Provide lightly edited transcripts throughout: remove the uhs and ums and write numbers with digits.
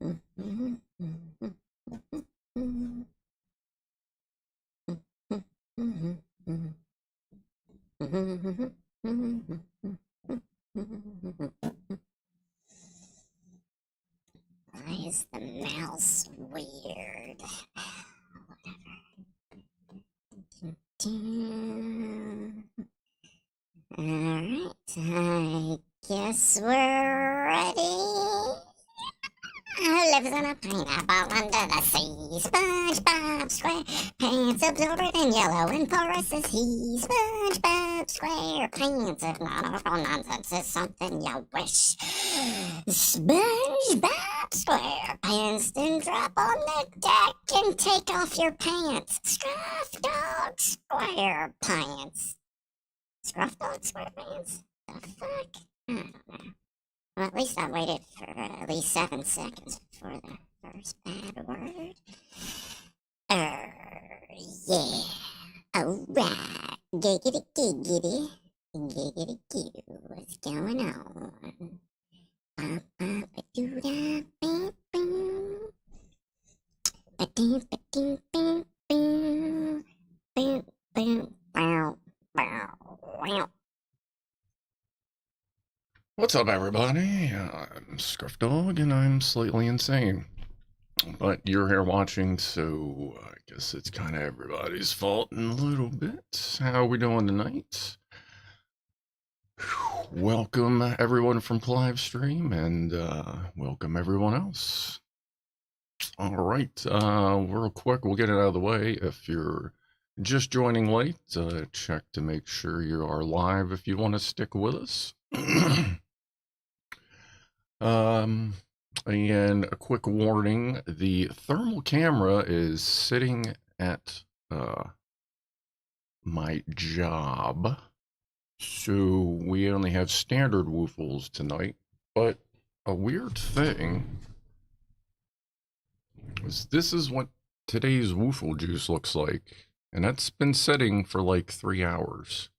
Why is the mouse weird? Alright, I guess we're ready. Who lives in a pineapple under the sea? SpongeBob SquarePants, absorbent and yellow and porous as he. SpongeBob SquarePants, if not all nonsense is something you wish. SpongeBob SquarePants, then drop on the deck and take off your pants. Scruff Dog SquarePants. Scruff Dog SquarePants? The fuck? I don't know. Well, at least I waited for at least 7 seconds before the first bad word. Yeah. Alright. Giggity giggity. Giggity goo. What's going on? Bop bop a doo da bam bam. Ba ding ba ding bam bam. Bam bam bow bow wow. What's up, everybody? I'm Scruff Dog, and I'm slightly insane. But you're here watching, so I guess it's kind of everybody's fault in a little bit. How are we doing tonight? Welcome, everyone from Clive stream, and welcome everyone else. All right, real quick, we'll get it out of the way. If you're just joining late, check to make sure you are live if you want to stick with us. And a quick warning, the thermal camera is sitting at my job, so we only have standard woofles tonight. But a weird thing is this is what today's woofle juice looks like, and that's been sitting for like 3 hours.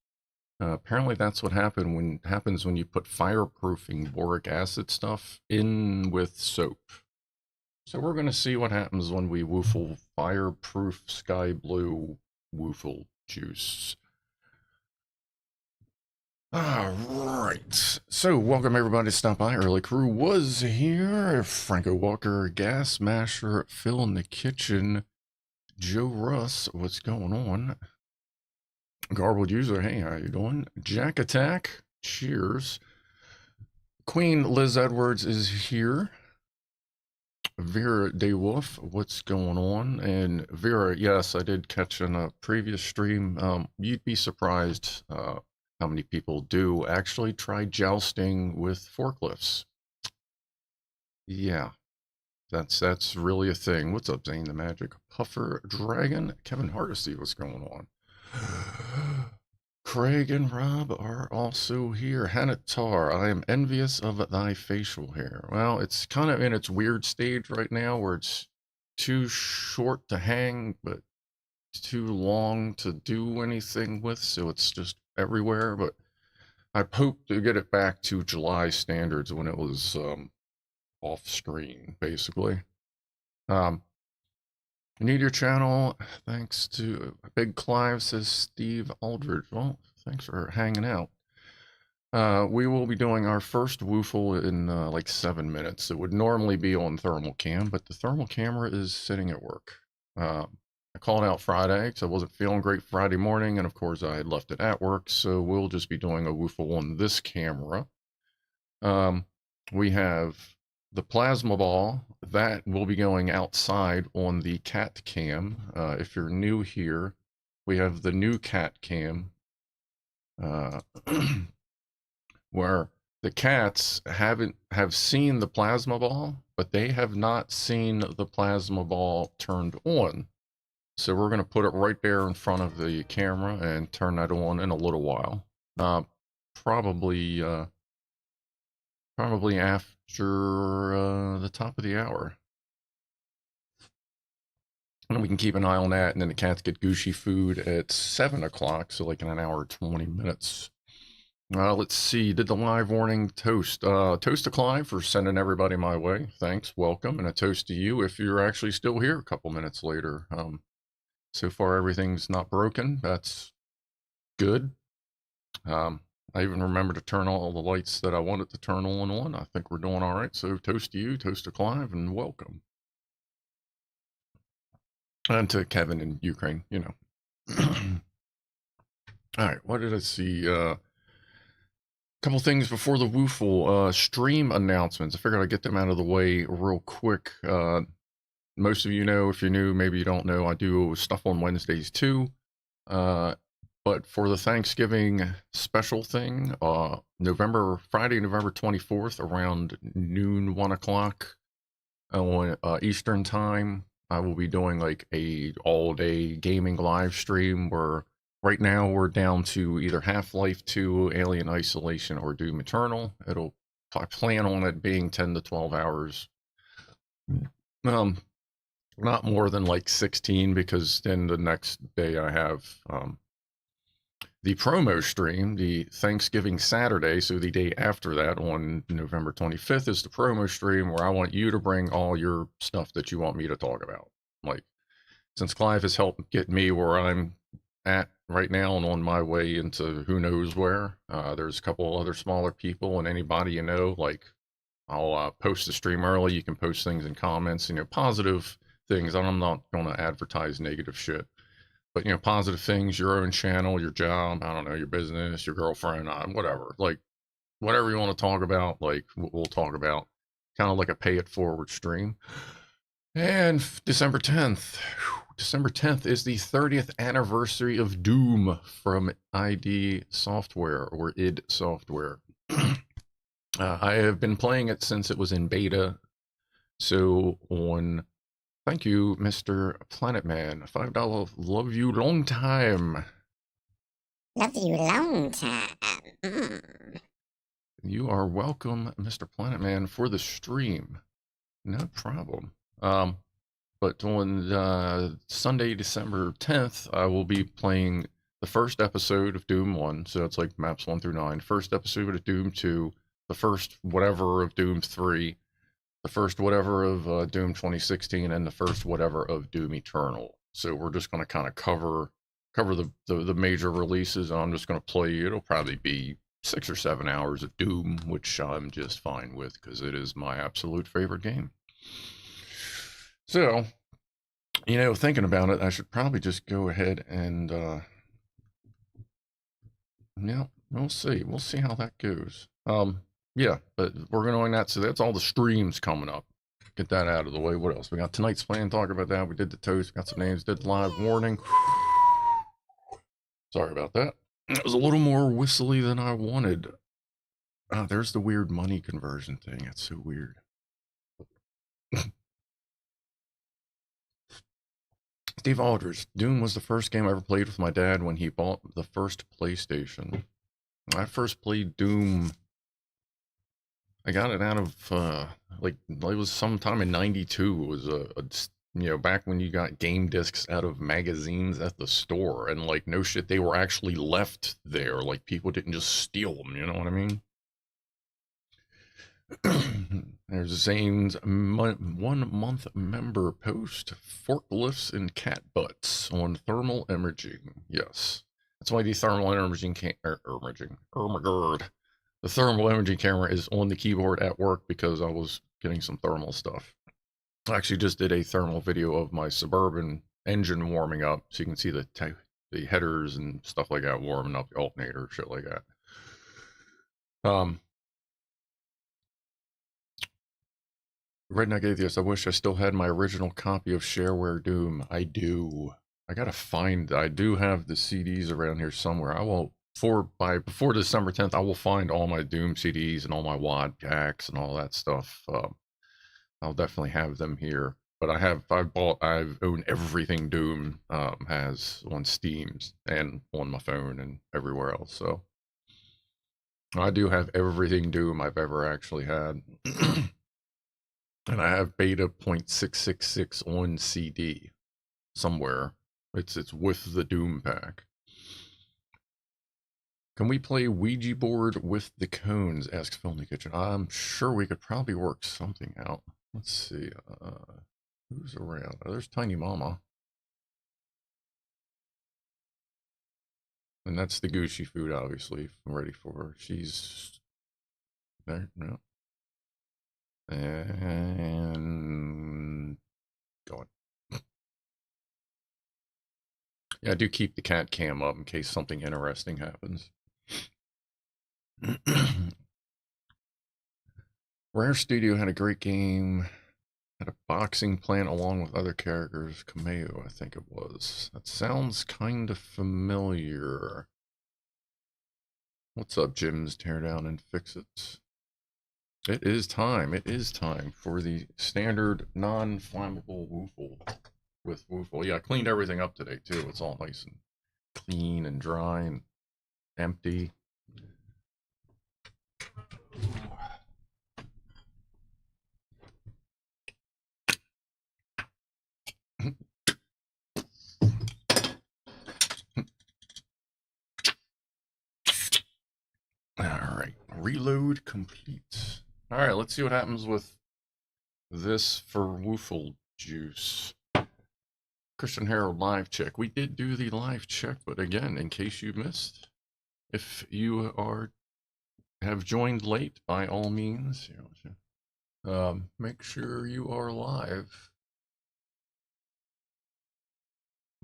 Apparently that's what happens when you put fireproofing boric acid stuff in with soap. So we're going to see what happens when we woofle fireproof sky blue woofle juice. Alright, so welcome everybody to stop by. Early crew was here. Franco Walker, Gas Masher, Phil in the kitchen, Joe Russ, what's going on? Garbled user, hey, how you doing? Jack Attack, cheers. Queen Liz Edwards is here. Vera DeWolf, what's going on? And Vera, yes, I did catch in a previous stream. You'd be surprised how many people do actually try jousting with forklifts. Yeah, that's really a thing. What's up, Zane the Magic Puffer Dragon? Kevin Hardesty, what's going on? Craig and Rob are also here. Hanatar, I am envious of thy facial hair. Well, it's kind of in its weird stage right now where it's too short to hang, but too long to do anything with, so it's just everywhere. But I hope to get it back to July standards when it was off screen, basically. Need your channel, thanks to Big Clive, says Steve Aldridge. Well, thanks for hanging out. We will be doing our first woofle in like 7 minutes. It would normally be on thermal cam, but the thermal camera is sitting at work. I called out Friday because I wasn't feeling great Friday morning, and of course I had left it at work, so we'll just be doing a woofle on this camera. We have the plasma ball that will be going outside on the CatCam. If you're new here, we have the new CatCam where the cats have seen the plasma ball, but they have not seen the plasma ball turned on. So we're going to put it right there in front of the camera and turn that on in a little while. Probably after the top of the hour. And we can keep an eye on that, and then the cats get Gooshy food at 7 o'clock, so like in an hour 20 minutes. Let's see. Did the live warning toast? Toast to Clive for sending everybody my way. Thanks, welcome, and a toast to you if you're actually still here a couple minutes later. So far everything's not broken. That's good. I even remember to turn all the lights that I wanted to turn on. I think we're doing all right. So toast to you, toast to Clive, and welcome. And to Kevin in Ukraine, you know. All right, what did I see? Couple things before the Woofle stream announcements. I figured I'd get them out of the way real quick. Most of you know, if you're new, maybe you don't know, I do stuff on Wednesdays too. But for the Thanksgiving special thing, Friday, November 24th, around noon, 1 o'clock on Eastern time, I will be doing like a all-day gaming live stream where right now we're down to either Half-Life 2, Alien Isolation, or Doom Eternal. I plan on it being 10 to 12 hours. Not more than like 16, because then the next day I have the promo stream, the Thanksgiving Saturday, so the day after that on November 25th is the promo stream where I want you to bring all your stuff that you want me to talk about. Like, since Clive has helped get me where I'm at right now and on my way into who knows where, there's a couple other smaller people and anybody you know, like, I'll post the stream early. You can post things in comments, you know, positive things. I'm not going to advertise negative shit. But, you know, positive things, your own channel, your job, I don't know, your business, your girlfriend, whatever. Like, whatever you want to talk about, like, we'll talk about. Kind of like a pay it forward stream. And December 10th. December 10th is the 30th anniversary of Doom from ID Software, or id Software. I have been playing it since it was in beta. So thank you, Mr. Planet Man. $5. Love you long time. Love you long time. Mm. You are welcome, Mr. Planet Man, for the stream. No problem. But on Sunday, December 10th, I will be playing the first episode of Doom 1. So it's like maps 1 through 9. First episode of Doom 2. The first whatever of Doom 3. The first whatever of Doom 2016, and the first whatever of Doom Eternal. So we're just going to kind of cover the major releases, and I'm just going to play. It'll probably be 6 or 7 hours of Doom, which I'm just fine with because it is my absolute favorite game. So, you know, thinking about it, I should probably just go ahead and yeah, we'll see. We'll see how that goes. Yeah, but we're going that. So that's all the streams coming up. Get that out of the way. What else? We got tonight's plan. Talk about that. We did the toast. Got some names. Did live warning. Sorry about that. It was a little more whistly than I wanted. Oh, there's the weird money conversion thing. It's so weird. Steve Aldridge. Doom was the first game I ever played with my dad when he bought the first PlayStation. I first played Doom. I got it out of, like, it was sometime in 92. It was you know, back when you got game discs out of magazines at the store. And, like, no shit, they were actually left there. Like, people didn't just steal them, you know what I mean? There's Zane's 1 month member post. Forklifts and cat butts on thermal imaging. Yes. That's why the thermal imaging oh my god. The thermal imaging camera is on the keyboard at work because I was getting some thermal stuff. I actually just did a thermal video of my Suburban engine warming up, so you can see the headers and stuff like that warming up, the alternator, shit like that. Redneck Atheist, I wish I still had my original copy of Shareware Doom. I do. I gotta find. I do have the CDs around here somewhere. I will before December 10th. I will find all my Doom CDs and all my WAD packs and all that stuff. I'll definitely have them here. But I've owned everything Doom has on Steam and on my phone and everywhere else. So I do have everything Doom I've ever actually had. And I have beta 0.666 on CD somewhere. It's with the Doom pack. Can we play Ouija board with the cones? Asks Phil in the kitchen. I'm sure we could probably work something out. Let's see. Who's around? Oh, there's Tiny Mama. And that's the Gooshy food, obviously. I'm ready for her. She's there. No. And going. Yeah, I do keep the CatCam up in case something interesting happens. Rare Studio had a great game. Had a boxing plant along with other characters. Kameo, I think it was. That sounds kind of familiar. What's up, Jim's Tear Down and Fix It? It is time. It is time for the standard non-flammable Woofle with Woofle. Yeah, I cleaned everything up today, too. It's all nice and clean and dry and empty. Alright, reload complete. Alright, let's see what happens with this for Woofle juice. Christian Harold live check. We did do the live check, but again, in case you missed, if you have joined late, by all means, make sure you are live.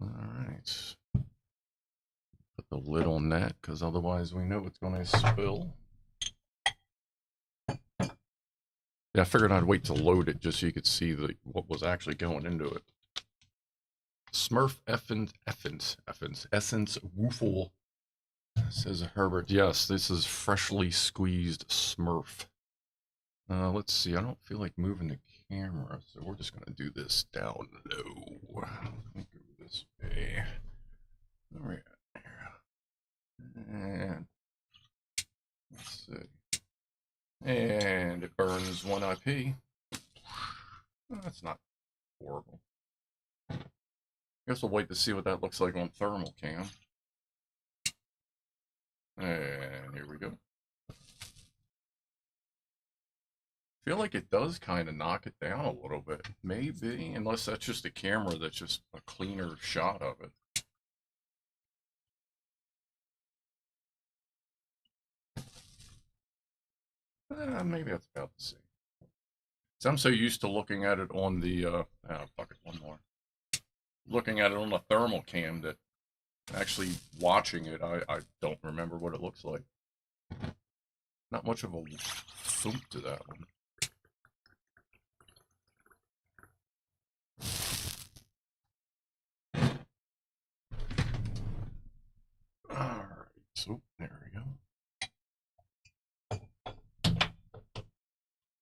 Alright. Put the lid on that, because otherwise we know it's going to spill. Yeah, I figured I'd wait to load it just so you could see what was actually going into it. Smurf Essence Woofle, says Herbert. Yes, this is freshly squeezed Smurf. Let's see, I don't feel like moving the camera, so we're just going to do this down low. Let me go this way. All right. And let's see. And it burns 1 IP. Oh, that's not horrible. Guess we'll wait to see what that looks like on thermal cam. And here we go. I feel like it does kind of knock it down a little bit. Maybe, unless that's just a camera that's just a cleaner shot of it. Maybe that's about the same. So I'm so used to looking at it on the, fuck it, one more. Looking at it on a thermal cam that actually watching it, I don't remember what it looks like. Not much of a thump to that one. Alright, so there we go.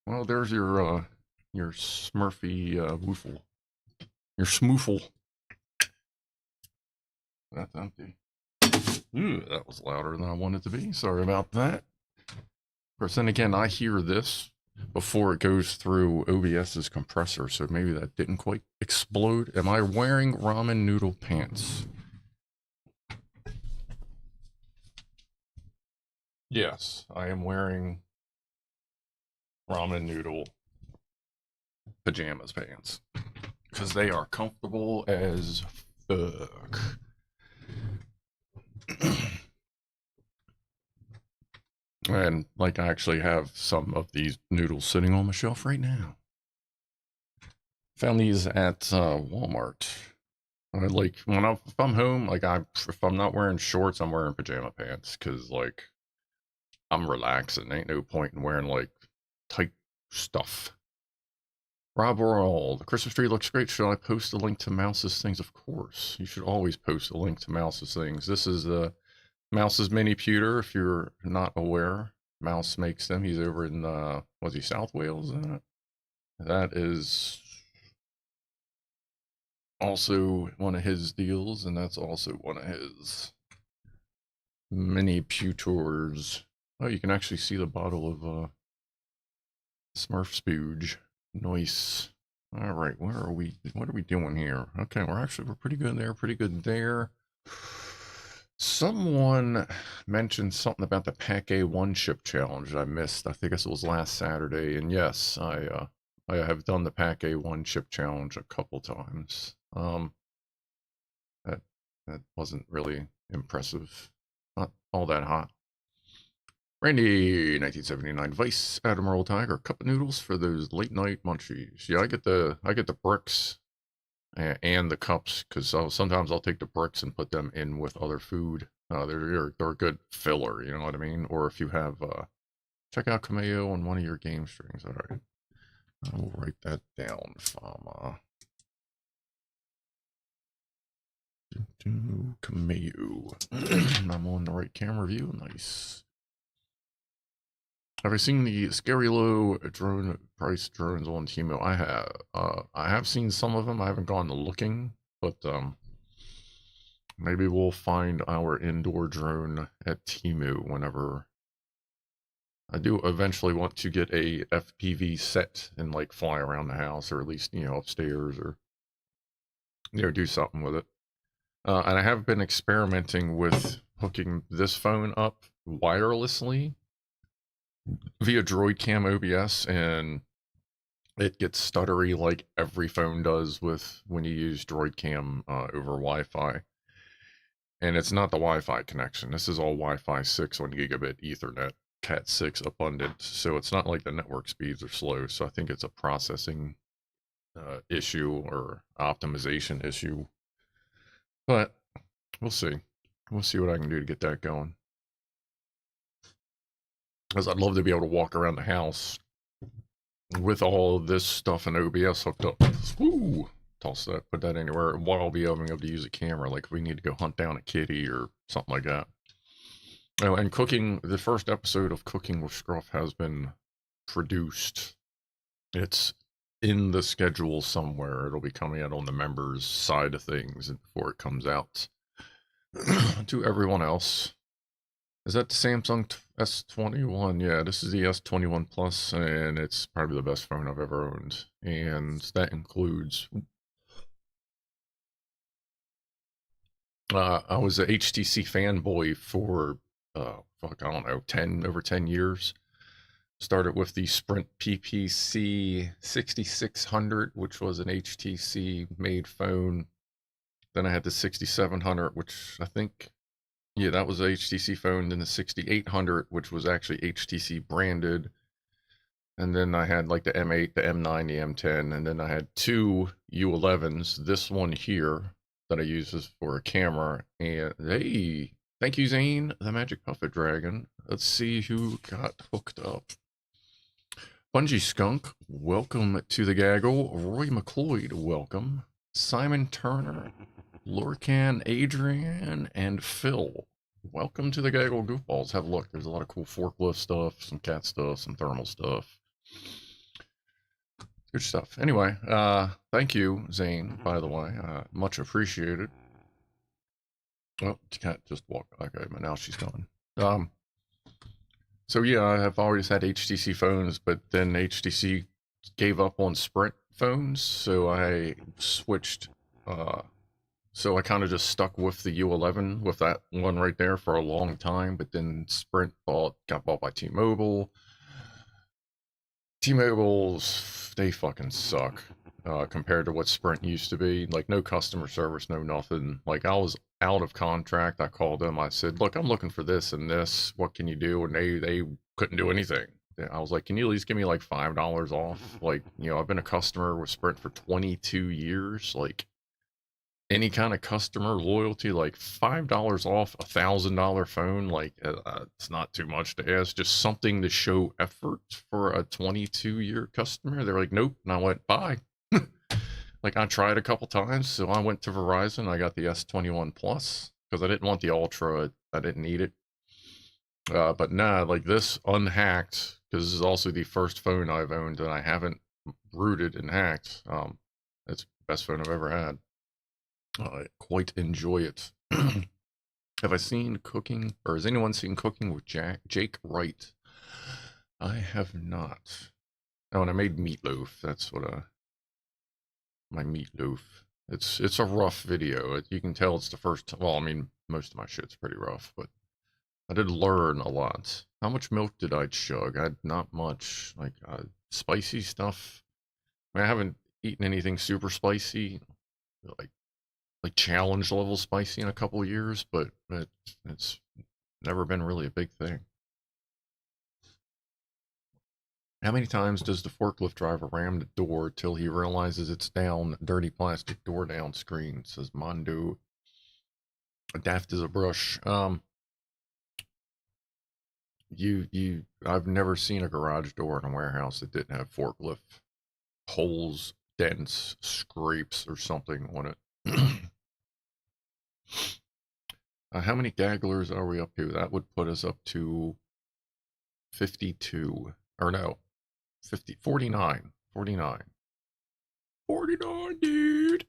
Well, there's your Smurfy Woofle. Your Smoofle. That's empty. Ooh, that was louder than I wanted it to be. Sorry about that. Of course, then again, I hear this before it goes through OBS's compressor, so maybe that didn't quite explode. Am I wearing ramen noodle pants? Yes, I am wearing ramen noodle pajamas pants because they are comfortable as fuck. And like I actually have some of these noodles sitting on my shelf right now. Found these at Walmart. Like if I'm home, like if I'm not wearing shorts, I'm wearing pajama pants because like I'm relaxing. Ain't no point in wearing like tight stuff. Rob Roll, the Christmas tree looks great. Should I post a link to Mouse's things? Of course, you should always post a link to Mouse's things. This is Mouse's mini pewter. If you're not aware, Mouse makes them. He's over in was he South Wales? That is also one of his deals, and that's also one of his mini pewters. Oh, you can actually see the bottle of Smurf Spooge. Nice. All right, where are we? What are we doing here? Okay, we're pretty good there. Pretty good there. Someone mentioned something about the Pack A1 chip challenge I missed. I think it was last Saturday, and yes, I have done the Pack A1 chip challenge a couple times. That that wasn't really impressive. Not all that hot. Randy, 1979 Vice Admiral Tiger, cup of noodles for those late night munchies. Yeah, I get the bricks and the cups because sometimes I'll take the bricks and put them in with other food. They're a good filler, you know what I mean? Or if you have check out Cameo on one of your game streams. All right, I will write that down, Fama. Cameo. I'm on the right camera view. Nice. Have I seen the scary low drone price drones on Temu? I have seen some of them. I haven't gone looking, but maybe we'll find our indoor drone at Temu whenever. I do eventually want to get a FPV set and like fly around the house, or at least, you know, upstairs, or, you know, do something with it. And I have been experimenting with hooking this phone up wirelessly via DroidCam OBS, and it gets stuttery like every phone does with when you use DroidCam over Wi-Fi. And it's not the Wi-Fi connection. This is all Wi-Fi 6 on gigabit Ethernet, Cat 6 abundant. So it's not like the network speeds are slow. So I think it's a processing issue or optimization issue. But we'll see. We'll see what I can do to get that going. Because I'd love to be able to walk around the house with all of this stuff in OBS hooked up. Woo! Toss that, put that anywhere, while I'll be able to use a camera, like if we need to go hunt down a kitty or something like that. Oh, and cooking, the first episode of Cooking with Scruff has been produced. It's in the schedule somewhere. It'll be coming out on the members side of things before it comes out to everyone else. Is that the Samsung S21? Yeah, this is the S21 Plus, and it's probably the best phone I've ever owned. And that includes... I was a HTC fanboy for, fuck, I don't know, over 10 years. Started with the Sprint PPC 6600, which was an HTC-made phone. Then I had the 6700, which I think... Yeah, that was a HTC phone. Then the 6800, which was actually HTC branded. And then I had like the M8, the M9, the M10. And then I had two U11s. This one here that I use is for a camera. And hey, thank you, Zane, the Magic Puppet Dragon. Let's see who got hooked up. Bungie Skunk, welcome to the Gaggle. Roy McLeod, welcome. Simon Turner, Lorcan, Adrian, and Phil. Welcome to the Gaggle Goofballs. Have a look. There's a lot of cool forklift stuff, some cat stuff, some thermal stuff. Good stuff. Anyway, thank you, Zane, by the way. Much appreciated. Oh, cat just walked. Okay, but now she's gone. So yeah, I've always had HTC phones, but then HTC gave up on Sprint phones, so I switched. So I kind of just stuck with the U11 with that one right there for a long time, but then Sprint got bought by T-Mobile. T-Mobile's, they fucking suck compared to what Sprint used to be. Like, no customer service, no nothing. Like, I was out of contract. I called them. I said, look, I'm looking for this and this. What can you do? And they couldn't do anything. I was like, can you at least give me like $5 off? Like, you know, I've been a customer with Sprint for 22 years. Like, any kind of customer loyalty, like $5 off a $1,000 phone, like it's not too much to ask. Just something to show effort for a 22-year customer. They're like, nope. And I went, bye. Like, I tried a couple times, so I went to Verizon. I got the S21 Plus because I didn't want the Ultra. I didn't need it. But nah, like this unhacked, because this is also the first phone I've owned that I haven't rooted and hacked. It's the best phone I've ever had. I quite enjoy it. Have I seen Cooking, or has anyone seen Cooking with Jake Wright? I have not. Oh, and I made meatloaf. That's what my meatloaf. It's a rough video. You can tell it's the first. Well, I mean, most of my shit's pretty rough, but I did learn a lot. How much milk did I chug? I had not much. Like, spicy stuff. I mean, I haven't eaten anything super spicy, like challenge level spicy in a couple of years, but it's never been really a big thing. How many times does the forklift driver ram the door till he realizes it's down? Dirty plastic door down screen, says Mondo. Daft as a brush. I've never seen a garage door in a warehouse that didn't have forklift holes, dents, scrapes, or something on it. How many gagglers are we up to? That would put us up to 52. Or no, 49. 49. 49, dude.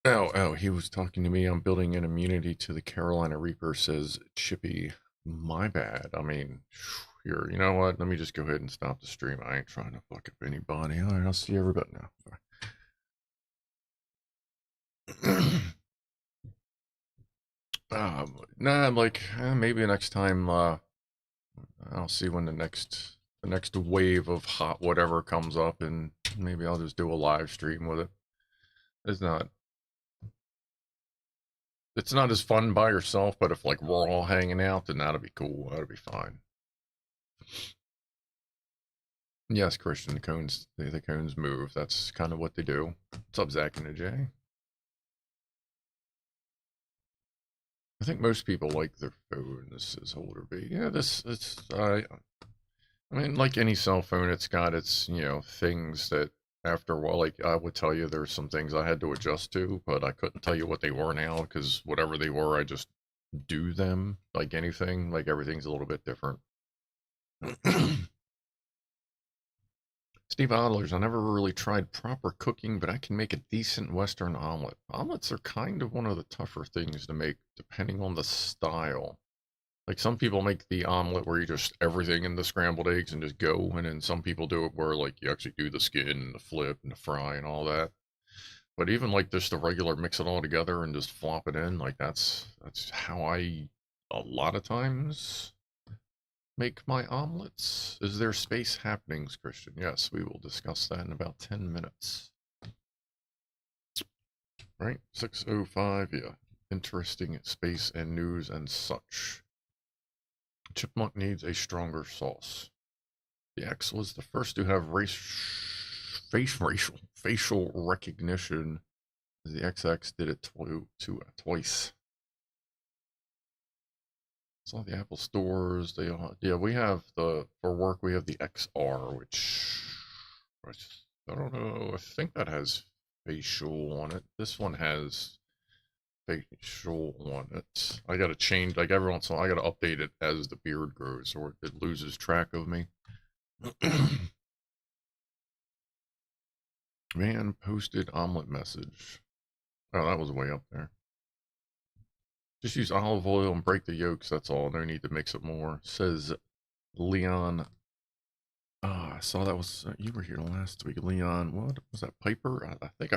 Oh, he was talking to me. I'm building an immunity to the Carolina Reaper, says Chippy. My bad. I mean, here, you know what? Let me just go ahead and stop the stream. I ain't trying to fuck up anybody. All right, I'll see everybody now. Nah, like, maybe next time, I'll see when the next wave of hot whatever comes up, and maybe I'll just do a live stream with it. It's not as fun by yourself, but if like we're all hanging out, then that'll be cool. That'll be fine. Yes, Christian, the cones move. That's kind of what they do. What's up, Zach and the J? I think most people like their phone. This is older B. Yeah, I mean, like any cell phone, it's got its, things that after a while, like I would tell you there's some things I had to adjust to, but I couldn't tell you what they were now because whatever they were, I just do them. Like anything, like everything's a little bit different. Steve Adler's, I never really tried proper cooking, but I can make a decent Western omelet. Omelets are kind of one of the tougher things to make, depending on the style. Like some people make the omelet where you just everything in the scrambled eggs and just go, and then some people do it where like you actually do the skin and the flip and the fry and all that. But even like just the regular mix it all together and just flop it in, like that's how I a lot of times make my omelets. Is there space happenings, Christian? Yes, we will discuss that in about 10 minutes. Right? 6:05, yeah. Interesting space and news and such. Chipmunk needs a stronger sauce. The X was the first to have facial recognition. The XX did it twice. Saw the Apple stores. They all, yeah, we have for work we have the XR, which I don't know. I think that has facial on it. This one has facial on it. I gotta change, like every once in a while, I gotta update it as the beard grows or it loses track of me. Man posted omelet message. Oh, that was way up there. Just use olive oil and break the yolks, that's all. No need to mix it more, says Leon. I saw that was, you were here last week, Leon. What was that, Piper? I think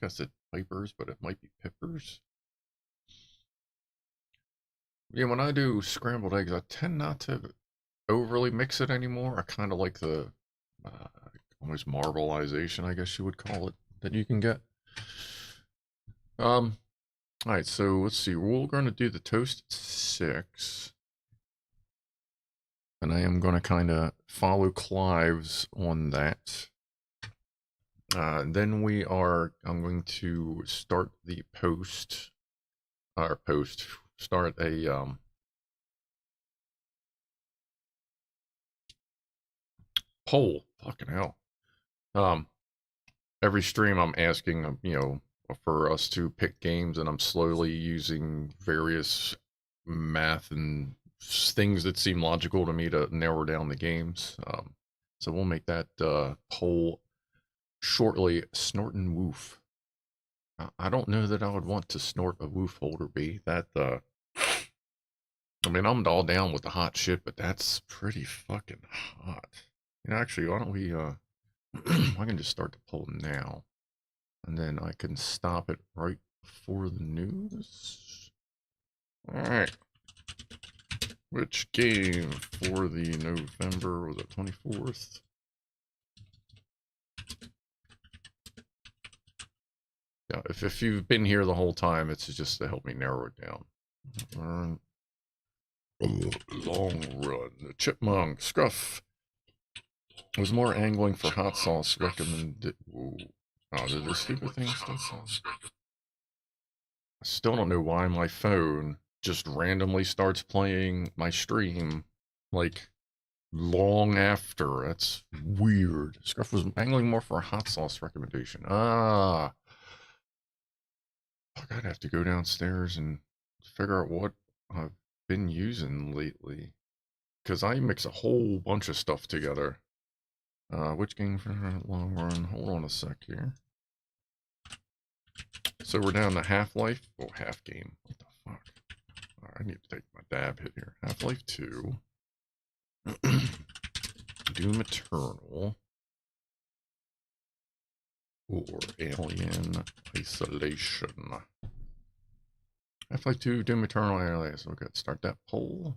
I said Pipers, but it might be Pippers. Yeah, when I do scrambled eggs, I tend not to overly mix it anymore. I kind of like the almost marbleization, I guess you would call it, that you can get. All right, so let's see. We're going to do the toast at 6. And I am going to kind of follow Clive's on that. Then I'm going to start the start a, poll. Fucking hell. Every stream I'm asking, for us to pick games, and I'm slowly using various math and things that seem logical to me to narrow down the games. So we'll make that poll shortly. Snort and woof. I don't know that I would want to snort a woof holder B. That I mean, I'm all down with the hot shit, but that's pretty fucking hot. Actually, why don't I can just start the poll now, and then I can stop it right before the news. All right. Which game for the November, was it 24th? Yeah, if you've been here the whole time, it's just to help me narrow it down. Long run. The chipmunk. Scruff. It was more angling for hot sauce recommended. Ooh. Oh, did this stupid thing still sound? I still don't know why my phone just randomly starts playing my stream, like, long after. That's weird. Scruff was angling more for a hot sauce recommendation. Ah. Fuck, I'd have to go downstairs and figure out what I've been using lately. Because I mix a whole bunch of stuff together. Which game for long run? Hold on a sec here. So we're down to Half-Life. Oh, half game. What the fuck? Right, I need to take my dab hit here. Half-Life 2. Doom Eternal. Or Alien Isolation. Half-Life 2, Doom Eternal, Alias. Okay, start that poll.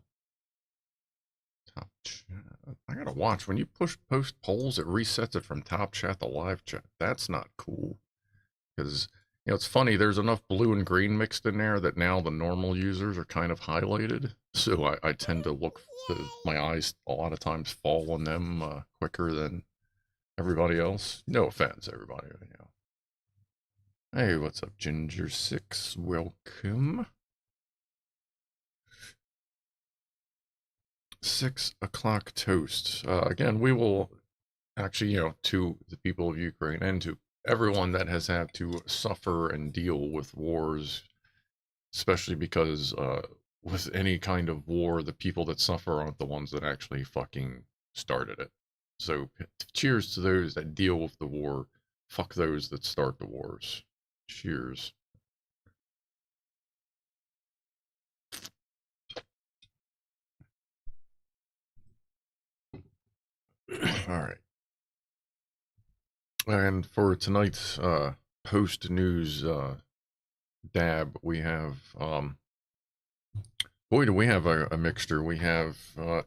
Top chat. I gotta watch. When you post polls, it resets it from top chat to live chat. That's not cool. Because, you know, it's funny, there's enough blue and green mixed in there that now the normal users are kind of highlighted. So I tend to look, my eyes a lot of times fall on them quicker than everybody else. No offense, everybody. You know. Hey, what's up, Ginger6? Welcome. 6 o'clock toast. Again, we will actually, you know, to the people of Ukraine and to everyone that has had to suffer and deal with wars, especially because with any kind of war, the people that suffer aren't the ones that actually fucking started it. So cheers to those that deal with the war. Fuck those that start the wars. Cheers. All right. And for tonight's post-news dab, we have, boy, do we have a mixture. We have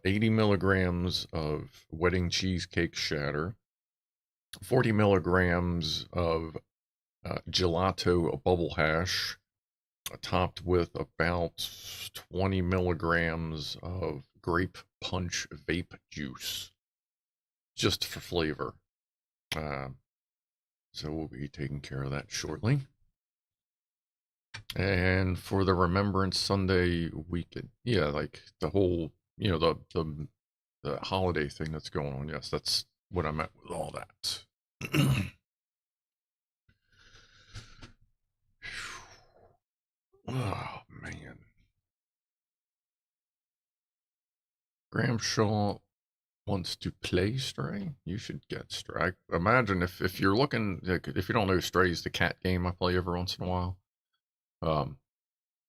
80 milligrams of wedding cheesecake shatter, 40 milligrams of gelato bubble hash, topped with about 20 milligrams of grape punch vape juice, just for flavor. So we'll be taking care of that shortly. And for the Remembrance Sunday weekend, yeah, like the whole, you know, the holiday thing that's going on. Yes, that's what I meant with all that. Oh man, Graham Shaw wants to play Stray. You should get Stray. Imagine if you're looking, like, if you don't know, Stray's the cat game I play every once in a while.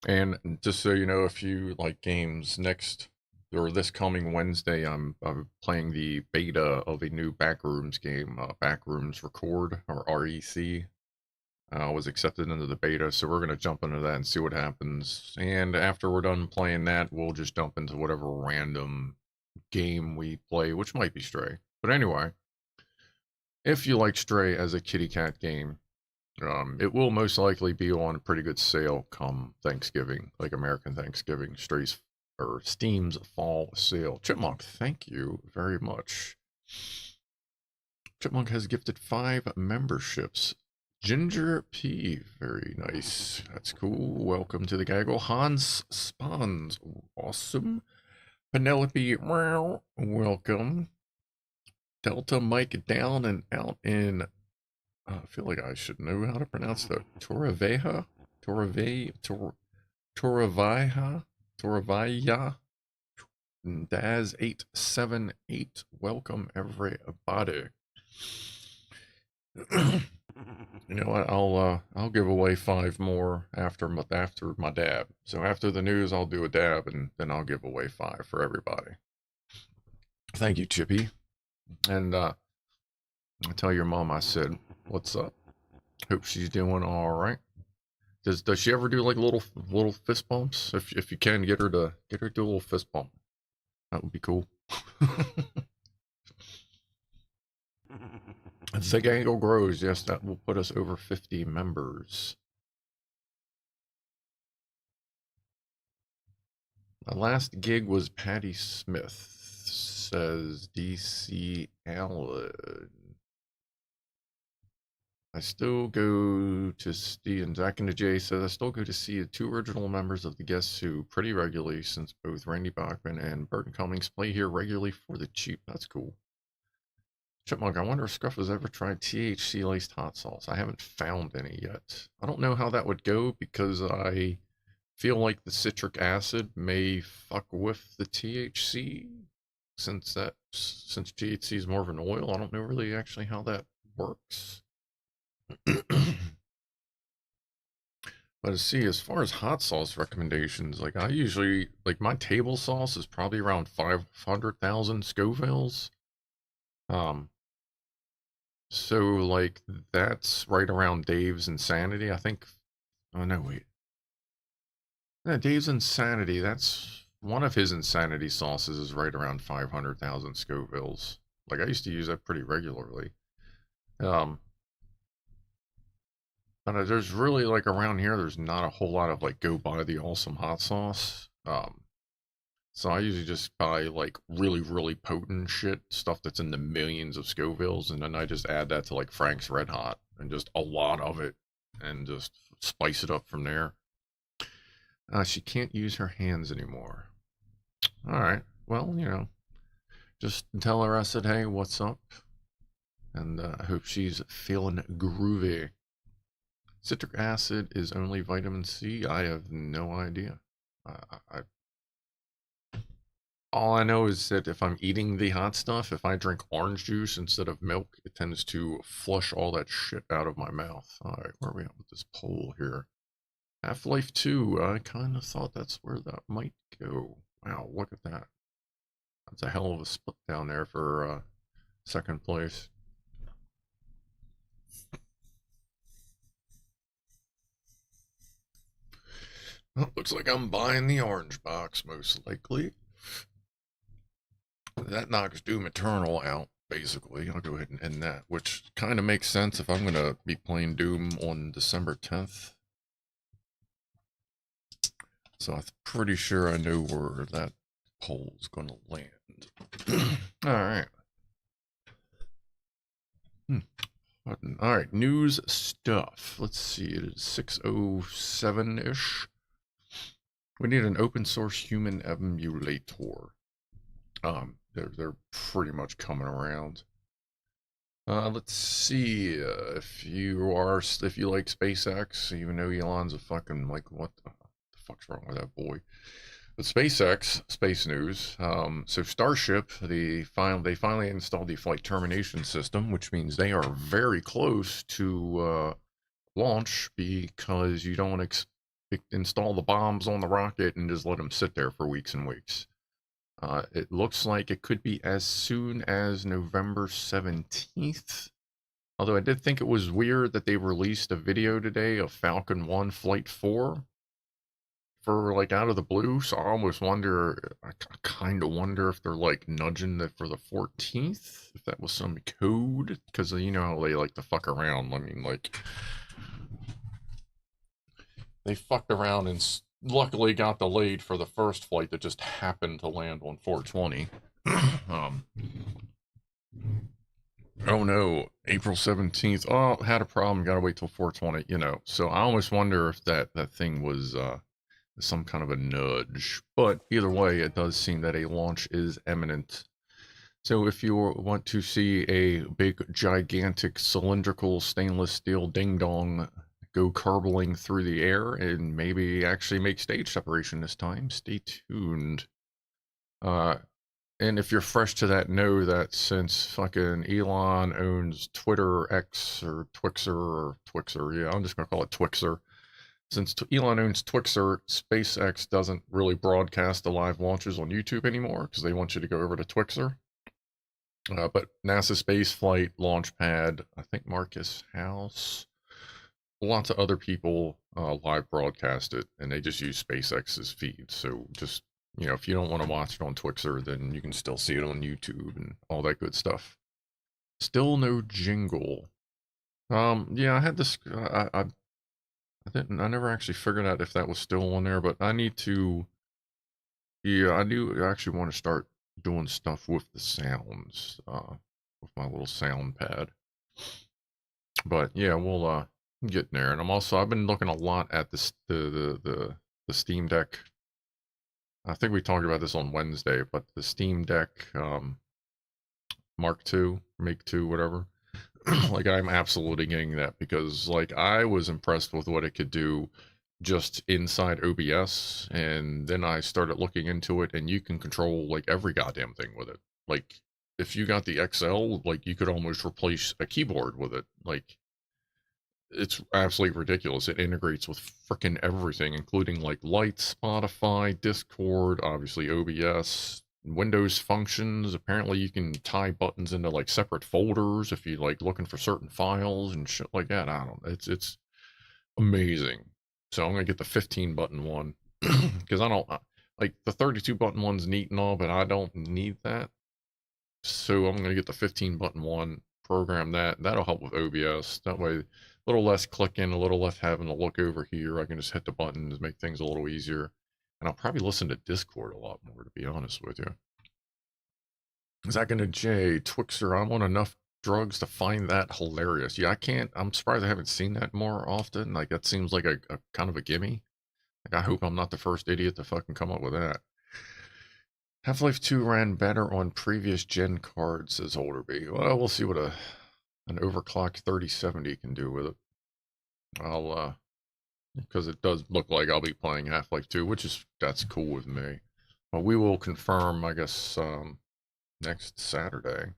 And just so you know, if you like games, next or this coming Wednesday, I'm playing the beta of a new Backrooms game, Backrooms Record, or REC. Was accepted into the beta, so we're gonna jump into that and see what happens. And after we're done playing that, we'll just jump into whatever random game we play, which might be Stray. But anyway, if you like Stray as a kitty cat game, it will most likely be on a pretty good sale come Thanksgiving, like American Thanksgiving, Stray's or Steam's fall sale. Chipmunk, thank you very much. Chipmunk has gifted 5 memberships. Ginger P, very nice. That's cool. Welcome to the Gaggle. Hans Spawns, awesome. Penelope, welcome. Delta Mike down and out in, I feel like I should know how to pronounce that. Toravaya, Daz878. Welcome everybody. You know what? I'll give away 5 more after my dab. So after the news, I'll do a dab, and then I'll give away 5 for everybody. Thank you, Chippy. And I tell your mom I said, "What's up? Hope she's doing all right." Does she ever do like little fist bumps? If you can get her to do a little fist bump, that would be cool. As the Gaggle grows, yes, that will put us over 50 members. My last gig was Patty Smith, says DC Allen. I still go to see, and Zach and the J says, I still go to see the two original members of the Guess Who pretty regularly since both Randy Bachman and Burton Cummings play here regularly for the cheap. That's cool. Chipmunk, I wonder if Scruff has ever tried THC laced hot sauce. I haven't found any yet. I don't know how that would go because I feel like the citric acid may fuck with the THC since THC is more of an oil. I don't know really actually how that works. But see, as far as hot sauce recommendations, like I usually, like my table sauce is probably around 500,000 Scovilles. So like that's right around Dave's Insanity, I think. Oh no, wait. Yeah, Dave's Insanity, that's one of his Insanity sauces is right around 500,000 Scovilles. Like I used to use that pretty regularly. But there's really like around here, there's not a whole lot of like go buy the awesome hot sauce. So I usually just buy like really potent shit, stuff that's in the millions of Scovilles, and then I just add that to like Frank's Red Hot and just a lot of it, and just spice it up from there. She can't use her hands anymore. All right, well, you know, just tell her I said, hey, what's up? And I hope she's feeling groovy. Citric acid is only vitamin C? I have no idea. All I know is that if I'm eating the hot stuff, if I drink orange juice instead of milk, it tends to flush all that shit out of my mouth. All right, where are we at with this poll here? Half-Life 2, I kind of thought that's where that might go. Wow, look at that. That's a hell of a split down there for second place. Well, looks like I'm buying the orange box, most likely. That knocks Doom Eternal out, basically. I'll go ahead and end that, which kind of makes sense if I'm going to be playing Doom on December 10th. So I'm pretty sure I know where that poll's going to land. All right. All right, news stuff. Let's see, it is 6:07-ish. We need an open source human emulator. They're pretty much coming around. Let's see, if you like SpaceX, even though Elon's a fucking, like, what the fuck's wrong with that boy? But SpaceX, space news. So Starship, they finally installed the flight termination system, which means they are very close to launch because you don't install the bombs on the rocket and just let them sit there for weeks and weeks. It looks like it could be as soon as November 17th. Although I did think it was weird that they released a video today of Falcon 1 Flight 4 for like out of the blue. So I almost wonder, I kind of wonder if they're like nudging for the 14th, if that was some code, because you know how they like to fuck around. I mean, like, they fucked around and luckily got delayed for the first flight that just happened to land on 420. Oh no, April 17th. Oh, had a problem. Gotta wait till 420, you know. So I almost wonder if that thing was some kind of a nudge. But either way, it does seem that a launch is imminent. So if you want to see a big, gigantic, cylindrical stainless steel ding-dong go carbling through the air and maybe actually make stage separation this time, stay tuned. And if you're fresh to that, know that since fucking Elon owns Twitter X or Twixer, yeah, I'm just gonna call it Twixer. Since Elon owns Twixer, SpaceX doesn't really broadcast the live launches on YouTube anymore because they want you to go over to Twixer. But NASA Space Flight Launchpad, I think Marcus House, lots of other people live broadcast it, and they just use SpaceX's feed. So just, if you don't want to watch it on Twixer, then you can still see it on YouTube and all that good stuff. Still no jingle. Yeah, I had this. I didn't. I never actually figured out if that was still on there, but I need to. Yeah, I do actually want to start doing stuff with the sounds, with my little sound pad. But yeah, we'll get there. And I've been looking a lot at the Steam Deck. I think we talked about this on Wednesday, but the Steam Deck Mark II, Make 2, whatever. Like, I'm absolutely getting that because, like, I was impressed with what it could do just inside OBS, and then I started looking into it, and you can control, like, every goddamn thing with it. Like, if you got the XL, like, you could almost replace a keyboard with it. Like, it's absolutely ridiculous. It integrates with freaking everything, including, like, Lights, Spotify, Discord, obviously OBS, Windows functions. Apparently you can tie buttons into like separate folders if you like looking for certain files and shit like that. I don't know. It's amazing. So I'm gonna get the 15 button one because I don't like the 32 button one's neat and all, but I don't need that. So I'm gonna get the 15 button one, program that. That'll help with OBS. That way, a little less clicking, a little less having to look over here. I can just hit the buttons, make things a little easier. And I'll probably listen to Discord a lot more, to be honest with you. Zack and J, Twixer, I'm on enough drugs to find that hilarious. Yeah, I can't, I'm surprised I haven't seen that more often. Like, that seems like a kind of a gimme. Like, I hope I'm not the first idiot to fucking come up with that. Half-Life 2 ran better on previous gen cards, says Holderby. Well, we'll see what an overclocked 3070 can do with it. I'll, because it does look like I'll be playing Half-Life 2, that's cool with me. But we will confirm, I guess, next Saturday.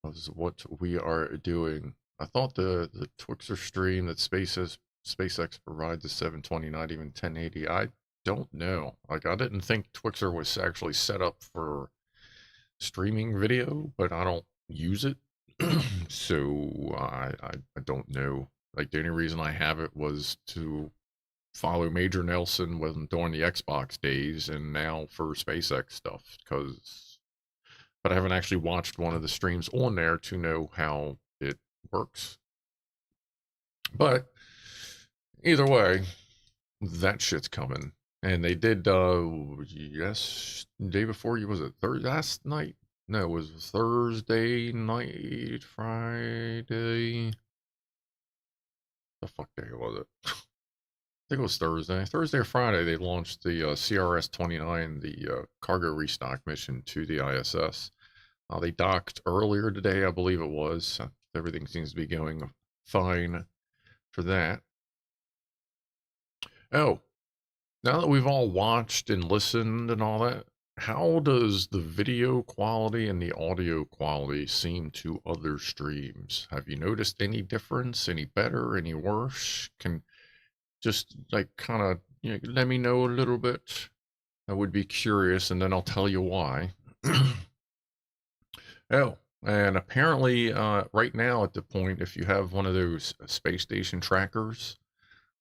Is what we are doing. I thought the Twixer stream that SpaceX provides is 720, not even 1080. I don't know. Like, I didn't think Twixer was actually set up for streaming video, but I don't use it. So I don't know. Like, the only reason I have it was to follow Major Nelson when during the Xbox days, and now for SpaceX stuff, but I haven't actually watched one of the streams on there to know how it works. But either way, that shit's coming. And they did, yes, day before, was it last night? No, it was Thursday night, Friday. The fuck day was it? I think it was Thursday or Friday. They launched the CRS-29, the cargo restock mission to the ISS. They docked earlier today, I believe it was. Everything seems to be going fine for that. Oh, now that we've all watched and listened and all that, how does the video quality and the audio quality seem to other streams? Have you noticed any difference, any better, any worse? Can just like kind of let me know a little bit. I would be curious, and then I'll tell you why. Oh, and apparently, right now at the point, if you have one of those space station trackers,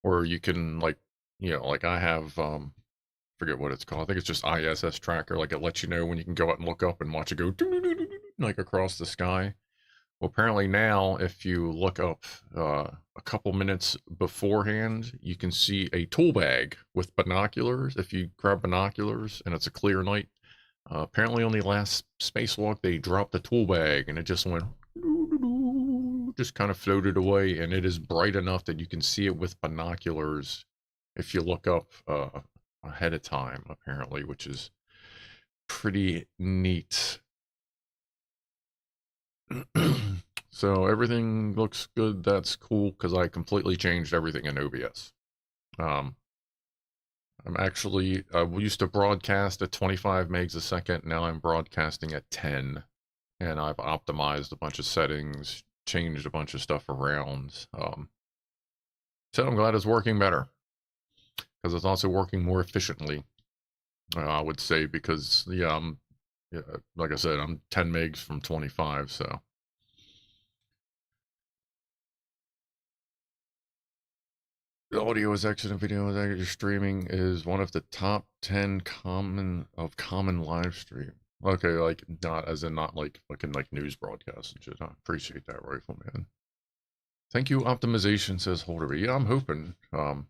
or you can like, like I have, forget what it's called. I think it's just ISS tracker. Like, it lets you know when you can go out and look up and watch it go like across the sky. Well, apparently now, if you look up a couple minutes beforehand, you can see a tool bag with binoculars. If you grab binoculars and it's a clear night, apparently on the last spacewalk, they dropped the tool bag and it just went, just kind of floated away, and it is bright enough that you can see it with binoculars if you look up ahead of time, apparently, which is pretty neat. So everything looks good. That's cool because I completely changed everything in OBS. I'm actually, we used to broadcast at 25 megs a second. Now I'm broadcasting at 10, and I've optimized a bunch of settings, changed a bunch of stuff around. So I'm glad it's working better because it's also working more efficiently. I would say because, yeah, like I said, I'm 10 megs from 25, so. The audio is excellent, video is excellent. Streaming is one of the top 10 common live stream. Okay, like not as in not like fucking like news broadcasts and shit. I appreciate that, Rifleman. Thank you, optimization, says Holder. Yeah, I'm hoping. I'm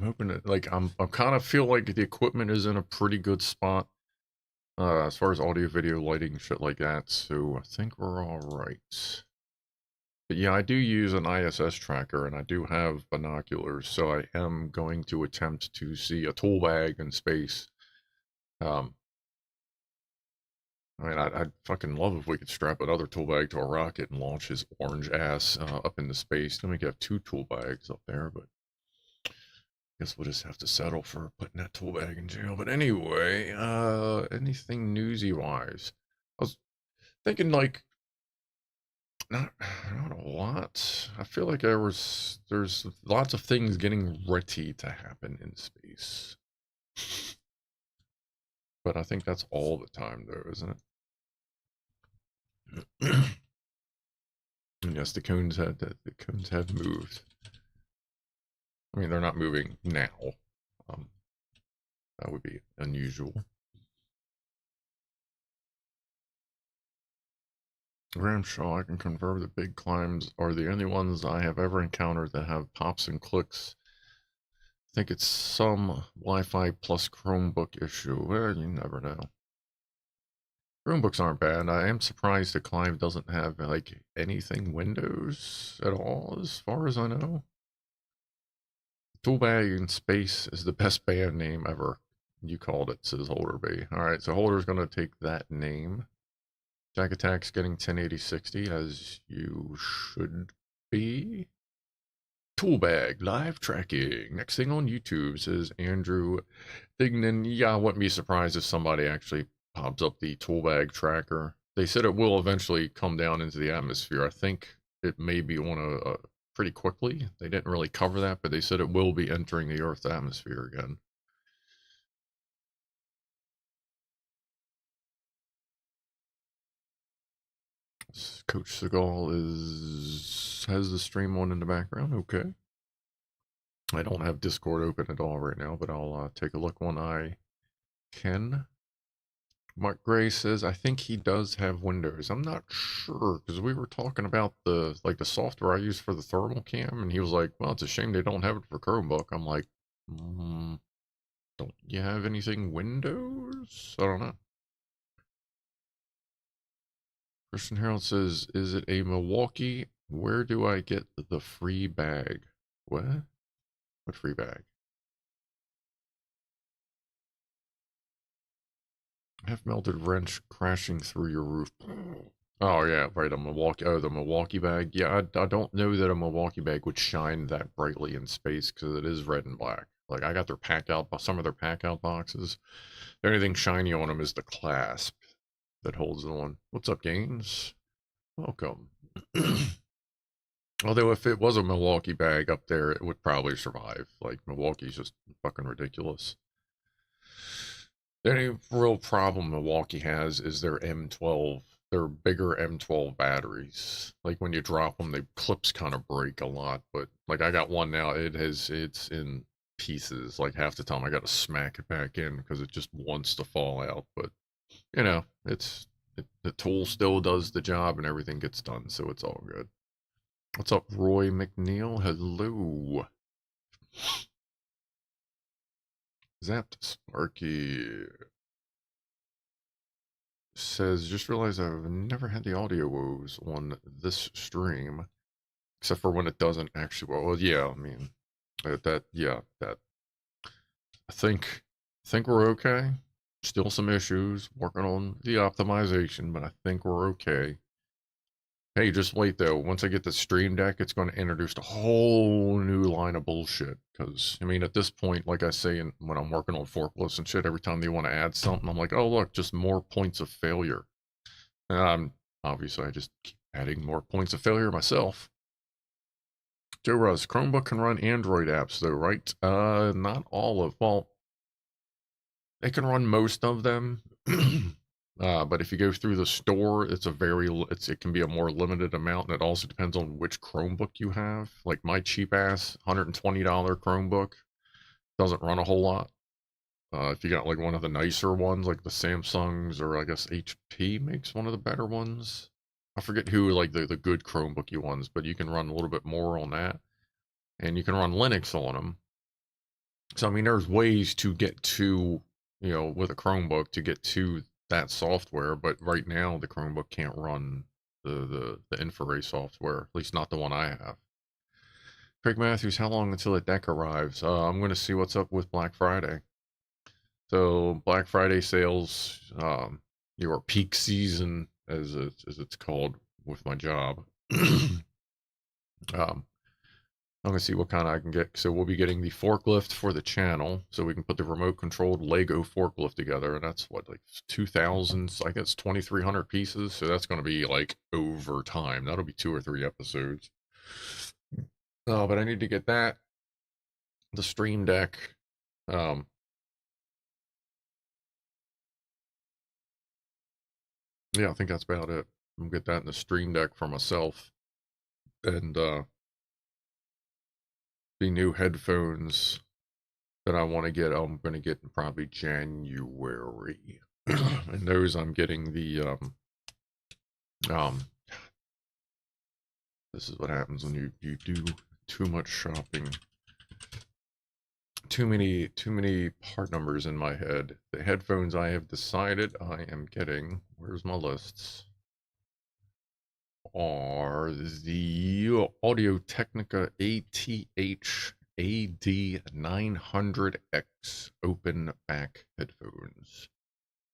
hoping that like I'm kind of feel like the equipment is in a pretty good spot. As far as audio, video, lighting, shit like that. So I think we're all right. But yeah, I do use an ISS tracker and I do have binoculars, so I am going to attempt to see a tool bag in space. I mean, I'd fucking love if we could strap another tool bag to a rocket and launch his orange ass up into space. Then we could have 2 tool bags up there, but I guess we'll just have to settle for putting that tool bag in jail. But anyway, anything newsy-wise? I was thinking like not a lot. I feel like there's lots of things getting ready to happen in space. But I think that's all the time though, isn't it? Yes, the cones have moved. I mean, they're not moving now. That would be unusual. Gramshaw, I can confirm that big climbs are the only ones I have ever encountered that have pops and clicks. I think it's some Wi-Fi plus Chromebook issue. Well, you never know. Chromebooks aren't bad. I am surprised that Clive doesn't have like anything Windows at all, as far as I know. Toolbag in Space is the best band name ever. You called it, says Holder B. Alright, so Holder's gonna take that name. Jack Attack's getting 1080-60, as you should be. Toolbag, live tracking. Next thing on YouTube, says Andrew Dignan. Yeah, I wouldn't be surprised if somebody actually pops up the toolbag tracker. They said it will eventually come down into the atmosphere. I think it may be on a pretty quickly. They didn't really cover that, but they said it will be entering the Earth's atmosphere again. Coach Seagal has the stream on in the background. Okay. I don't have Discord open at all right now, but I'll take a look when I can. Mark Gray says, I think he does have Windows. I'm not sure, because we were talking about the software I use for the thermal cam, and he was like, well, it's a shame they don't have it for Chromebook. I'm like, don't you have anything Windows? I don't know. Christian Harold says, is it a Milwaukee? Where do I get the free bag? What? What free bag? Half melted wrench crashing through your roof. Oh yeah, right. A Milwaukee. Oh, the Milwaukee bag. Yeah, I don't know that a Milwaukee bag would shine that brightly in space because it is red and black. Like I got their pack out, some of their pack out boxes. The only thing shiny on them is the clasp that holds it on. What's up, Gaines? Welcome. Although if it was a Milwaukee bag up there, it would probably survive. Like Milwaukee's just fucking ridiculous. The only real problem Milwaukee has is their M12. Their bigger M12 batteries. Like when you drop them, the clips kind of break a lot. But like I got one now, it's in pieces. Like half the time I got to smack it back in because it just wants to fall out. But you know, the tool still does the job and everything gets done, so it's all good. What's up, Roy McNeil? Hello. Zapped Sparky says, just realized I've never had the audio woes on this stream, except for when it doesn't actually. Well, yeah, I mean, that. I think we're okay. Still some issues. Working on the optimization, but I think we're okay. Hey, just wait though. Once I get the Stream Deck, it's going to introduce a whole new line of bullshit. Because, I mean, at this point, like I say, when I'm working on forklifts and shit, every time they want to add something, I'm like, oh, look, just more points of failure. And obviously, I just keep adding more points of failure myself. Joe Russ, Chromebook can run Android apps, though, right? Not all of, well, it can run most of them. But if you go through the store, it's it can be a more limited amount, and it also depends on which Chromebook you have. Like my cheap ass $120 Chromebook doesn't run a whole lot. If you got like one of the nicer ones, like the Samsungs, or I guess HP makes one of the better ones. I forget who like the good Chromebooky ones, but you can run a little bit more on that, and you can run Linux on them. So I mean, there's ways to get to, with a Chromebook to get to that software, but right now the Chromebook can't run the InfraRay software, at least not the one I have. Craig Matthews, how long until the deck arrives? I'm going to see what's up with Black Friday. So Black Friday sales, your peak season, as it's called with my job. I'm gonna see what kind I can get. So we'll be getting the forklift for the channel, so we can put the remote controlled Lego forklift together, and that's what, like 2,000, I guess 2,300 pieces. So that's gonna be like over time. That'll be 2 or 3 episodes. But I need to get that, the Stream Deck. Yeah, I think that's about it. I'm gonna get that in the Stream Deck for myself, and the new headphones that I want to get, I'm going to get in probably January. And those I'm getting the this is what happens when you do too much shopping. Too many part numbers in my head. The headphones I have decided I am getting, where's my lists, are the Audio-Technica ATH-AD900X open back headphones.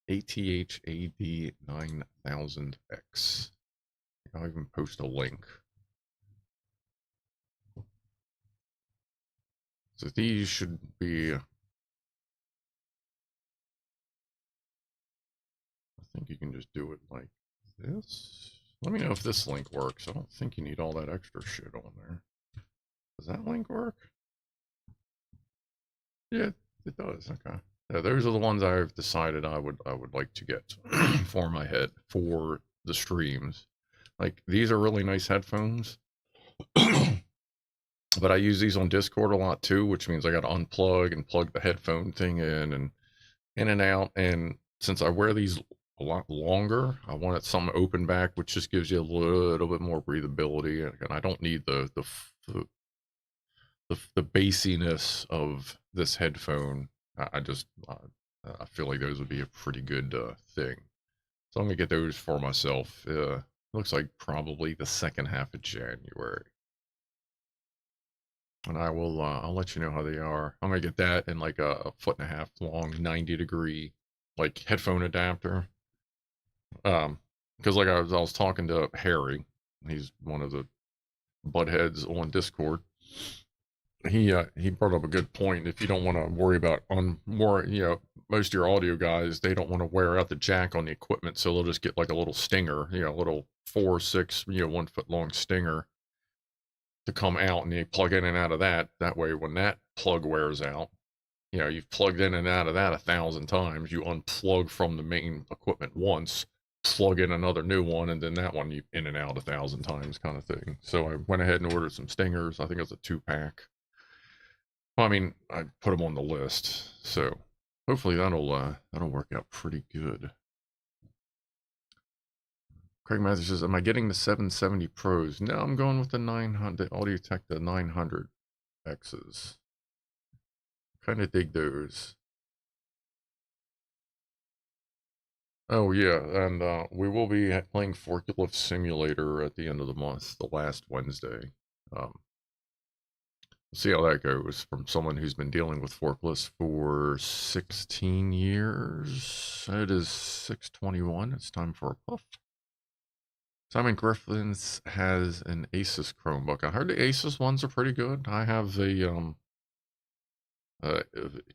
ATH-AD9000X. I'll even post a link. So these should be, I think you can just do it like this. Let me know if this link works. I don't think you need all that extra shit on there. Does that link work? Yeah, it does. Okay. Yeah, those are the ones I've decided I would like to get for my head for the streams. Like, these are really nice headphones. But I use these on Discord a lot too, which means I got to unplug and plug the headphone thing in and out. And since I wear these a lot longer, I wanted something open back, which just gives you a little bit more breathability. And I don't need the bassiness of this headphone. I feel like those would be a pretty good thing. So I'm gonna get those for myself. Looks like probably the second half of January. And I will, I'll let you know how they are. I'm gonna get that in like a 1.5 foot long, 90-degree, like headphone adapter. Because like I was talking to Harry, he's one of the buttheads on Discord. He brought up a good point. If you don't want to worry about most of your audio guys, they don't want to wear out the jack on the equipment, so they'll just get like a little stinger, a little 4 or 6, 1 foot long stinger to come out, and you plug in and out of that. That way, when that plug wears out, you've plugged in and out of that 1,000 times. You unplug from the main equipment once, plug in another new one, and then that one you in and out 1,000 times, kind of thing. So I went ahead and ordered some stingers. I think it was a 2-pack. Well, I mean, I put them on the list, so hopefully that'll work out pretty good. Craig Matthews says, am I getting the 770 Pros? No, I'm going with the 900, the Audio-Tech, the 900 X's. Kind of dig those. Oh yeah, and we will be playing Forklift Simulator at the end of the month, the last Wednesday. See how that goes from someone who's been dealing with forklifts for 16 years. It is 6:21. It's time for a puff. Simon Griffins has an Asus Chromebook. I heard the Asus ones are pretty good. I have a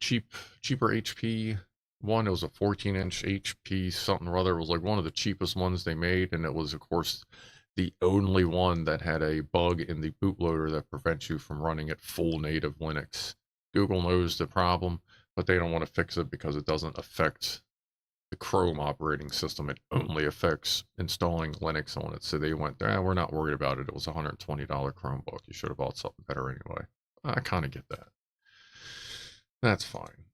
cheaper HP one. It was a 14-inch HP something or other. It was like one of the cheapest ones they made, and it was, of course, the only one that had a bug in the bootloader that prevents you from running at full native Linux. Google knows the problem. but they don't want to fix it because it doesn't affect the Chrome operating system. It only affects installing Linux on it. So they went, we're not worried about it. It was a $120 Chromebook. You should have bought something better anyway. I kind of get that. That's fine.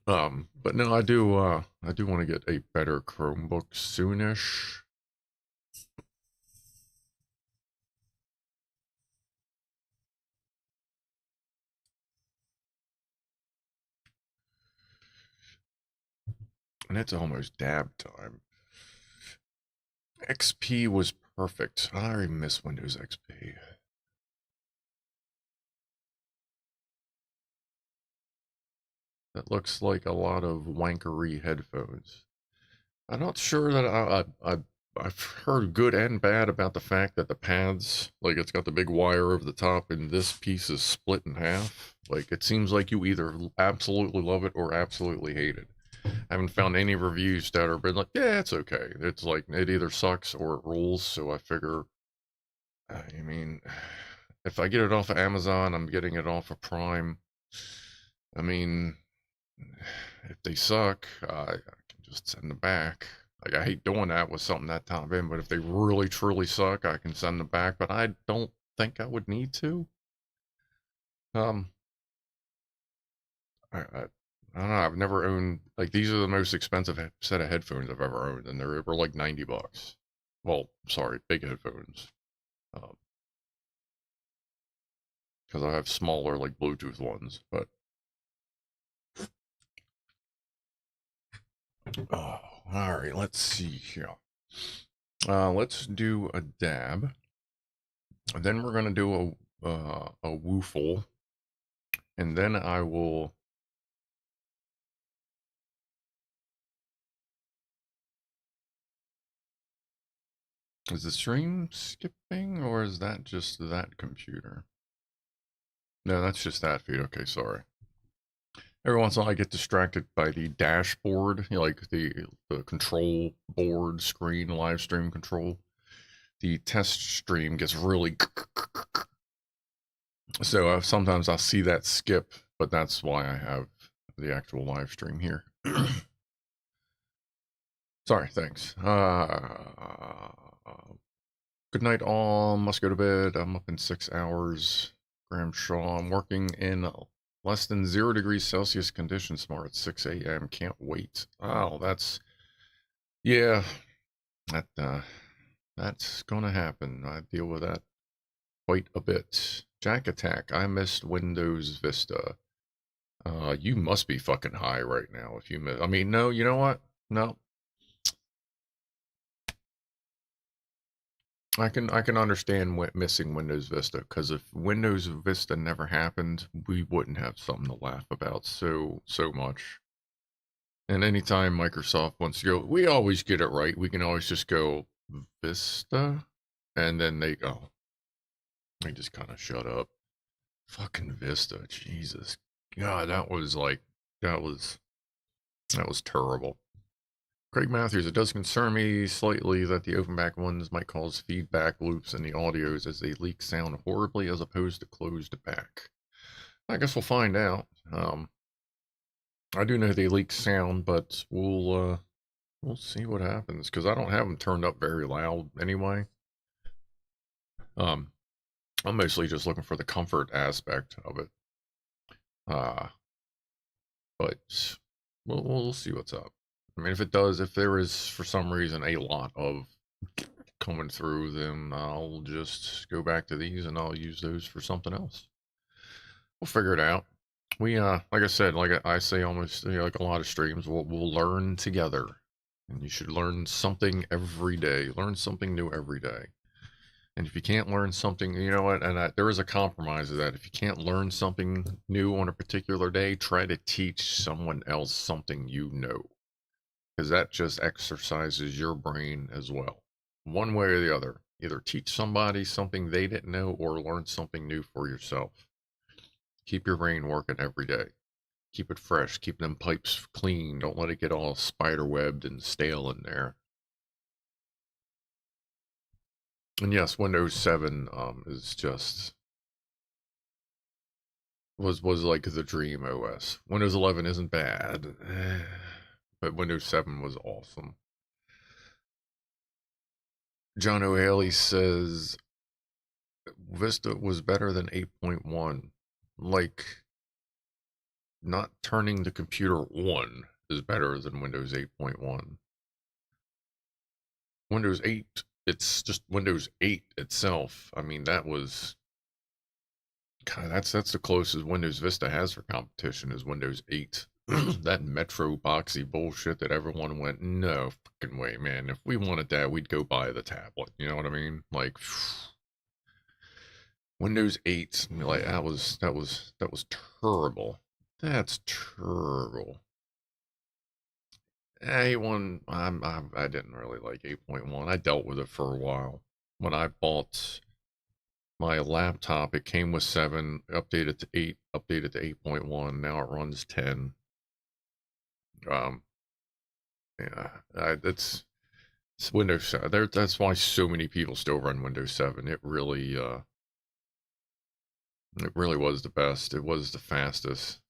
But no, I do want to get a better Chromebook soonish. And it's almost dab time. XP was perfect. I already miss Windows XP. That looks like a lot of wankery headphones. I'm not sure that I've heard good and bad about the fact that the pads, like it's got the big wire over the top and this piece is split in half. Like it seems like you either absolutely love it or absolutely hate it. I haven't found any reviews that are been like, yeah, it's okay. It's like it either sucks or it rules. So I figure, I mean, if I get it off of Amazon, I'm getting it off of Prime. I mean, if they suck, I can just send them back. Like, I hate doing that with something that top end, but if they really truly suck, I can send them back, but I don't think I would need to. I don't know, I've never owned, like, these are the most expensive set of headphones I've ever owned, and they were like $90. Well, sorry, big headphones. Because I have smaller, like, Bluetooth ones, but oh, all right, let's see here. Let's do a dab. And then we're gonna do a woofle, and then I will. Is the stream skipping, or is that just that computer? No, that's just that feed. Okay, sorry. Every once in a while, I get distracted by the dashboard, you know, like the control board screen, live stream control. The test stream gets really. So sometimes I'll see that skip, but that's why I have the actual live stream here. Sorry, thanks. Good night, all. Must go to bed. I'm up in 6 hours. Graham Shaw. I'm working in less than 0 degrees Celsius conditions tomorrow at 6 a.m. Can't wait. Oh, yeah, that's gonna happen. I deal with that quite a bit. Jack Attack. I missed Windows Vista. You must be fucking high right now if you miss. I mean, no, you know what? No. I can understand missing Windows Vista, because if Windows Vista never happened, we wouldn't have something to laugh about so much. And anytime Microsoft wants to go, we always get it right. We can always just go Vista, and then they just kind of shut up. Fucking Vista, Jesus, God, that was terrible. Craig Matthews, it does concern me slightly that the open back ones might cause feedback loops in the audios as they leak sound horribly as opposed to closed back. I guess we'll find out. I do know they leak sound, but we'll see what happens, because I don't have them turned up very loud anyway. I'm mostly just looking for the comfort aspect of it. But we'll see what's up. I mean, if there is for some reason a lot of coming through, then I'll just go back to these and I'll use those for something else. We'll figure it out. We like I said, like I say almost, you know, like a lot of streams, we'll learn together. And you should learn something every day. Learn something new every day. And if you can't learn something, you know what, and there is a compromise of that. If you can't learn something new on a particular day, try to teach someone else something you know, because that just exercises your brain as well. One way or the other. Either teach somebody something they didn't know or learn something new for yourself. Keep your brain working every day. Keep it fresh. Keep them pipes clean. Don't let it get all spider-webbed and stale in there. And yes, Windows 7 is just was like the dream OS. Windows 11 isn't bad, but Windows 7 was awesome. John O'Haley says Vista was better than 8.1. Like, not turning the computer on is better than Windows 8.1. Windows 8, it's just Windows 8 itself. I mean, that was God, that's the closest Windows Vista has for competition is Windows 8. That Metro boxy bullshit that everyone went, no fucking way, man. If we wanted that, we'd go buy the tablet. You know what I mean? Like Windows 8, like that was terrible. That's terrible. 8.1, I didn't really like 8.1. I dealt with it for a while. When I bought my laptop, it came with 7, updated to 8, updated to 8.1. Now it runs 10. Yeah, it's Windows 7. That's why so many people still run Windows 7. It really was the best. It was the fastest.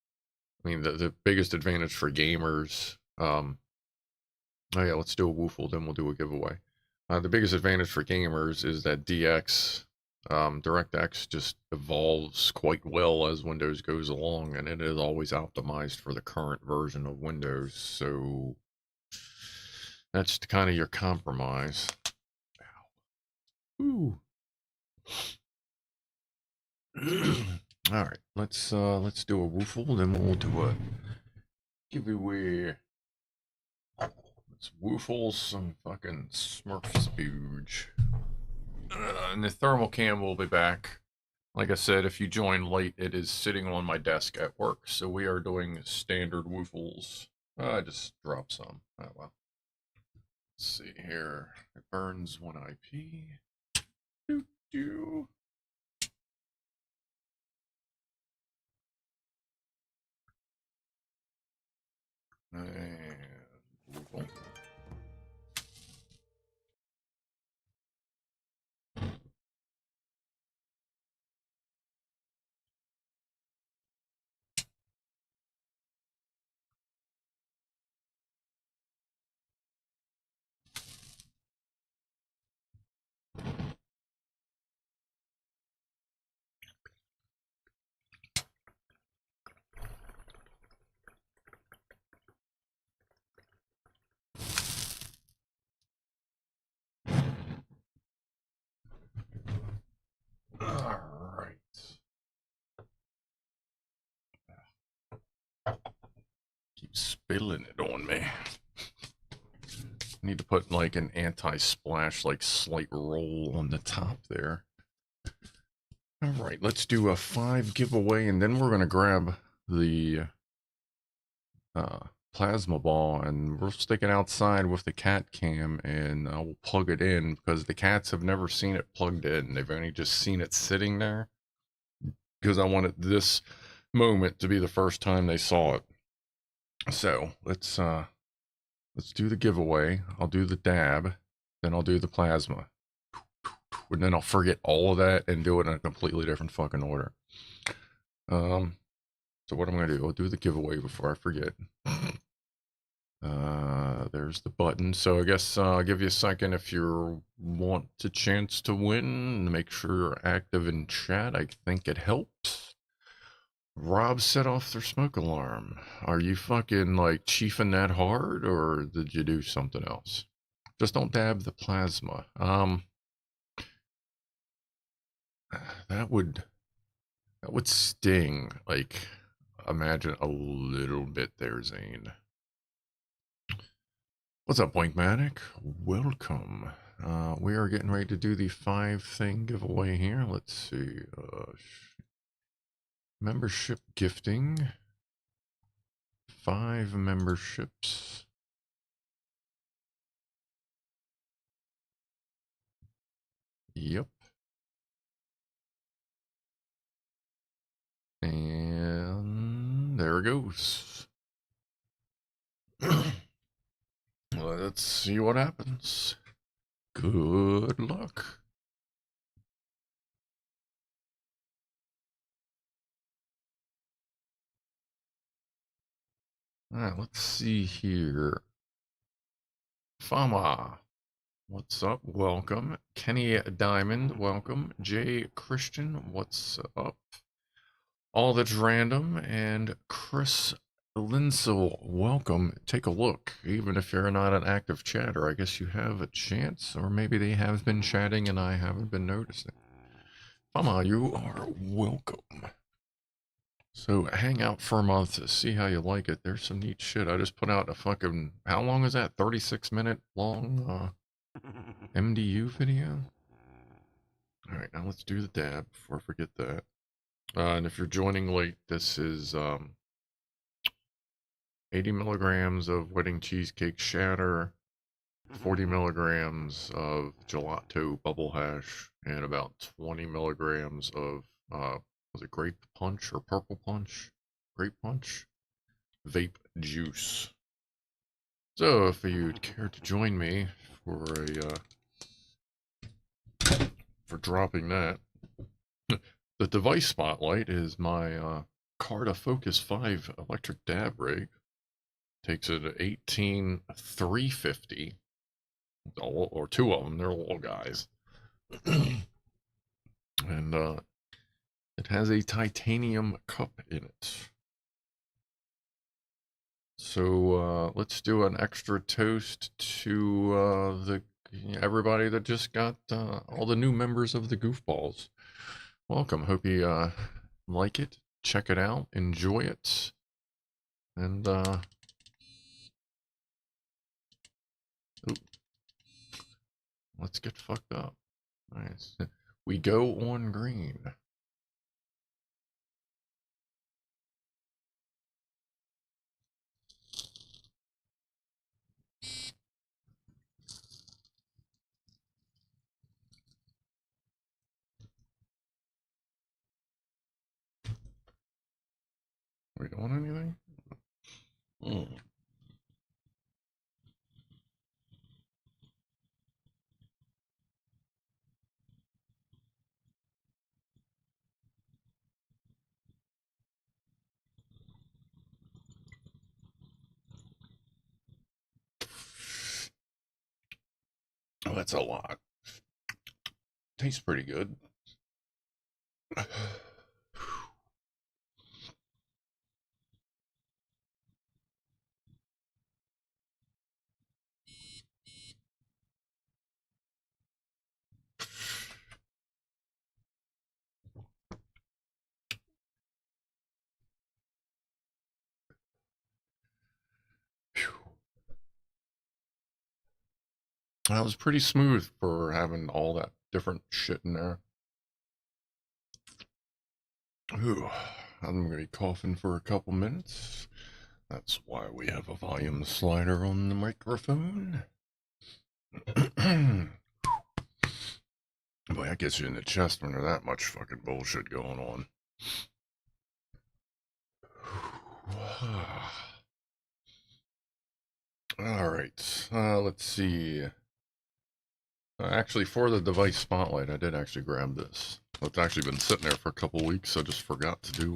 I mean, the biggest advantage for gamers. Oh yeah, let's do a Woofle, then we'll do a giveaway. The biggest advantage for gamers is that DX, DirectX just evolves quite well as Windows goes along, and it is always optimized for the current version of Windows. So that's kind of your compromise. Ooh. All right, let's do a Woofle, then we'll do a giveaway. Let's Woofle some fucking Smurf spooge. And the thermal cam will be back. Like I said, if you join late, it is sitting on my desk at work. So we are doing standard Woofles. I just dropped some. Oh well. Let's see here. It burns 1 IP. Doo doo. And Woofle. All right. Keep spilling it on me. Need to put like an anti-splash, like slight roll on the top there. All right, let's do a 5 giveaway, and then we're gonna grab the plasma ball, and we're sticking outside with the CatCam, and I will plug it in because the cats have never seen it plugged in. They've only just seen it sitting there because I wanted this moment to be the first time they saw it. So let's do the giveaway. I'll do the dab, then I'll do the plasma, and then I'll forget all of that and do it in a completely different fucking order. So what I'm gonna do, I'll do the giveaway before I forget. There's the button. So I guess I'll give you a second if you want a chance to win. Make sure you're active in chat. I think it helps. Rob set off their smoke alarm. Are you fucking like chiefing that hard, or did you do something else? Just don't dab the plasma. That would sting. Like, imagine a little bit there, Zane. What's up, Blinkmatic? Welcome. We are getting ready to do the 5 thing giveaway here. Let's see. Membership gifting. 5 memberships. Yep. And there it goes. Let's see what happens. Good luck. Alright, let's see here. Fama, what's up? Welcome. Kenny Diamond, welcome. Jay Christian, what's up? All That's Random, and Chris Linsel, welcome. Take a look. Even if you're not an active chatter, I guess you have a chance, or maybe they have been chatting and I haven't been noticing. Fama, you are welcome. So hang out for a month to see how you like it. There's some neat shit. I just put out a fucking, how long is that? 36-minute long MDU video? Alright, now let's do the dab before I forget that. And if you're joining late, this is 80 milligrams of wedding cheesecake shatter, 40 milligrams of gelato bubble hash, and about 20 milligrams of, was it grape punch or purple punch? Grape punch? Vape juice. So if you'd care to join me for for dropping that, the device spotlight is my Carta Focus 5 electric dab rig. Takes it at 18,350, or two of them. They're little guys, and it has a titanium cup in it. So let's do an extra toast to everybody that just got all the new members of the Goofballs. Welcome. Hope you like it, check it out, enjoy it, and let's get fucked up. Nice. We go on green. We doing anything? Oh, that's a lot. Tastes pretty good. That was pretty smooth for having all that different shit in there. Ooh, I'm gonna be coughing for a couple minutes. That's why we have a volume slider on the microphone. Boy, that gets you in the chest when there's that much fucking bullshit going on. Alright, let's see. Actually, for the device spotlight, I did actually grab this. It's actually been sitting there for a couple weeks. I just forgot to do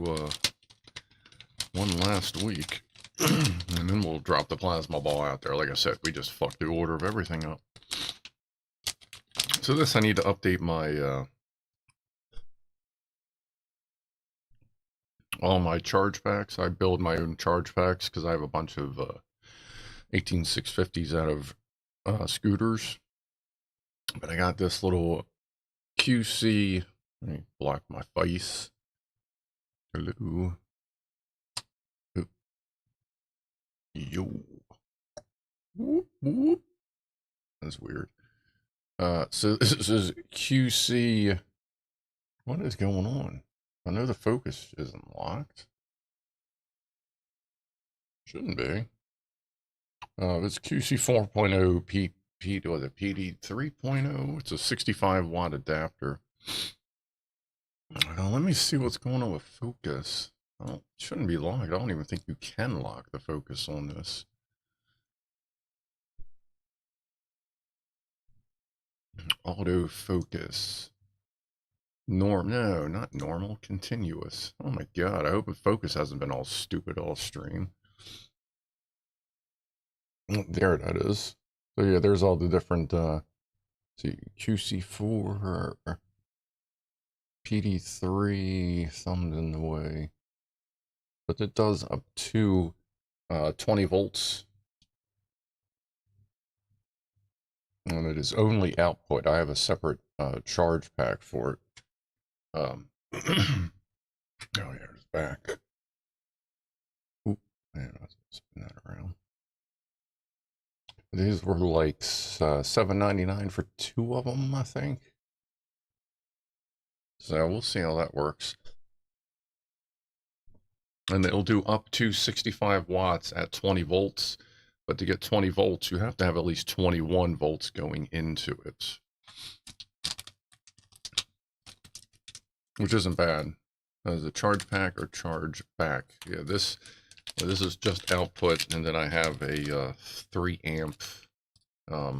one last week. And then we'll drop the plasma ball out there. Like I said, we just fucked the order of everything up. So this, I need to update my all my charge packs. I build my own charge packs because I have a bunch of 18650s out of scooters. But I got this little QC. Let me block my face. Hello. Oh. Yo. Whoop, whoop. That's weird. So this is QC. What is going on? I know the focus isn't locked. Shouldn't be. It's QC 4.0 was it PD 3.0? It's a 65 watt adapter. Let me see what's going on with focus. Oh, it shouldn't be locked. I don't even think you can lock the focus on this. Auto focus. No, not normal, continuous. Oh my god, I hope the focus hasn't been all stupid all stream. There that is. So yeah, there's all the different see, QC4, PD3, thumbs in the way. But it does up to 20 volts. And it is only output. I have a separate charge pack for it. Oh yeah, it's back. Oop, man, I was spin that around. These were like $7.99 for 2 of them, I think. So we'll see how that works. And it'll do up to 65 watts at 20 volts. But to get 20 volts, you have to have at least 21 volts going into it. Which isn't bad. As a charge pack or charge back. Yeah, this is just output, and then I have a 3 amp. I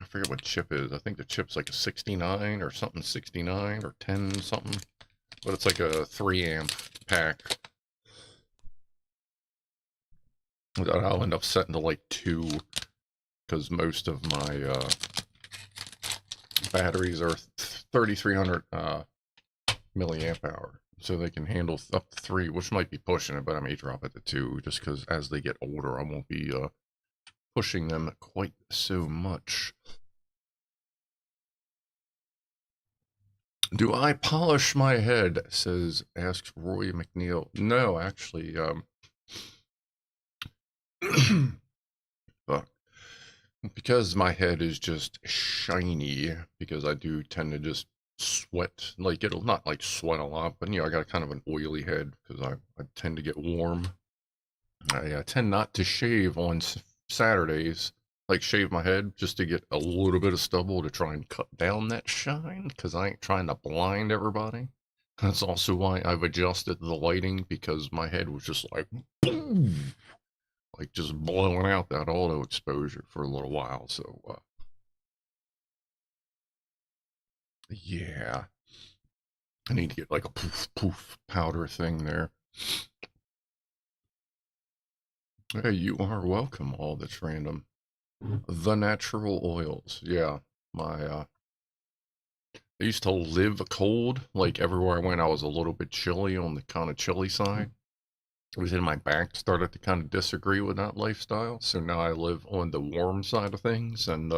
forget what chip is. I think the chip's like a 69 or something, 69 or 10 something. But it's like a 3 amp pack. That I'll end up setting to like 2, because most of my batteries are 3300 milliamp hour. So they can handle up to 3, which might be pushing it, but I may drop it to 2, just because as they get older, I won't be pushing them quite so much. Do I polish my head? Asks Roy McNeil. No, actually, because my head is just shiny, because I do tend to just sweat, like it'll not like sweat a lot, but I got kind of an oily head because I tend to get warm. I tend not to shave on Saturdays, like shave my head just to get a little bit of stubble to try and cut down that shine, because I ain't trying to blind everybody. That's also why I've adjusted the lighting, because my head was just like boom, like just blowing out that auto exposure for a little while. So yeah, I need to get like a poof poof powder thing there. Hey, you are welcome. All that's random. The natural oils. Yeah, my I used to live cold. Like everywhere I went, I was a little bit chilly, on the kind of chilly side. It was in my back, started to kind of disagree with that lifestyle. So now I live on the warm side of things, and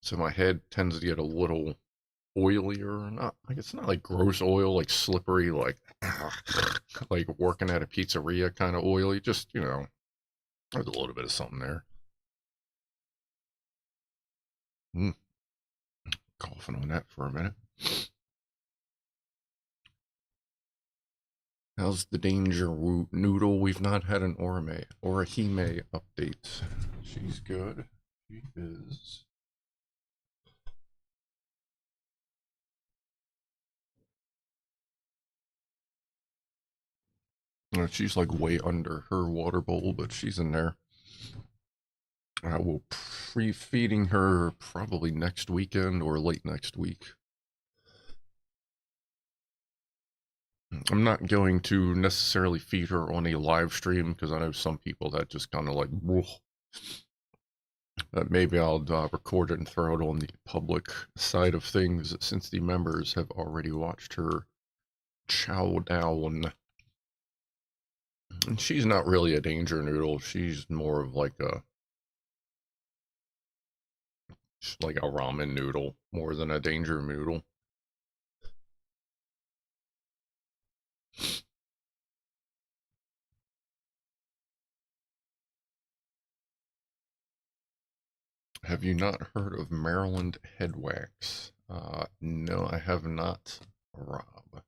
so my head tends to get a little oilier. Not like, it's not like gross oil, like slippery, like like working at a pizzeria kind of oily. Just there's a little bit of something there. Coughing on that for a minute. How's the Danger Noodle? We've not had an Orihime update. She's good. She is. She's like way under her water bowl, but she's in there. I will be feeding her probably next weekend or late next week. I'm not going to necessarily feed her on a live stream, because I know some people that just kind of like, maybe I'll record it and throw it on the public side of things, since the members have already watched her chow down. And she's not really a danger noodle. She's more of like a ramen noodle more than a danger noodle. Have you not heard of Maryland head wax? No, I have not, Rob.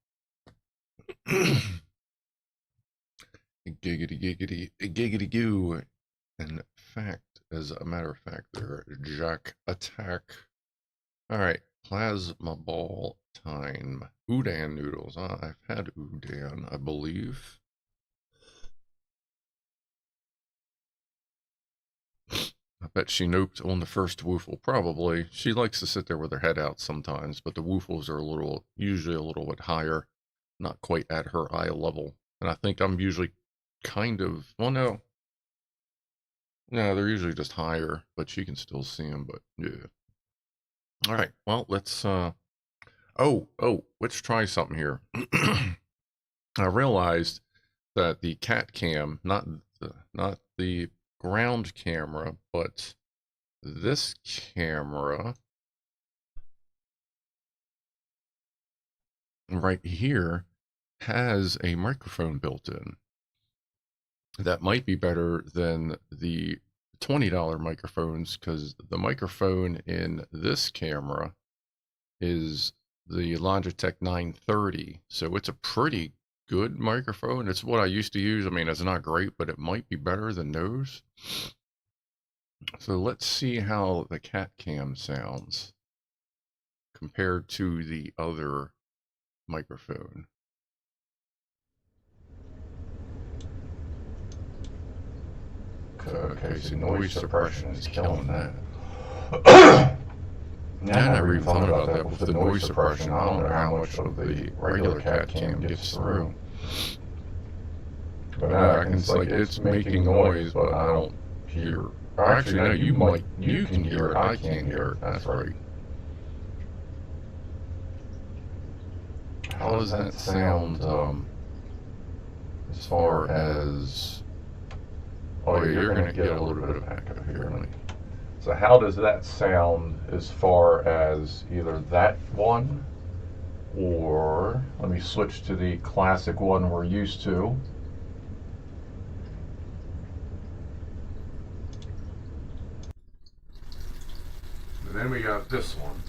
Giggity giggity giggity goo. In fact, as a matter of fact, they're Jack attack. All right, plasma ball time. Udon noodles. I've had udon, I believe. I bet she noped on the first woofle. Probably. She likes to sit there with her head out sometimes, but the woofles are usually a little bit higher, not quite at her eye level. And I think I'm usually kind of, well, no. No, they're usually just higher, but you can still see them. But yeah. All right. Well, let's. Let's try something here. I realized that the CatCam, not the ground camera, but this camera right here has a microphone built in. That might be better than the $20 microphones, because the microphone in this camera is the Logitech 930. So it's a pretty good microphone. It's what I used to use. I mean, it's not great, but it might be better than those. So let's see how the CatCam sounds compared to the other microphone. Okay, so noise suppression is killing that. I never even thought about that. With the noise suppression, I don't know how much of the regular CatCam gets through. But I can, it's making noise, but I don't hear. Actually, no, you can hear it. I can't hear it. That's right. How does that sound, as far as, oh yeah, you're going to get a little bit of echo here. So how does that sound as far as either that one, or let me switch to the classic one we're used to. And then we got this one.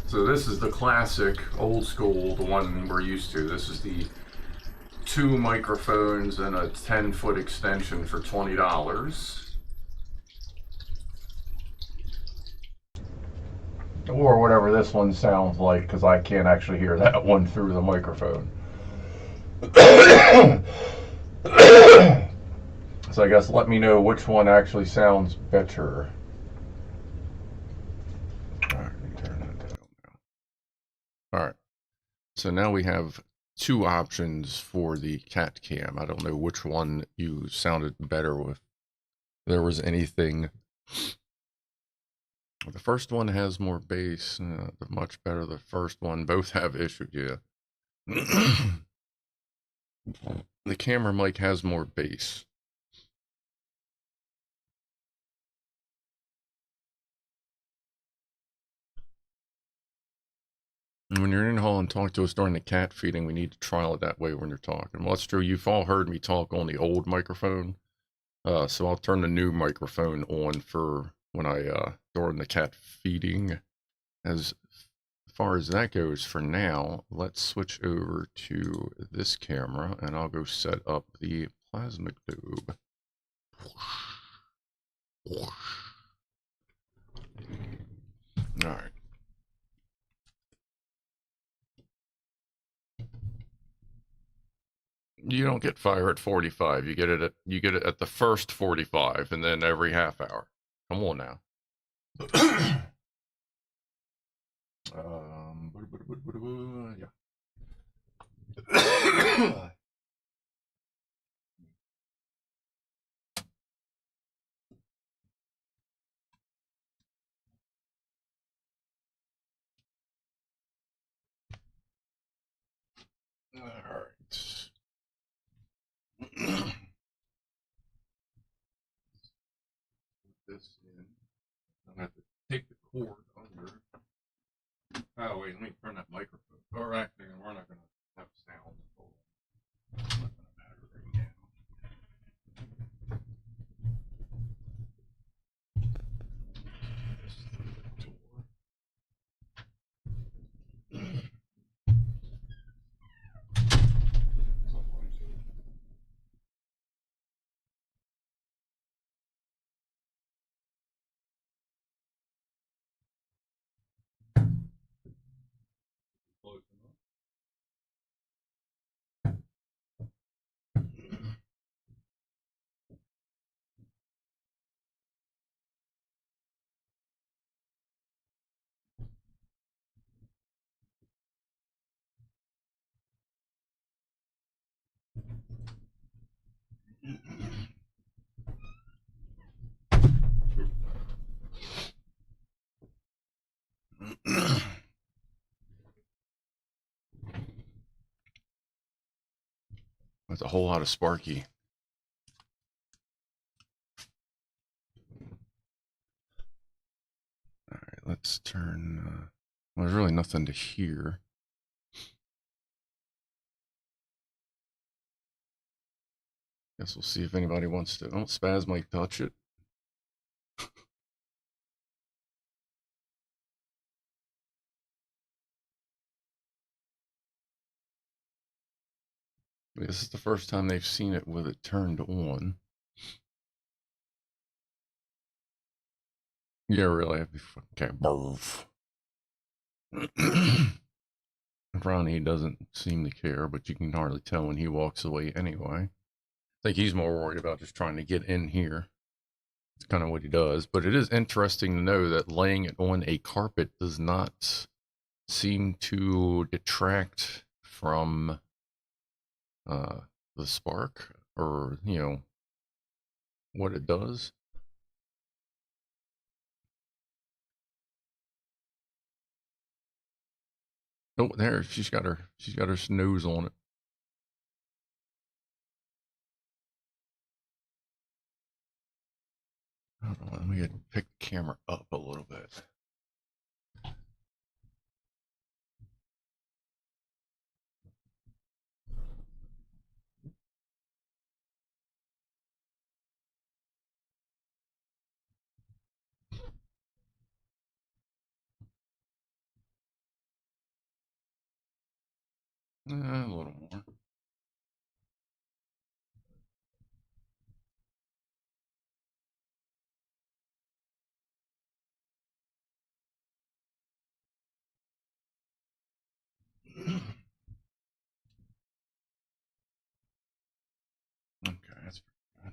So this is the classic, old school, the one we're used to. This is the 2 microphones and a 10-foot extension for $20. Or whatever this one sounds like, because I can't actually hear that one through the microphone. So I guess let me know which one actually sounds better. Alright, let me turn that down now. Alright, so now we have 2 options for the CatCam. I don't know which one you sounded better with. There was anything. The first one has more bass, much better. The first one, both have issues, yeah. The camera mic has more bass. And when you're in the hall and talk to us during the cat feeding, we need to trial it that way when you're talking. Well, that's true. You've all heard me talk on the old microphone. So I'll turn the new microphone on for when I, during the cat feeding. As far as that goes for now, let's switch over to this camera and I'll go set up the plasma globe. All right. You don't get fire at 45. You get it at the first 45, and then every half hour. Come on now. Yeah. All right. This in. I'm gonna have to take the cord under. Oh wait, let me turn that microphone. Or actually, we're not gonna have sound. Hold on. It's not gonna matter right now. Just through the door. Close enough. That's a whole lot of Sparky. All right, let's turn. Well, there's really nothing to hear. Guess we'll see if anybody wants to. Oh, Spaz might touch it. This is the first time they've seen it with it turned on. Yeah, really. Okay, barf. Ronnie doesn't seem to care, but you can hardly tell when he walks away anyway. I think he's more worried about just trying to get in here. It's kind of what he does. But it is interesting to know that laying it on a carpet does not seem to detract from the spark, or, you know, what it does. Oh, there, she's got her nose on it. Hold on, let me pick the camera up a little bit. A little more. Okay, that's good.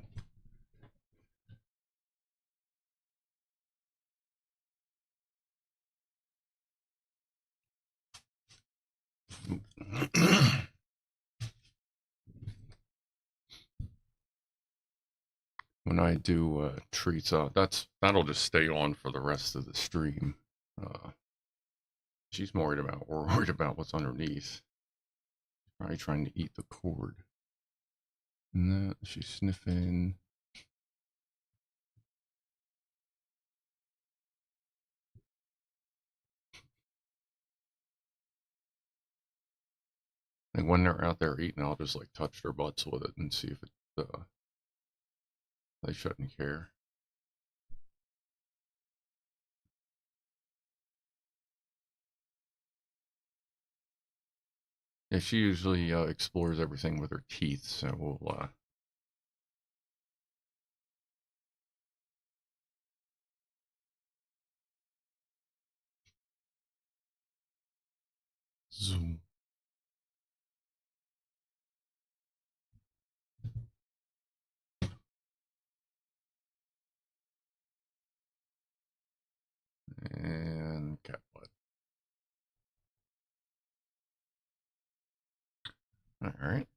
When I do treats, that'll just stay on for the rest of the stream. She's more worried about what's underneath. Probably trying to eat the cord. No, she's sniffing. And when they're out there eating, I'll just like touch their butts with it and see if it, they shouldn't care. Yeah, she usually explores everything with her teeth, so we'll zoom. And cat butt. All right.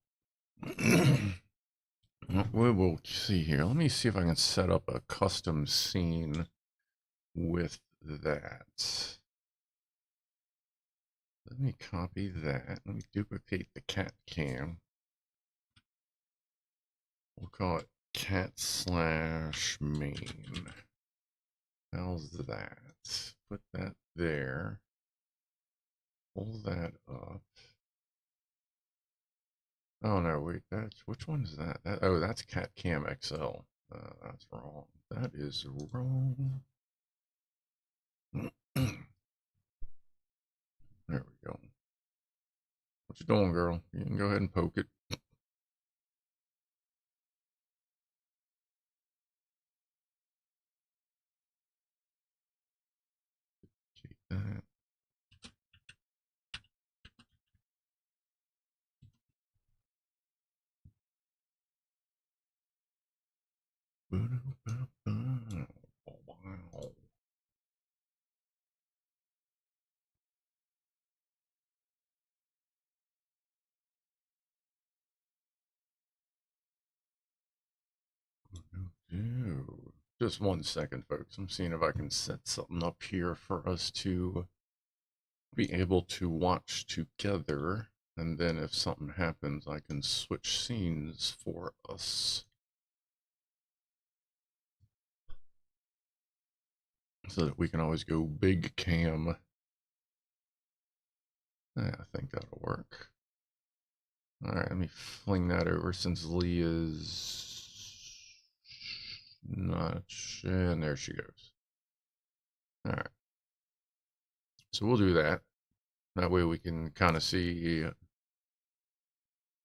We will see here. Let me see if I can set up a custom scene with that. Let me copy that. Let me duplicate the CatCam. We'll call it cat/main. How's that? Put that there. Pull that up. Oh no, wait, which one is that? Oh, that's CatCam XL. That's wrong. That is wrong. There we go. What you doing, girl? You can go ahead and poke it. Take that. Oh, wow. Just 1 second, folks. I'm seeing if I can set something up here for us to be able to watch together, and then if something happens, I can switch scenes for us. So that we can always go big cam. Yeah, I think that'll work. Alright, let me fling that over since Lee is not, and there she goes. Alright. So we'll do that. That way we can kind of see,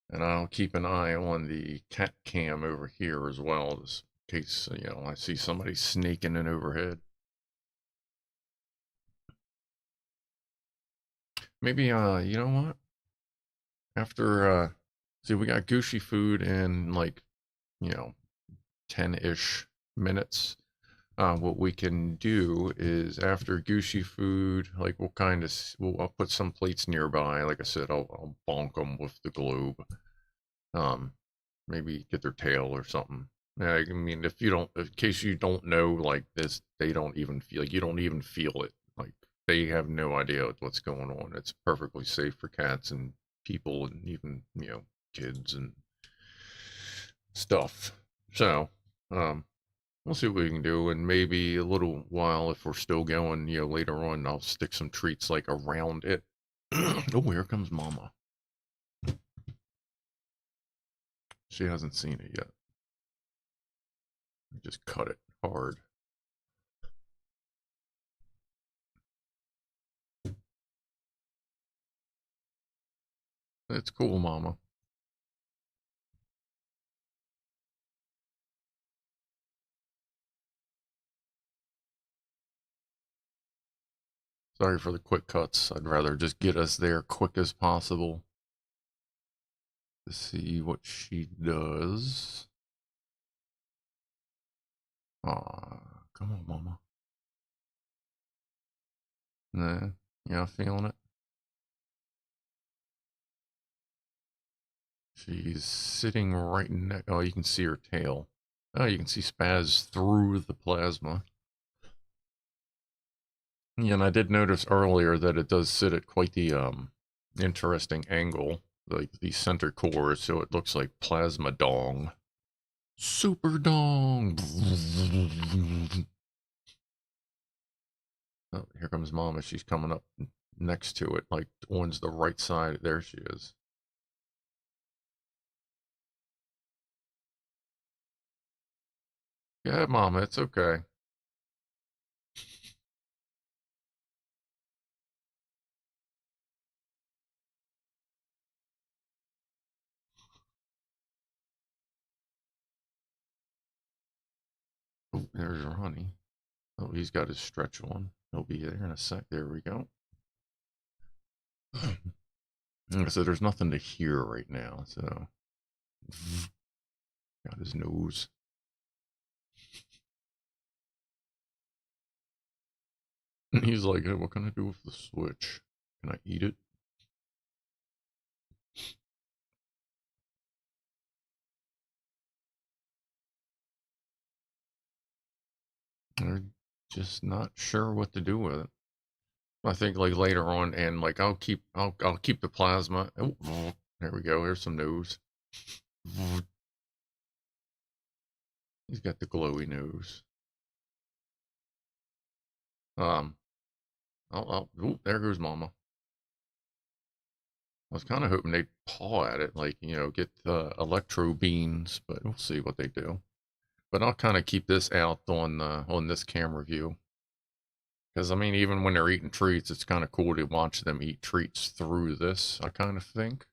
and I'll keep an eye on the CatCam over here as well, just in case, you know, I see somebody sneaking in overhead. Maybe, you know what? After, see, we got Gooshy food in like, you know, 10-ish minutes. What we can do is after Gooshy food, like we'll kind of, I'll put some plates nearby. Like I said, I'll bonk them with the globe. Maybe get their tail or something. Yeah, I mean, if you don't, in case you don't know, like this, they don't even feel, like you don't even feel it. Like they have no idea what's going on. It's perfectly safe for cats and people and even, you know, kids and stuff. So, we'll see what we can do, and maybe a little while, if we're still going, you know, later on, I'll stick some treats like around it. Oh, here comes Mama. She hasn't seen it yet. Just cut it hard. It's cool, Mama. Sorry for the quick cuts. I'd rather just get us there quick as possible to see what she does. Aw, come on, Mama. Nah, you're not feeling it? She's sitting right next. Oh, you can see her tail. Oh, you can see Spaz through the plasma. Yeah, and I did notice earlier that it does sit at quite the interesting angle, like the center core, so it looks like plasma dong. Super dong. Oh, here comes Mama. She's coming up next to it, like one's the right side. There she is. Yeah, Mama, it's okay. Oh, there's Ronnie. Oh, he's got his stretch on. He'll be there in a sec. There we go. So there's nothing to hear right now, so got his nose. And he's like, hey, what can I do with the Switch? Can I eat it? They're just not sure what to do with it. I think like later on, and like I'll keep the plasma. Oh, there we go. Here's some nose. He's got the glowy nose. Oh, there goes Mama. I was kind of hoping they'd paw at it, like, you know, get the electro beans, but we'll see what they do. But I'll kind of keep this out on this camera view. Because, I mean, even when they're eating treats, it's kind of cool to watch them eat treats through this, I kind of think.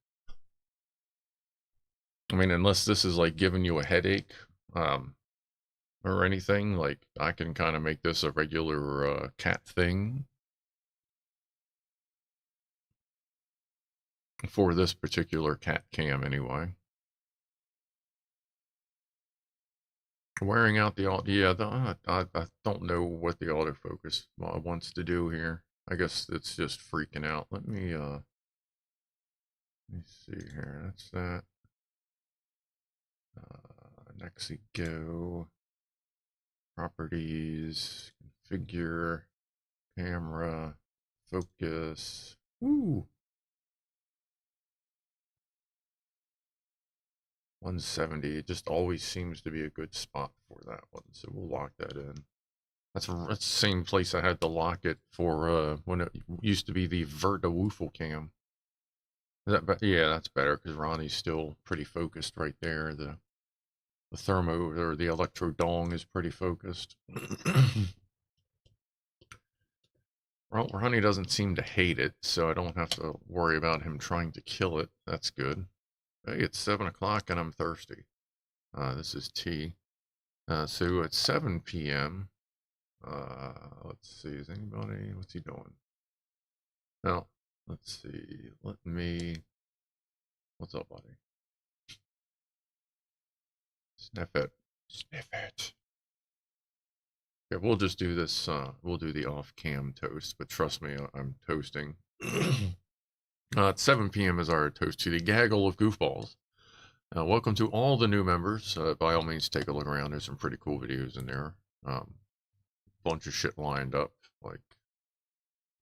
I mean, unless this is, like, giving you a headache, or anything, like, I can kind of make this a regular, cat thing. For this particular CatCam, anyway. Wearing out the auto, yeah, I don't know what the autofocus wants to do here. I guess it's just freaking out. Let me see here. That's that. Next we go. Properties, configure, camera, Focus. Woo. 170. It just always seems to be a good spot for that one. So we'll lock that in. That's the same place I had to lock it for when it used to be the VertoThermoWhoofle cam. Is that yeah, that's better because Ronnie's still pretty focused right there. The thermo or the electro dong is pretty focused. Well, Ronnie doesn't seem to hate it, so I don't have to worry about him trying to kill it. That's good. Hey, it's 7 o'clock and I'm thirsty. This is tea. So at 7 p.m., let's see, is anybody, what's he doing? No, let's see, what's up, buddy? Sniff it. Sniff it. Yeah, we'll just do this, we'll do the off-cam toast, but trust me, I'm toasting. At 7 p.m. is our toast to the Gaggle of Goofballs. Welcome to all the new members. By all means, take a look around. There's some pretty cool videos in there. Bunch of shit lined up. Like,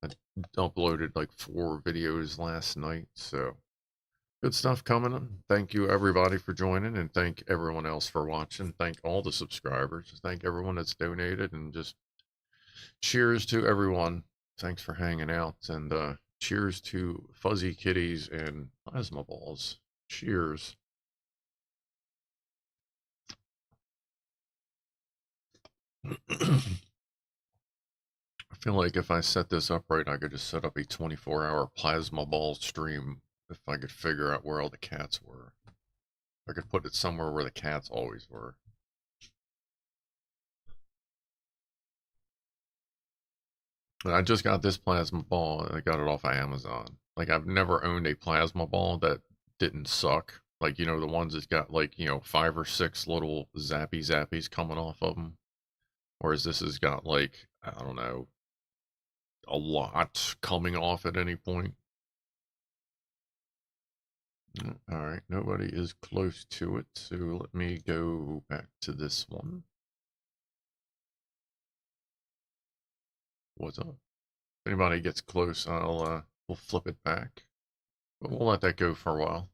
I uploaded like 4 videos last night, so good stuff coming. Thank you everybody for joining, and thank everyone else for watching. Thank all the subscribers. Thank everyone that's donated, and just cheers to everyone. Thanks for hanging out, and cheers to fuzzy kitties and plasma balls. Cheers. I feel like if I set this up right, I could just set up a 24-hour plasma ball stream if I could figure out where all the cats were. I could put it somewhere where the cats always were. And I just got this plasma ball. I got it off of Amazon. Like, I've never owned a plasma ball that didn't suck. Like, you know, the ones that's got, like, you know, 5 or 6 little zappies coming off of them. Whereas this has got, like, I don't know, a lot coming off at any point. Alright, nobody is close to it, so let me go back to this one. What's up? If anybody gets close, we'll flip it back. But we'll let that go for a while.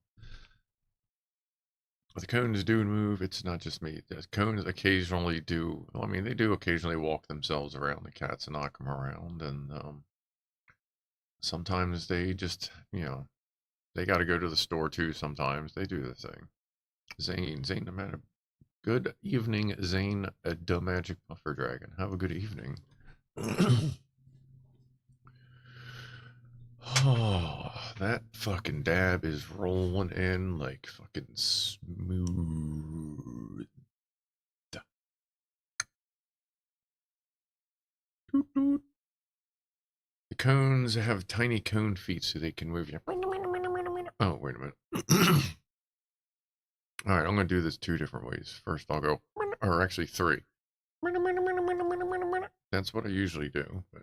The cones do move, it's not just me. The cones occasionally do, I mean, they do occasionally walk themselves around the cats and knock them around, and sometimes they just, you know, they gotta go to the store too sometimes. They do the thing. Zane the man. Good evening, Zane, the magic puffer dragon. Have a good evening. Oh, that fucking dab is rolling in like fucking smooth. Doot, doot. The cones have tiny cone feet so they can move you. Oh, wait a minute. Alright, I'm going to do this 2 different ways. First, I'll go, or actually 3. That's what I usually do. But...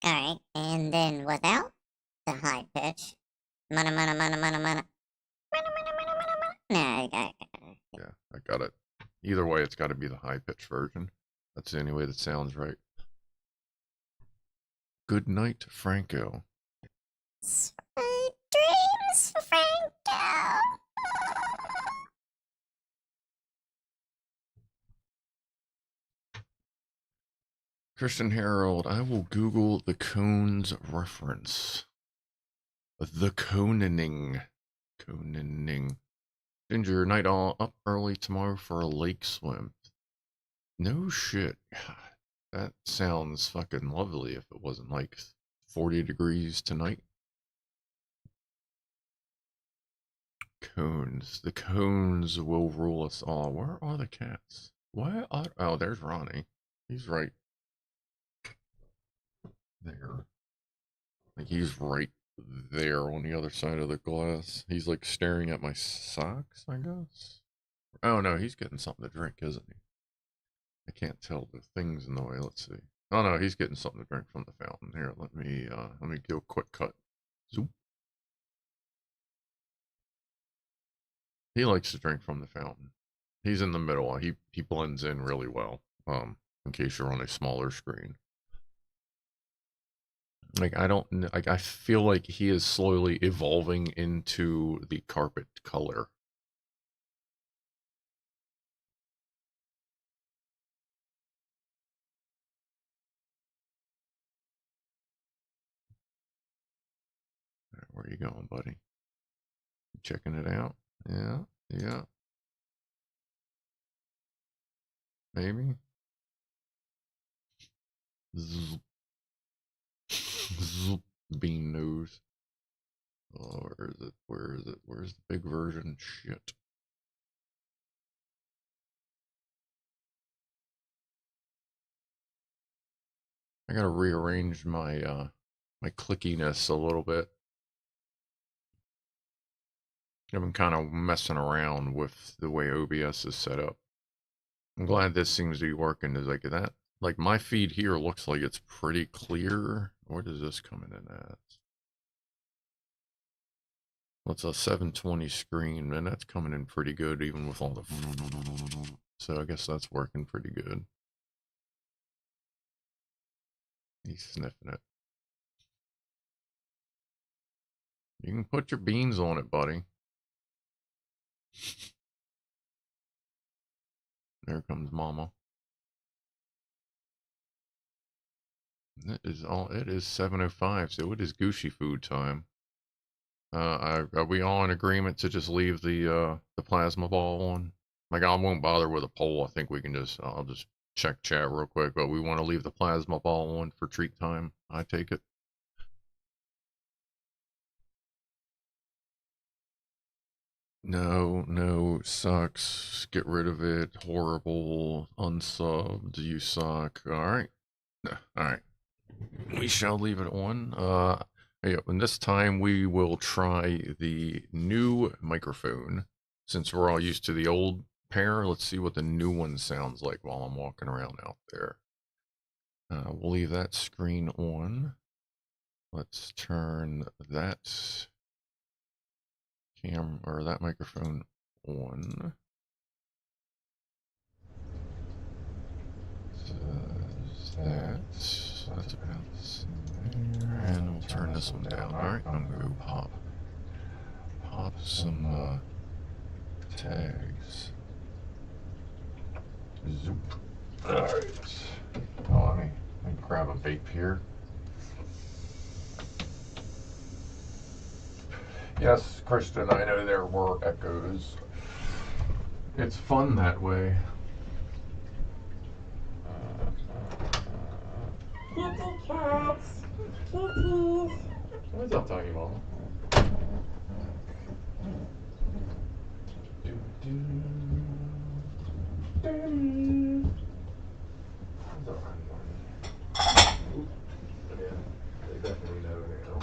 Alright, and then without the high pitch. Mana. No, I got it. Yeah, I got it. Either way, it's got to be the high-pitched version. That's the only way that sounds right. Good night, Franco. Sweet dreams, Franco. Christian Harold, I will Google the cones reference. The conening. Ginger, night all up early tomorrow for a lake swim. No shit. That sounds fucking lovely if it wasn't like 40 degrees tonight. Cones. The cones will rule us all. Where are the cats? Where are... Oh, there's Ronnie. He's right there. Like, he's right there on the other side of the glass. He's like staring at my socks, I guess. Oh no, he's getting something to drink, isn't he? I can't tell the things in the way. Let's see. Oh no, he's getting something to drink from the fountain. Here, let me do a quick cut. Zoop. He likes to drink from the fountain. He's in the middle. He blends in really well. in case you're on a smaller screen. Like, I don't, like, I feel like he is slowly evolving into the carpet color. Where are you going, buddy? Checking it out? Yeah, yeah. Maybe. Zzz. Zzz. Bean nose. Oh, where is it? Where is it? Where's the big version? Shit. I gotta rearrange my my clickiness a little bit. I've been kind of messing around with the way OBS is set up. I'm glad this seems to be working. Is like that. Like my feed here looks like it's pretty clear. Where does this come in at? Well, it's a 720 screen, and that's coming in pretty good, even with all the. So I guess that's working pretty good. He's sniffing it. You can put your beans on it, buddy. There comes Mama. It is 7:05, so it is Gooshy food time. Are we all in agreement to just leave the plasma ball on? Like, I won't bother with a poll. I think we can I'll just check chat real quick, but we want to leave the plasma ball on for treat time. I take it. No, sucks. Get rid of it. Horrible. Unsubbed. You suck. Alright. Alright. We shall leave it on. Yeah, and this time we will try the new microphone. Since we're all used to the old pair, let's see what the new one sounds like while I'm walking around out there. We'll leave that screen on. Let's turn that or that microphone on. So that's about the same there. And we'll turn this one down. Alright, I'm gonna go pop some tags. Zoop. Alright. Let me grab a vape here. Yes, Christian, I know there were echoes. It's fun that way. Kitty cats, kitties. What's up, Tiny Mama? What's up, Honey Bunny? Yeah, they definitely know now.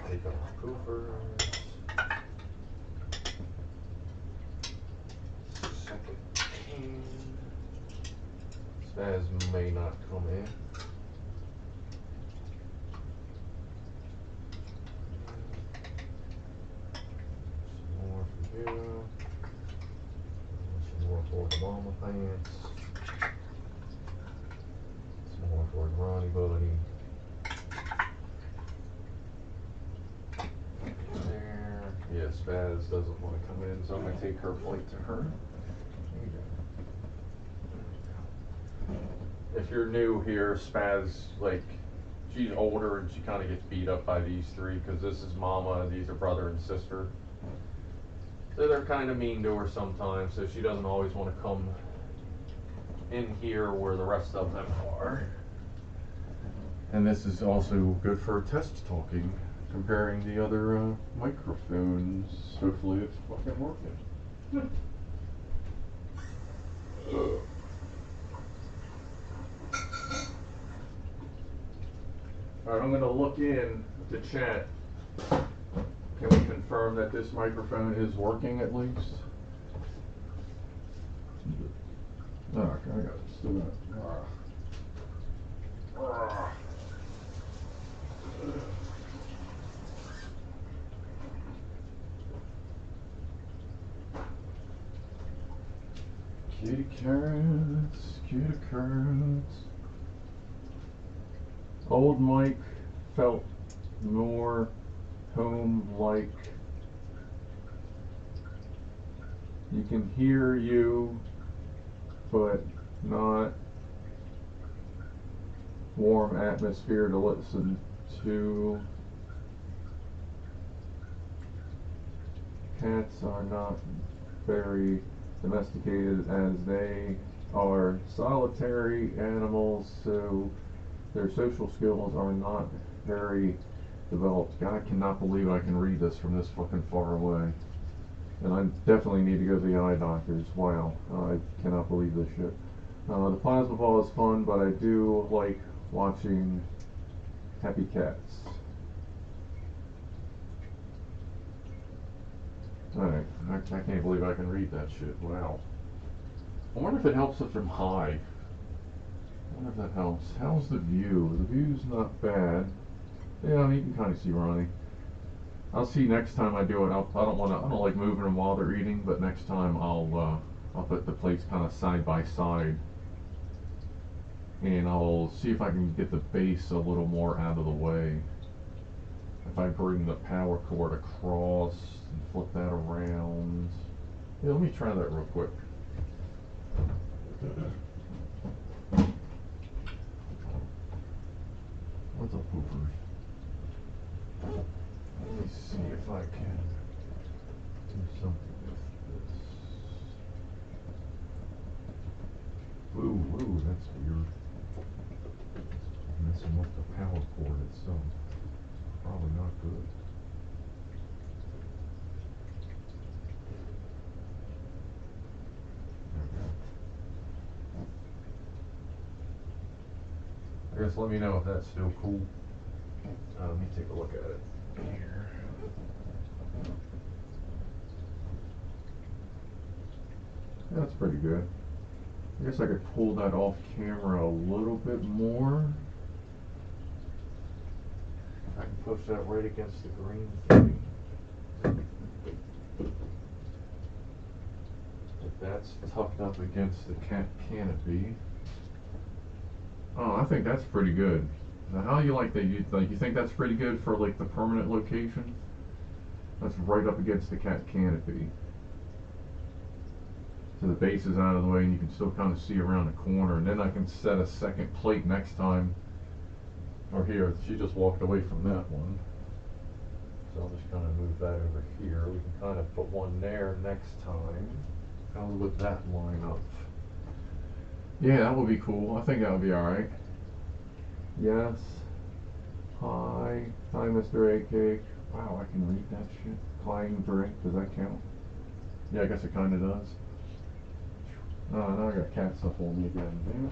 Take up the poofers. Second can. Spaz may not come in. Some more for you. Some more for the mama pants. Some more for the Ronnie buddy. There. Yeah, Spaz doesn't want to come in, so I'm going to take her plate to her. There you go. If you're new here, Spaz, like, she's older and she kind of gets beat up by these three because this is Mama and these are brother and sister. So they're kind of mean to her sometimes, so she doesn't always want to come in here where the rest of them are. And this is also good for test talking, comparing the other microphones. Hopefully it's fucking working. Alright, I'm gonna look in the chat. Can we confirm that this microphone is working at least? Oh, okay, I got it. Still got it. Kitty carrots, kitty carrots. Old Mike felt more home-like. You can hear you, but not warm atmosphere to listen to. Cats are not very domesticated as they are solitary animals, so their social skills are not very developed. God, I cannot believe I can read this from this fucking far away. And I definitely need to go to the eye doctors. Wow, I cannot believe this shit. The plasma ball is fun, but I do like watching happy cats. Alright, I can't believe I can read that shit. Wow. I wonder if it helps if I'm high. I wonder if that helps. How's the view? The view's not bad. Yeah, I mean, you can kind of see Ronnie. I'll see next time I do it. I don't like moving them while they're eating, but next time I'll put the plates kind of side by side, and I'll see if I can get the base a little more out of the way. If I bring the power cord across and flip that around. Yeah, let me try that real quick. What's up, poopers? Let me see if I can do something with this. Ooh, that's weird. Messing with the power cord itself. Probably not good. I guess let me know if that's still cool. Let me take a look at it here. That's pretty good. I guess I could pull that off camera a little bit more. I can push that right against the green thing. But that's tucked up against the cat canopy. Oh, I think that's pretty good. Now, how you like that? You think that's pretty good for like the permanent location? That's right up against the cat canopy. So the base is out of the way and you can still kind of see around the corner, and then I can set a second plate next time. Or here, she just walked away from that one. So I'll just kind of move that over here. We can kind of put one there next time. How would that line up? Yeah, that would be cool. I think that would be alright. Yes. Hi. Hi, Mr. A-Cake. Wow, I can read that shit. Flying drink, does that count? Yeah, I guess it kind of does. Now I got cat stuff on me again, damn it.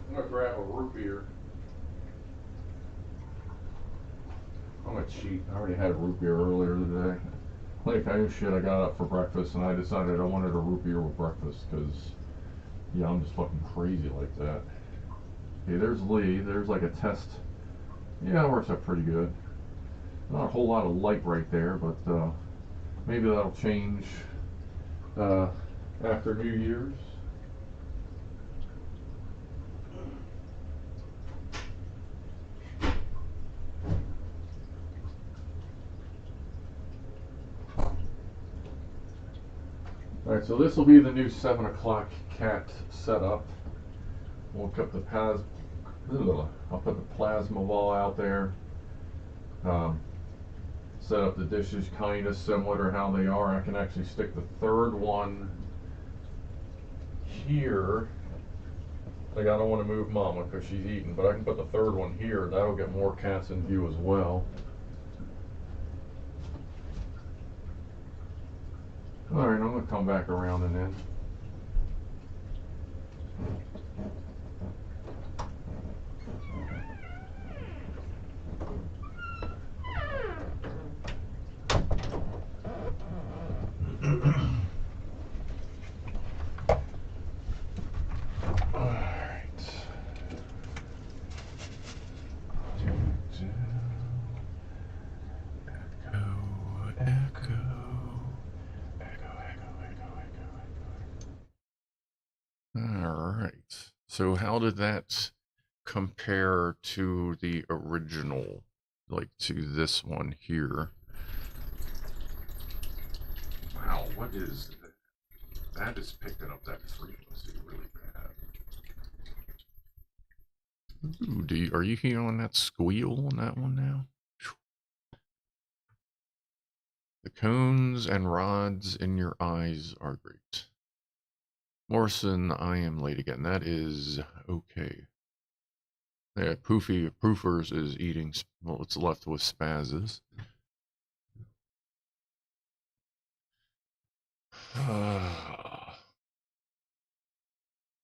I'm gonna grab a root beer. I'm gonna cheat. I already had a root beer earlier today. Like, I got up for breakfast and I decided I wanted a root beer with breakfast because, yeah, I'm just fucking crazy like that. Okay, there's Lee. There's like a test. Yeah, it works out pretty good. Not a whole lot of light right there, but maybe that'll change after New Year's. Alright, so this will be the new 7 o'clock cat setup. We'll put the I'll put the plasma wall out there. Set up the dishes kind of similar to how they are. I can actually stick the third one here. Like, I don't want to move Mama because she's eating, but I can put the third one here. That'll get more cats in view as well. Alright, I'm gonna come back around and then. Alright, so how did that compare to the original, like to this one here? Wow, what is that? That is picking up that frequency really bad. Ooh, are you hearing that squeal on that one now? The cones and rods in your eyes are great. Morrison, I am late again. That is okay. Yeah, Poofers is eating what's left with Spazzes.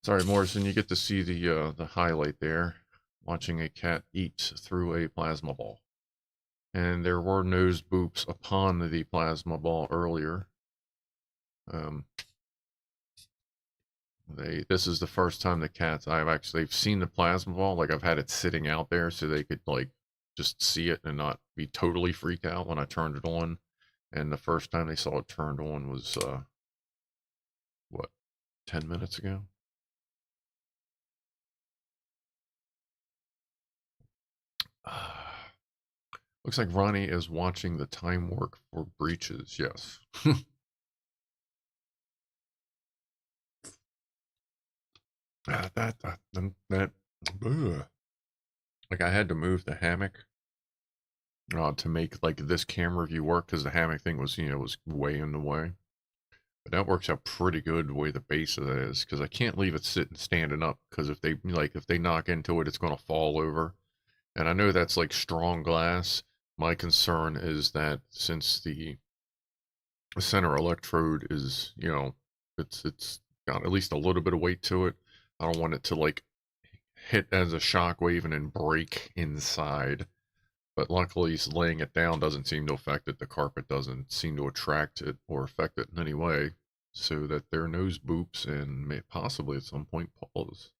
Sorry, Morrison, you get to see the highlight there, watching a cat eat through a plasma ball. And there were nose boops upon the plasma ball earlier. This is the first time the cats they've seen the plasma ball, like I've had it sitting out there so they could like just see it and not be totally freaked out when I turned it on. And the first time they saw it turned on was what, 10 minutes ago? Looks like Ronnie is watching the time work for breaches. Yes. that like I had to move the hammock to make like this camera view work because the hammock thing was was way in the way. But that works out pretty good the way the base of it is, because I can't leave it sitting standing up, because if they knock into it, it's going to fall over. And I know that's like strong glass. My concern is that since the center electrode is, it's got at least a little bit of weight to it, I don't want it to like hit as a shock wave and then break inside. But luckily, laying it down doesn't seem to affect it. The carpet doesn't seem to attract it or affect it in any way, so that there are nose boops and may possibly at some point paws.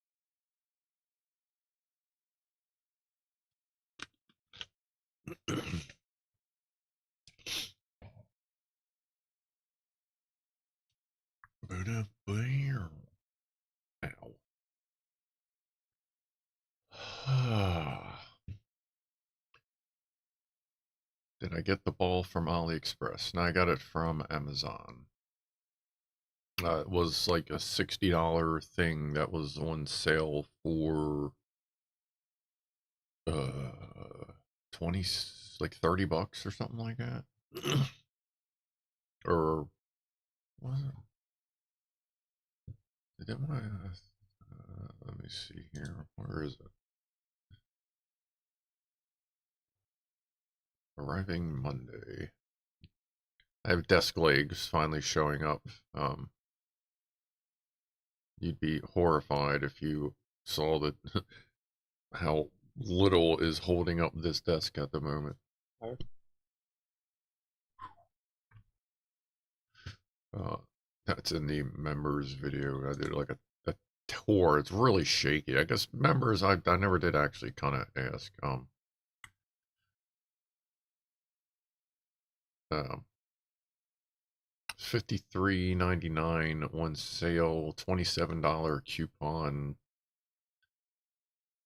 Ow. Did I get the ball from AliExpress? No, I got it from Amazon. It was like a $60 thing that was on sale for 20, like $30 or something like that. Or was it? Did I, let me see here. Where is it? Arriving Monday. I have desk legs finally showing up. You'd be horrified if you saw that how little is holding up this desk at the moment. That's in the members video. I did like a tour. It's really shaky. I guess members, I never did actually kind of ask. $53.99 on sale, $27 coupon.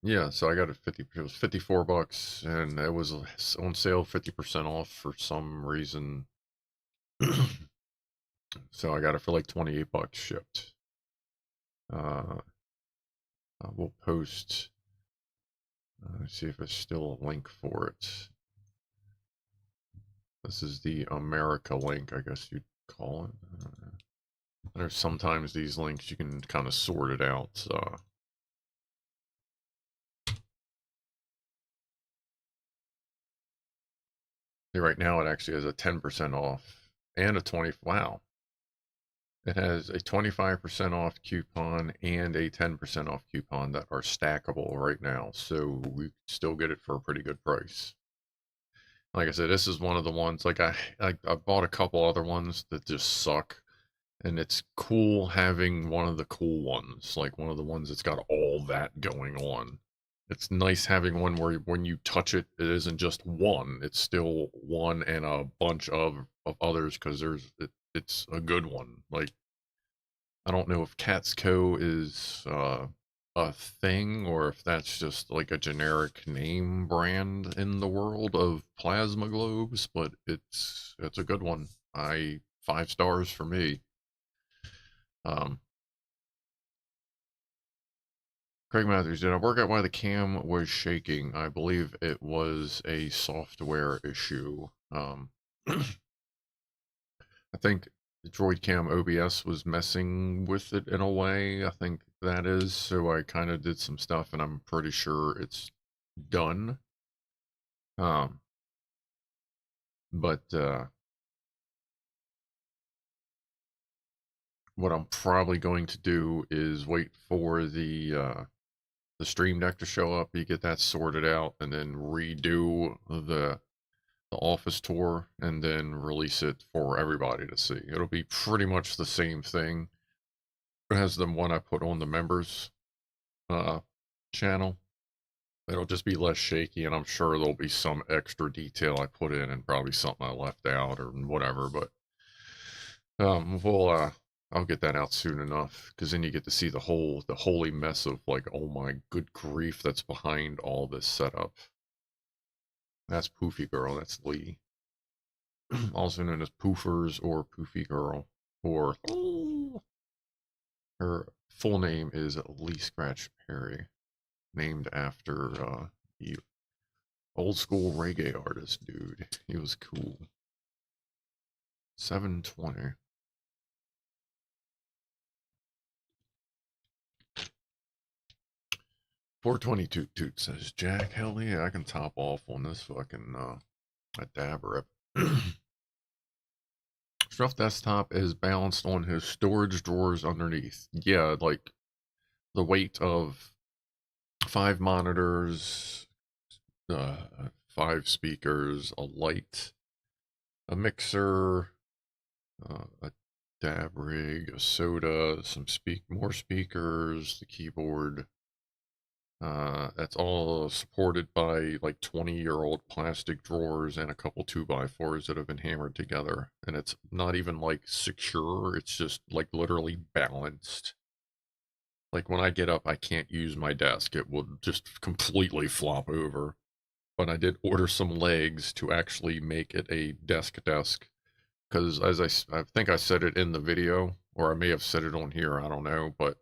Yeah, so I got it it was $54 and it was on sale 50% off for some reason. So I got it for like $28 shipped. I will post, let's see if there's still a link for it. This is the America link, I guess you'd call it. There's sometimes these links you can kind of sort it out. Right now it actually has a 10% off and a 20. Wow. It has a 25% off coupon and a 10% off coupon that are stackable right now. So we still get it for a pretty good price. Like I said, this is one of the ones, like I bought a couple other ones that just suck. And it's cool having one of the cool ones, like one of the ones that's got all that going on. It's nice having one where when you touch it, it isn't just one. It's still one and a bunch of others because it's a good one. Like, I don't know if Cat's Co is a thing or if that's just like a generic name brand in the world of plasma globes, but it's a good one. 5 stars for me. Craig Matthews, did I work out why the cam was shaking? I believe it was a software issue. I think the Droid Cam OBS was messing with it in a way. I think that is. So I kind of did some stuff, and I'm pretty sure it's done. But what I'm probably going to do is wait for the Stream Deck to show up. You get that sorted out, and then redo the office tour and then release it for everybody to see. It'll be pretty much the same thing as the one I put on the members channel. It'll just be less shaky, and I'm sure there'll be some extra detail I put in and probably something I left out or whatever, but I'll get that out soon enough, because then you get to see the holy mess of, like, oh my good grief, that's behind all this setup. That's Poofy Girl, that's Lee. Also known as Poofers or Poofy Girl, or her full name is Lee Scratch Perry, named after the old school reggae artist dude. He was cool. 720. $422 says Jack. Hell yeah, I can top off on this fucking a dab rip. Stuff desktop is balanced on his storage drawers underneath. Yeah, like the weight of 5 monitors, 5 speakers, a light, a mixer, a dab rig, a soda, some more speakers, the keyboard. That's all supported by like 20-year-old plastic drawers and a couple 2x4s that have been hammered together. And it's not even like secure, it's just like literally balanced. Like when I get up, I can't use my desk. It will just completely flop over. But I did order some legs to actually make it a desk, because as I think I said it in the video, or I may have said it on here, I don't know, but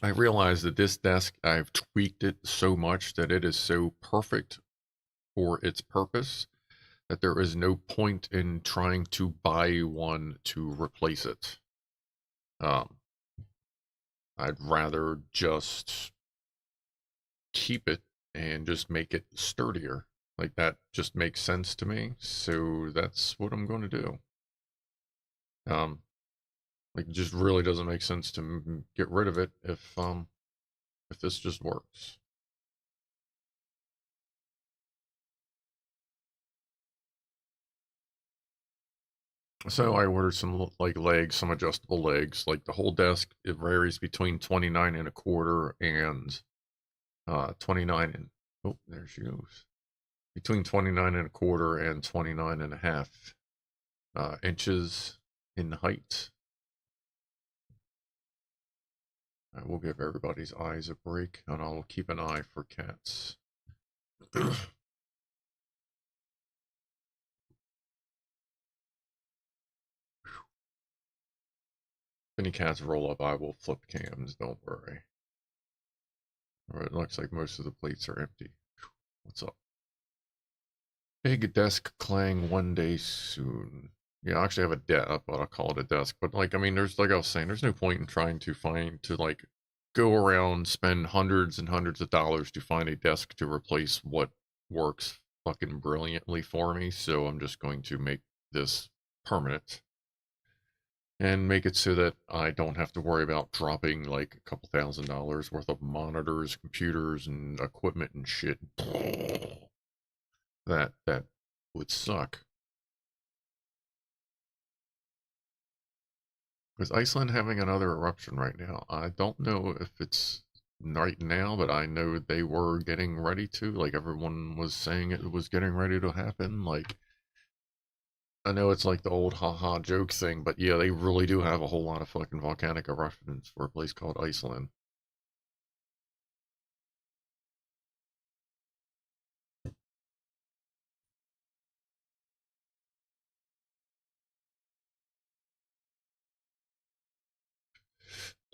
I realized that this desk, I've tweaked it so much that it is so perfect for its purpose that there is no point in trying to buy one to replace it. I'd rather just keep it and just make it sturdier. Like, that just makes sense to me, so that's what I'm going to do. Like, it just really doesn't make sense to get rid of it if this just works. So I ordered some like legs, some adjustable legs. Like the whole desk, it varies between 29 and a quarter and 29 and, oh, there she goes. Between 29 and a quarter and 29 and a half inches in height. I will give everybody's eyes a break, and I'll keep an eye for cats. If any cats roll up, I will flip cams, don't worry. Alright, it looks like most of the plates are empty. What's up? Big desk clang one day soon. Yeah, I actually have a desk, but I'll call it a desk. But, like, I mean, there's, like I was saying, there's no point in trying to like, go around, spend hundreds and hundreds of dollars to find a desk to replace what works fucking brilliantly for me. So I'm just going to make this permanent. and make it so that I don't have to worry about dropping like a couple $1,000 worth of monitors, computers, and equipment and shit. That would suck. Is Iceland having another eruption right now? I don't know if it's right now, but I know they were getting ready to. Like, everyone was saying it was getting ready to happen. Like, I know it's like the old haha joke thing, but yeah, they really do have a whole lot of fucking volcanic eruptions for a place called Iceland.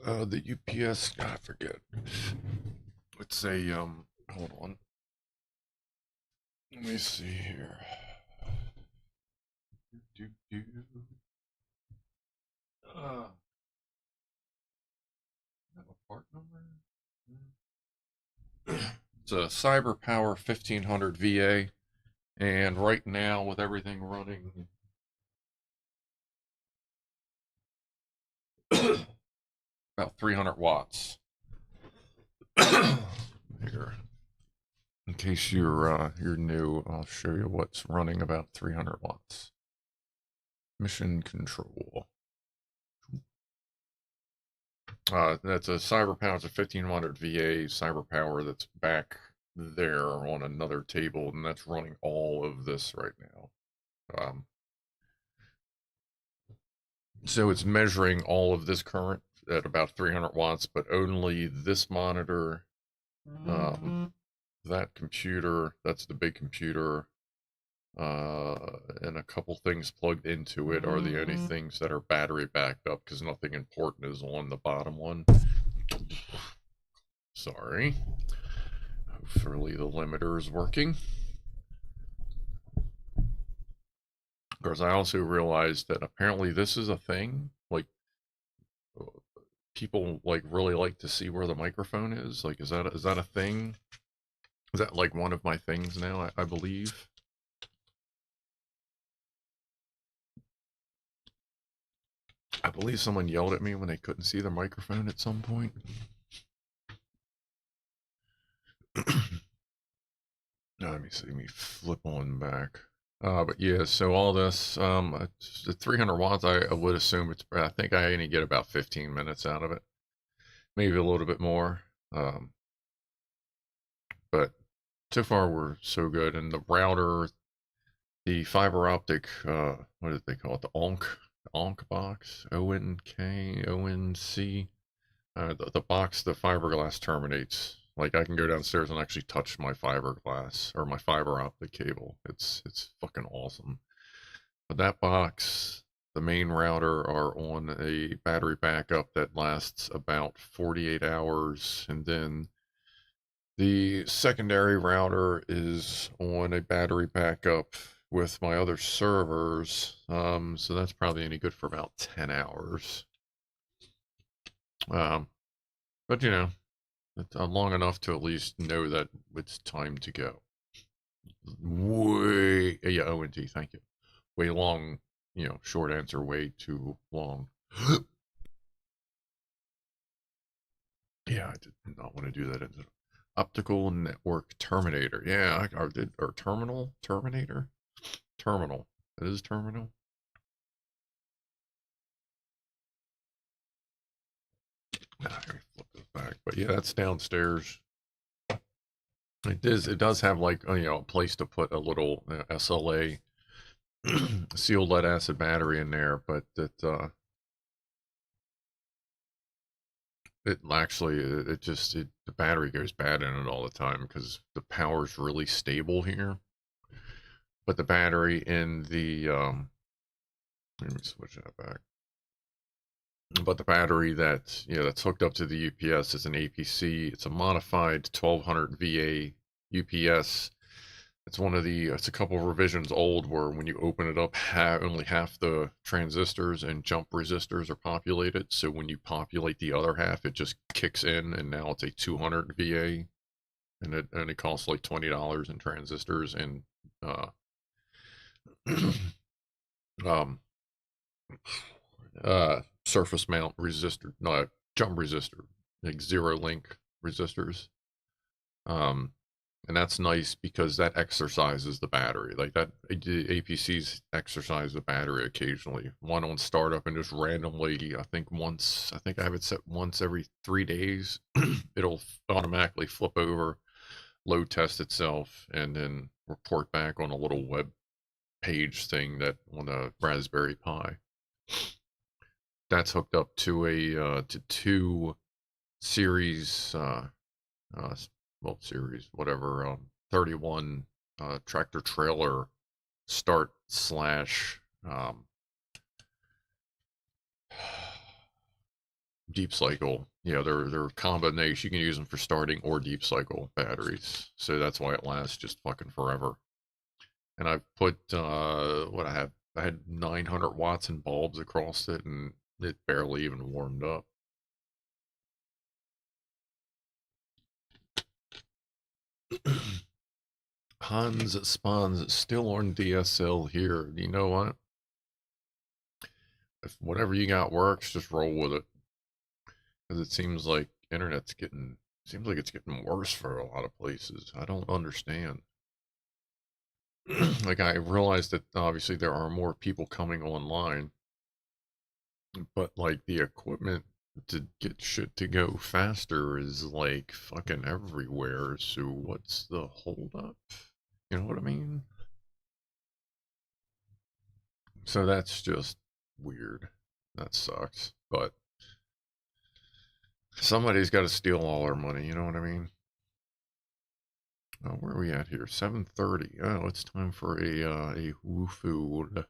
The UPS, I forget. It's a, hold on. Let me see here. Have a part number? It's a CyberPower 1500 VA, and right now with everything running about 300 watts. Here, in case you're new, I'll show you what's running about 300 watts. Mission control. That's a CyberPower. It's a 1500 VA CyberPower that's back there on another table, and that's running all of this right now. So it's measuring all of this current at about 300 watts, but only this monitor, that computer, that's the big computer, and a couple things plugged into it are the only things that are battery backed up, because nothing important is on the bottom one. Sorry. Hopefully the limiter is working. Of course, I also realized that apparently this is a thing. Like, people like really like to see where the microphone is. Like, is that a thing? Is that like one of my things now? I believe. I believe someone yelled at me when they couldn't see the microphone at some point. Let me see. Let me flip on back. But yeah, so all this, the 300 watts, I would assume I think I only get about 15 minutes out of it. Maybe a little bit more. But so far we're so good. And the router, the fiber optic, what did they call it? The ONC box, ONK, ONC. The box, the fiberglass terminates. Like, I can go downstairs and actually touch my fiberglass or my fiber optic cable. It's fucking awesome. But that box, the main router, are on a battery backup that lasts about 48 hours, and then the secondary router is on a battery backup with my other servers. So that's probably only good for about 10 hours. But you know, it's long enough to at least know that it's time to go. Yeah, ONT, thank you. Way long, you know, short answer, way too long. Yeah, I did not want to do that. Optical network terminator. Yeah, or terminal terminator. Terminal. It is terminal. Let me flip this back. But yeah, that's downstairs. It does have, like, you know, a place to put a little SLA sealed lead acid battery in there, but it actually the battery goes bad in it all the time because the power's really stable here. But the battery in the let me switch that back. But the battery that's hooked up to the UPS is an APC. It's a modified 1200 VA UPS. It's a couple of revisions old where when you open it up, only half the transistors and jump resistors are populated. So when you populate the other half, it just kicks in, and now it's a 200 VA, and it costs like $20 in transistors and surface mount resistor, no, jump resistor, like zero link resistors. And that's nice because that exercises the battery. Like that, APCs exercise the battery occasionally. One on startup and just randomly, I think I have it set once every 3 days. It'll automatically flip over, load test itself, and then report back on a little web page thing that on a Raspberry Pi. That's hooked up to a to two series series, whatever, 31 tractor trailer start slash deep cycle. Yeah, they're a combination. You can use them for starting or deep cycle batteries. So that's why it lasts just fucking forever. And I've put I had 900 watts in bulbs across it, and it barely even warmed up. Hans Spawns still on DSL here. You know what? If whatever you got works, just roll with it. Because it seems like it's getting worse for a lot of places. I don't understand. Like, I realized that obviously there are more people coming online, but like the equipment to get shit to go faster is like fucking everywhere. So what's the holdup? You know what I mean? So that's just weird. That sucks. But somebody's got to steal all our money. You know what I mean? Oh, where are we at here? 7:30. Oh, it's time for a Woofle.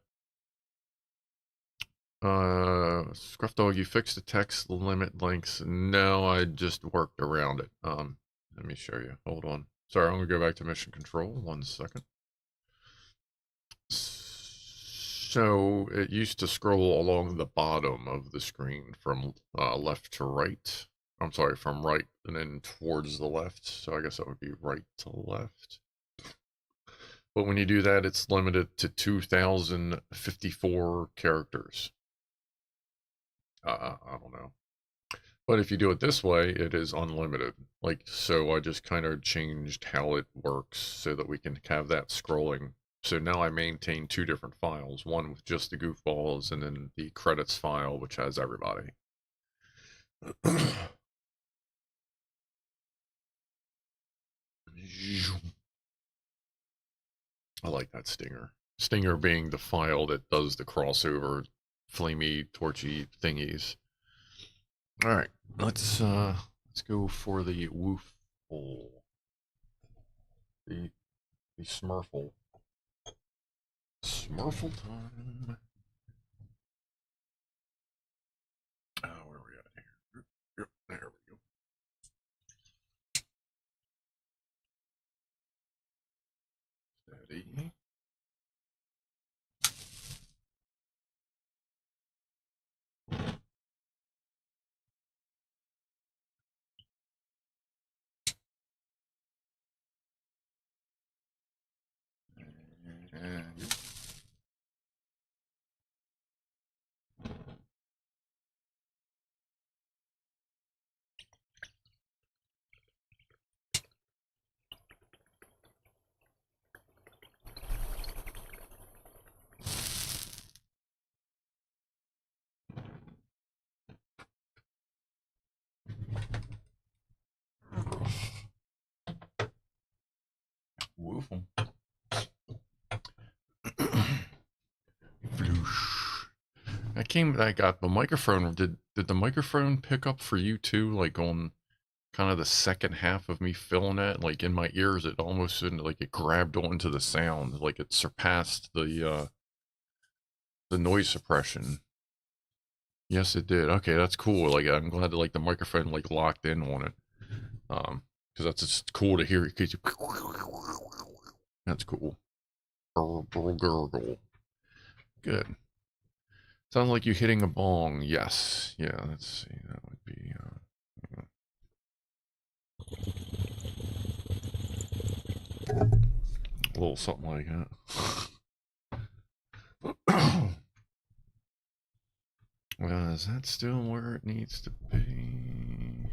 Scruff Dog, you fixed the text limit links. No, I just worked around it. Let me show you. Hold on. Sorry, I'm gonna go back to mission control. 1 second. So it used to scroll along the bottom of the screen from left to right. I'm sorry, from right and then towards the left. So I guess that would be right to left. But when you do that, it's limited to 2,054 characters. I don't know. But if you do it this way, it is unlimited. Like, so I just kind of changed how it works so that we can have that scrolling. So now I maintain 2 different files, one with just the goofballs and then the credits file, which has everybody. I like that stinger. Stinger being the file that does the crossover flamey, torchy thingies. All right, let's go for the Woofle. The Smurfle. Smurfle time. Oh, where are we at here? Yep, there we go. Steady. And Woofle. I got the microphone. Did the microphone pick up for you too? Like on kind of the second half of me filling it, like in my ears, it almost like it grabbed onto the sound, like it surpassed the noise suppression. Yes, it did. Okay, that's cool. Like, I'm glad that like the microphone like locked in on it. Because that's just cool to hear. That's cool. Gurgle. Good. Sounds like you hitting a bong. Yes. Yeah. Let's see. That would be. A little something like that. Well, is that still where it needs to be?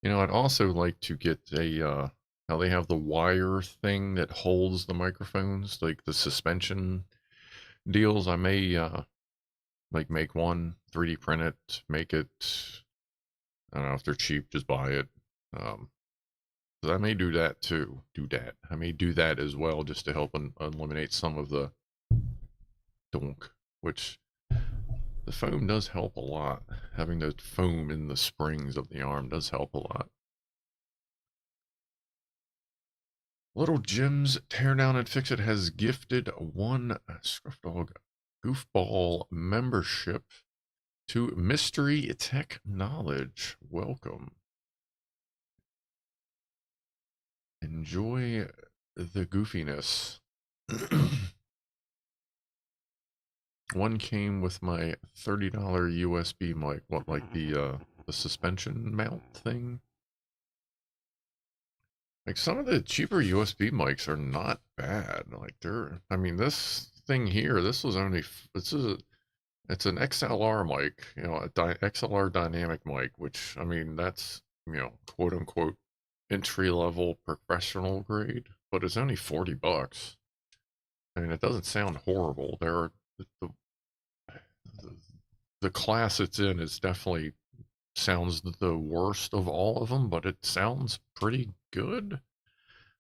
You know, I'd also like to get a, how they have the wire thing that holds the microphones, like the suspension deals. I may, like make one, 3D print it, make it, I don't know if they're cheap, just buy it. So I may do that too, I may do that as well, just to help eliminate some of the donk, which the foam does help a lot. Having the foam in the springs of the arm does help a lot. Little Jim's Tear Down and Fix It has gifted one Scruff Dog Goofball membership to Mystery Tech Knowledge. Welcome. Enjoy the goofiness. One came with my $30 USB mic, what, like the suspension mount thing? Like, some of the cheaper USB mics are not bad. Like, I mean, this thing here, this was only, it's an XLR mic, you know, XLR dynamic mic, which, I mean, that's, you know, quote unquote, entry level professional grade, but it's only 40 bucks. I mean, it doesn't sound horrible. The class it's in is definitely sounds the worst of all of them, but it sounds pretty good.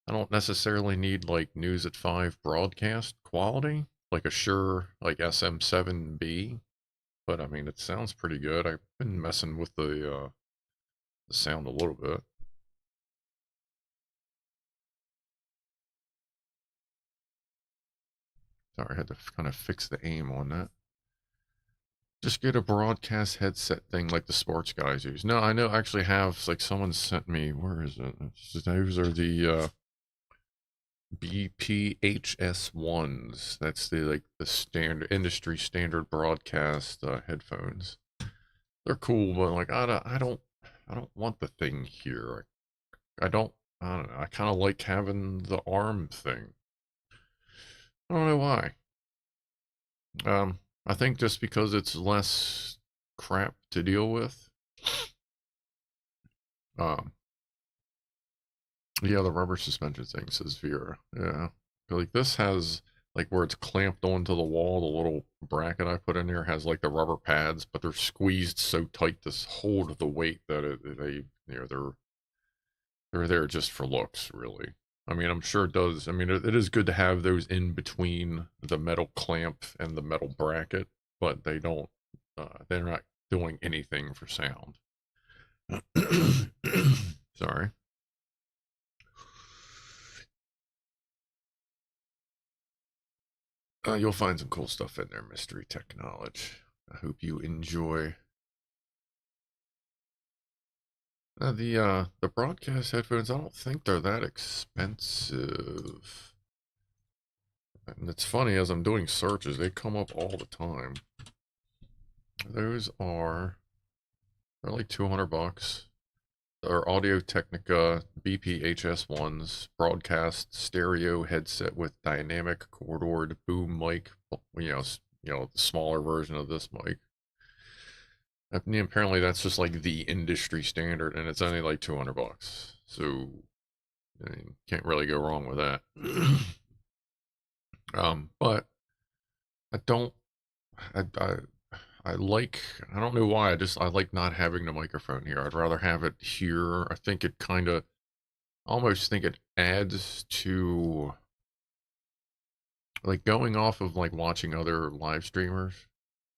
I don't necessarily need like News at 5 broadcast quality, like a Shure like SM7B, but I mean it sounds pretty good. I've been messing with the sound a little bit. Sorry, I had to kind of fix the aim on that. Just get a broadcast headset thing like the sports guys use. No, I know I actually have, like, someone sent me, where is it? Those are the BPHS1s. That's the, like, the standard industry standard broadcast headphones. They're cool, but like I don't want the thing here. I don't know. I kind of like having the arm thing. I don't know why. I think just because it's less crap to deal with. Yeah, the rubber suspension thing, says Vera. Yeah. Like, this has, like, where it's clamped onto the wall, the little bracket I put in there has like the rubber pads, but they're squeezed so tight to hold the weight that they're there just for looks, really. I mean, I'm sure it does. I mean, it is good to have those in between the metal clamp and the metal bracket, but they're not doing anything for sound. Sorry. You'll find some cool stuff in there, Mystery Tech Knowledge. I hope you enjoy. The broadcast headphones, I don't think they're that expensive. And it's funny, as I'm doing searches, they come up all the time. Those are, they're like 200 bucks. They're Audio Technica BPHS ones, broadcast stereo headset with dynamic corduroy boom mic. You know, the smaller version of this mic. Apparently that's just like the industry standard, and it's only like 200 bucks. So, I mean, can't really go wrong with that. But I don't, I like, I don't know why, I like not having the microphone here. I'd rather have it here. I think it kind of, almost think it adds to, like, going off of like watching other live streamers,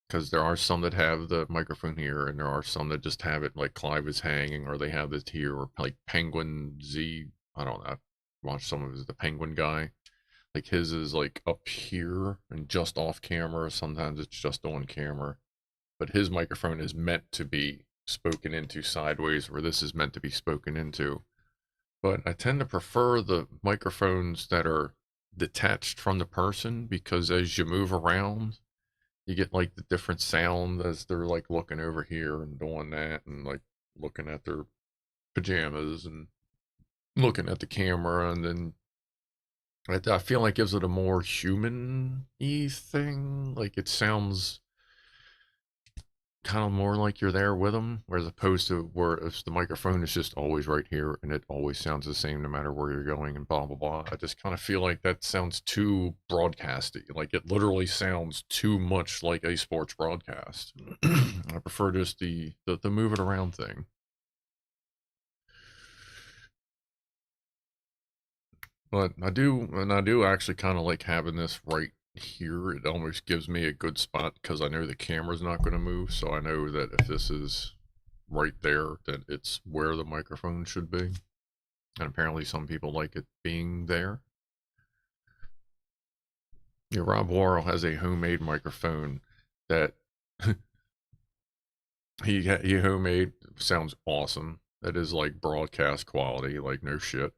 because there are some that have the microphone here, and there are some that just have it like Clive is hanging, or they have this here, or like Penguin Z, I don't know, I've watched some of his, the Penguin guy. Like, his is like up here and just off camera. Sometimes it's just on camera. But his microphone is meant to be spoken into sideways, where this is meant to be spoken into. But I tend to prefer the microphones that are detached from the person, because as you move around, you get like the different sound as they're like looking over here and doing that, and like looking at their pajamas and looking at the camera, and then I feel like it gives it a more human-y thing. Like it sounds kind of more like you're there with them, whereas opposed to where if the microphone is just always right here and it always sounds the same no matter where you're going and blah blah blah. I just kind of feel like that sounds too broadcasty. Like it literally sounds too much like a sports broadcast. I prefer just the move it around thing. But I do actually kind of like having this right here. It almost gives me a good spot because I know the camera's not going to move, so I know that if this is right there, then it's where the microphone should be. And apparently some people like it being there. Yeah, Rob Worrell has a homemade microphone that he homemade. Sounds awesome. That is like broadcast quality, like no shit.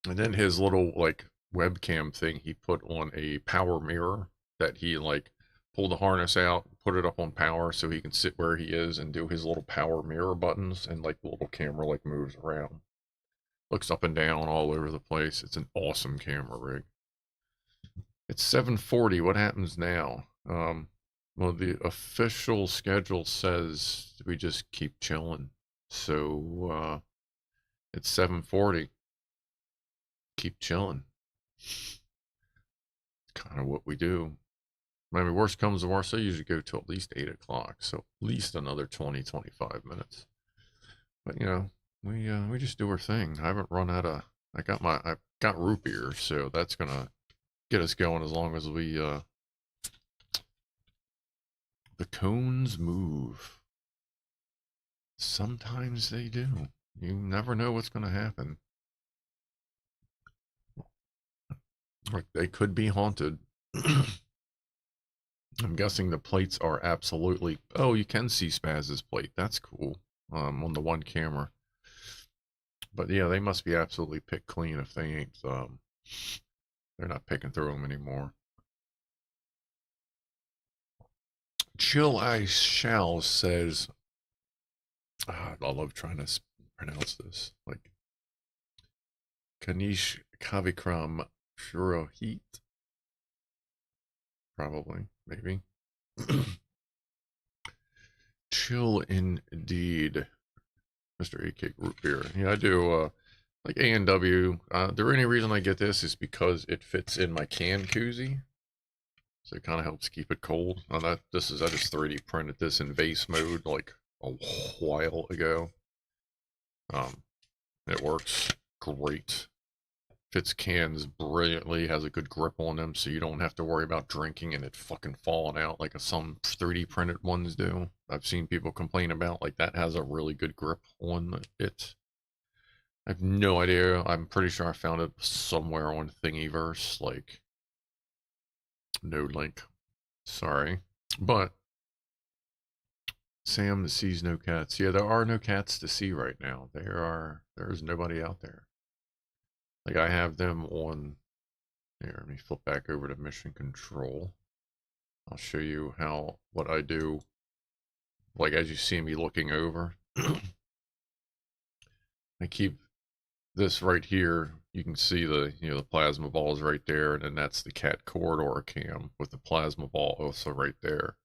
And then his little like webcam thing he put on a power mirror that he like pulled the harness out, put it up on power so he can sit where he is and do his little power mirror buttons, and like the little camera like moves around. Looks up and down all over the place. It's an awesome camera rig. It's 7:40. What happens now? Well, the official schedule says we just keep chilling. So it's 7:40. Keep chilling. Kind of what we do. I mean, worst comes to worst, I usually go till at least 8 o'clock. So at least another 20-25 minutes. But you know, we just do our thing. I haven't run out of. I've got root beer, so that's gonna get us going as long as we the cones move. Sometimes they do. You never know what's gonna happen. Like they could be haunted. I'm guessing the plates are absolutely. Oh, you can see Spaz's plate. That's cool. On the one camera. But yeah, they must be absolutely picked clean if they ain't. They're not picking through them anymore. Chill Ice Shell says, I love trying to pronounce this. Like, Kanish Kavikram Shurohit. Probably, maybe. Chill indeed. Mr. AK Root Beer. Yeah, I do, like A&W. The only reason I get this is because it fits in my can koozie. So it kind of helps keep it cold. I just 3D printed this in vase mode like a while ago. It works great. Fits cans brilliantly, has a good grip on them, so you don't have to worry about drinking and it fucking falling out like some 3D printed ones do. I've seen people complain about like that has a really good grip on it. I have no idea. I'm pretty sure I found it somewhere on Thingiverse, like no link. Sorry. But Sam sees no cats. Yeah, there are no cats to see right now. There's nobody out there. Like I have them on here. Let me flip back over to mission control. I'll show you what I do. Like as you see me looking over. I keep this right here. You can see the the plasma balls right there, and then that's the cat corridor cam with the plasma ball also right there.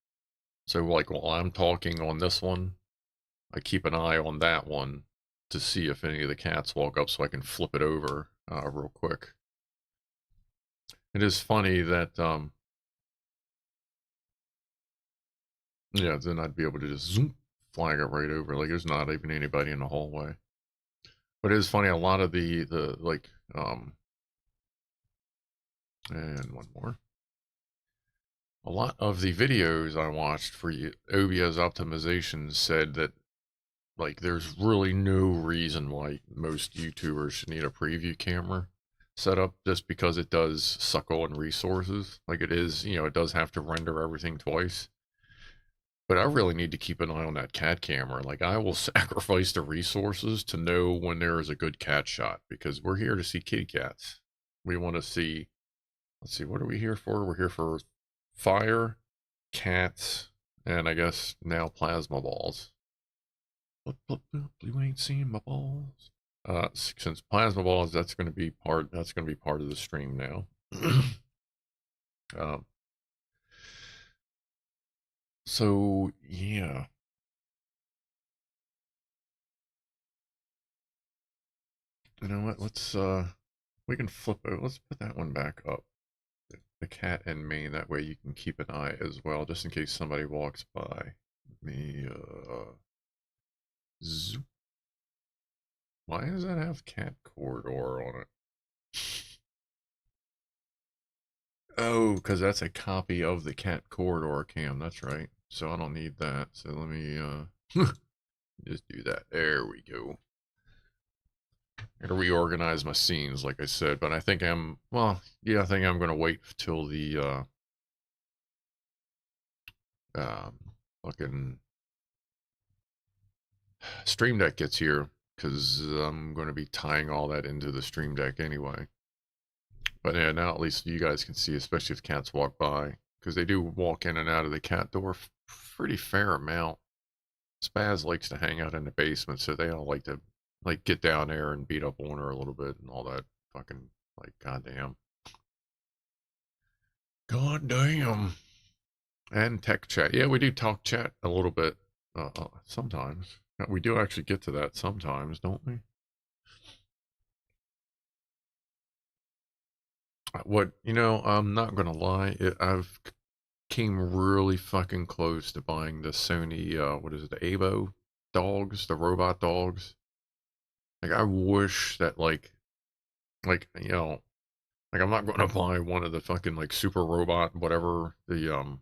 So like while I'm talking on this one, I keep an eye on that one to see if any of the cats walk up so I can flip it over real quick. It is funny that, yeah, then I'd be able to just zoom, flag it right over. Like there's not even anybody in the hallway. But it is funny, a lot of the like, and one more. A lot of the videos I watched for OBS optimization said that like there's really no reason why most YouTubers should need a preview camera set up just because it does suck on resources. Like it is, it does have to render everything twice. But I really need to keep an eye on that cat camera. Like I will sacrifice the resources to know when there is a good cat shot because we're here to see kitty cats. We want to see, let's see, what are we here for? We're here for fire, cats, and I guess now plasma balls. Blip, blip, blip, you ain't seen my balls. Since plasma balls, that's going to be part of the stream now. um, so yeah. You know what? Let's we can flip it. Let's put that one back up. The cat and me. That way you can keep an eye as well, just in case somebody walks by. Let me zoop. Why does that have cat corridor on it? Oh, because that's a copy of the cat corridor cam. That's right. So I don't need that. So let me just do that. There we go. I gotta reorganize my scenes, like I said, but I think I'm, well, yeah, I think I'm gonna wait till the fucking Stream Deck gets here, because I'm gonna be tying all that into the Stream Deck anyway. But yeah, now at least you guys can see, especially if cats walk by, because they do walk in and out of the cat door pretty fair amount. Spaz likes to hang out in the basement, so they all like to get down there and beat up on her a little bit and all that fucking, like, goddamn. Goddamn. And tech chat. Yeah, we do talk chat a little bit sometimes. We do actually get to that sometimes, don't we? What, you know, I'm not gonna lie, I've came really fucking close to buying the Sony, what is it, the Avo dogs, the robot dogs. Like, I wish that, like, you know, like, I'm not gonna buy one of the fucking, like, super robot, whatever, the,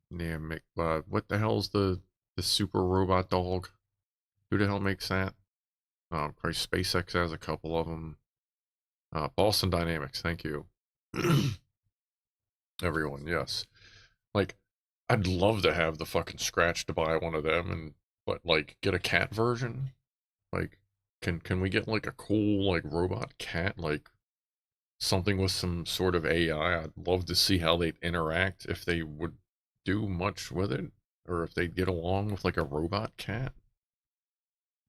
dynamic, what the hell's the super robot dog? Who the hell makes that? Christ, SpaceX has a couple of them. Boston Dynamics, thank you. Everyone, yes. Like, I'd love to have the fucking scratch to buy one of them and, but, like, get a cat version. Like, can we get, like, a cool, like, robot cat, like, something with some sort of AI? I'd love to see how they'd interact, if they would do much with it, or if they'd get along with, like, a robot cat.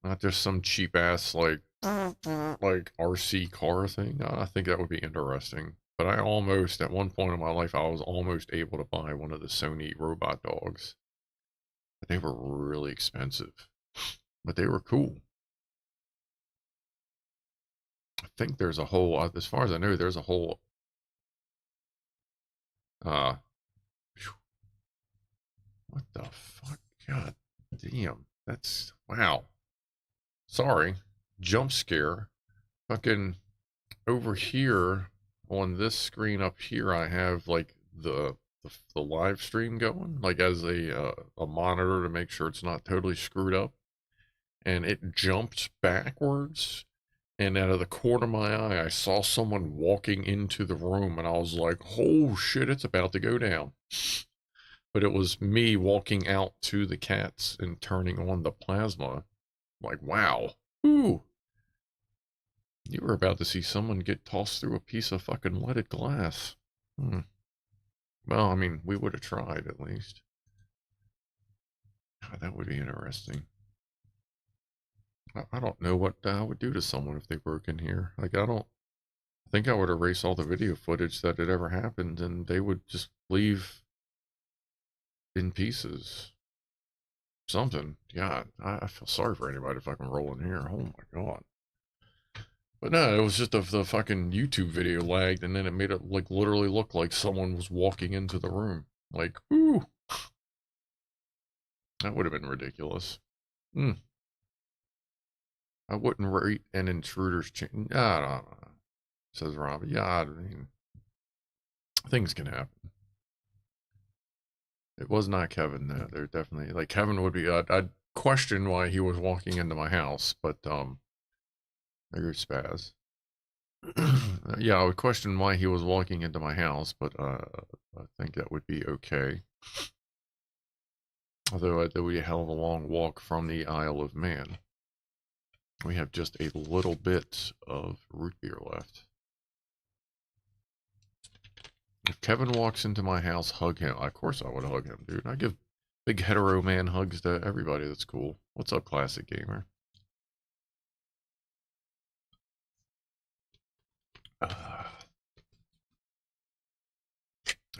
Not just some cheap ass, like RC car thing. I think that would be interesting. But I almost, at one point in my life, I was almost able to buy one of the Sony robot dogs. But they were really expensive. But they were cool. I think there's a whole, as far as I know, there's a whole, what the fuck? God damn. That's, wow. Sorry. Jump scare. Fucking over here on this screen up here, I have like the live stream going, like as a monitor to make sure it's not totally screwed up, and it jumped backwards, and out of the corner of my eye I saw someone walking into the room, and I was like, oh shit, it's about to go down. But it was me walking out to the cats and turning on the plasma. Like, wow. Ooh. You were about to see someone get tossed through a piece of fucking leaded glass. Hmm. Well, I mean, we would have tried at least. God, that would be interesting. I don't know what I would do to someone if they broke in here. Like, I think I would erase all the video footage that had ever happened, and they would just leave in pieces. Something. God, I feel sorry for anybody fucking rolling here. Oh my god. But no, it was just the fucking YouTube video lagged, and then it made it, like, literally look like someone was walking into the room. Like, ooh. That would have been ridiculous. Hmm. I wouldn't rate an intruder's chain. I don't know, says Robbie. Yeah, I mean, things can happen. It was not Kevin, though. They're definitely, like, Kevin would be, I'd question why he was walking into my house, but, I agree, Spaz. Yeah, I would question why he was walking into my house, but, I think that would be okay. Although it would be a hell of a long walk from the Isle of Man. We have just a little bit of root beer left. If Kevin walks into my house, hug him. Of course I would hug him, dude. I give Big hetero man hugs to everybody. That's cool. What's up, Classic Gamer?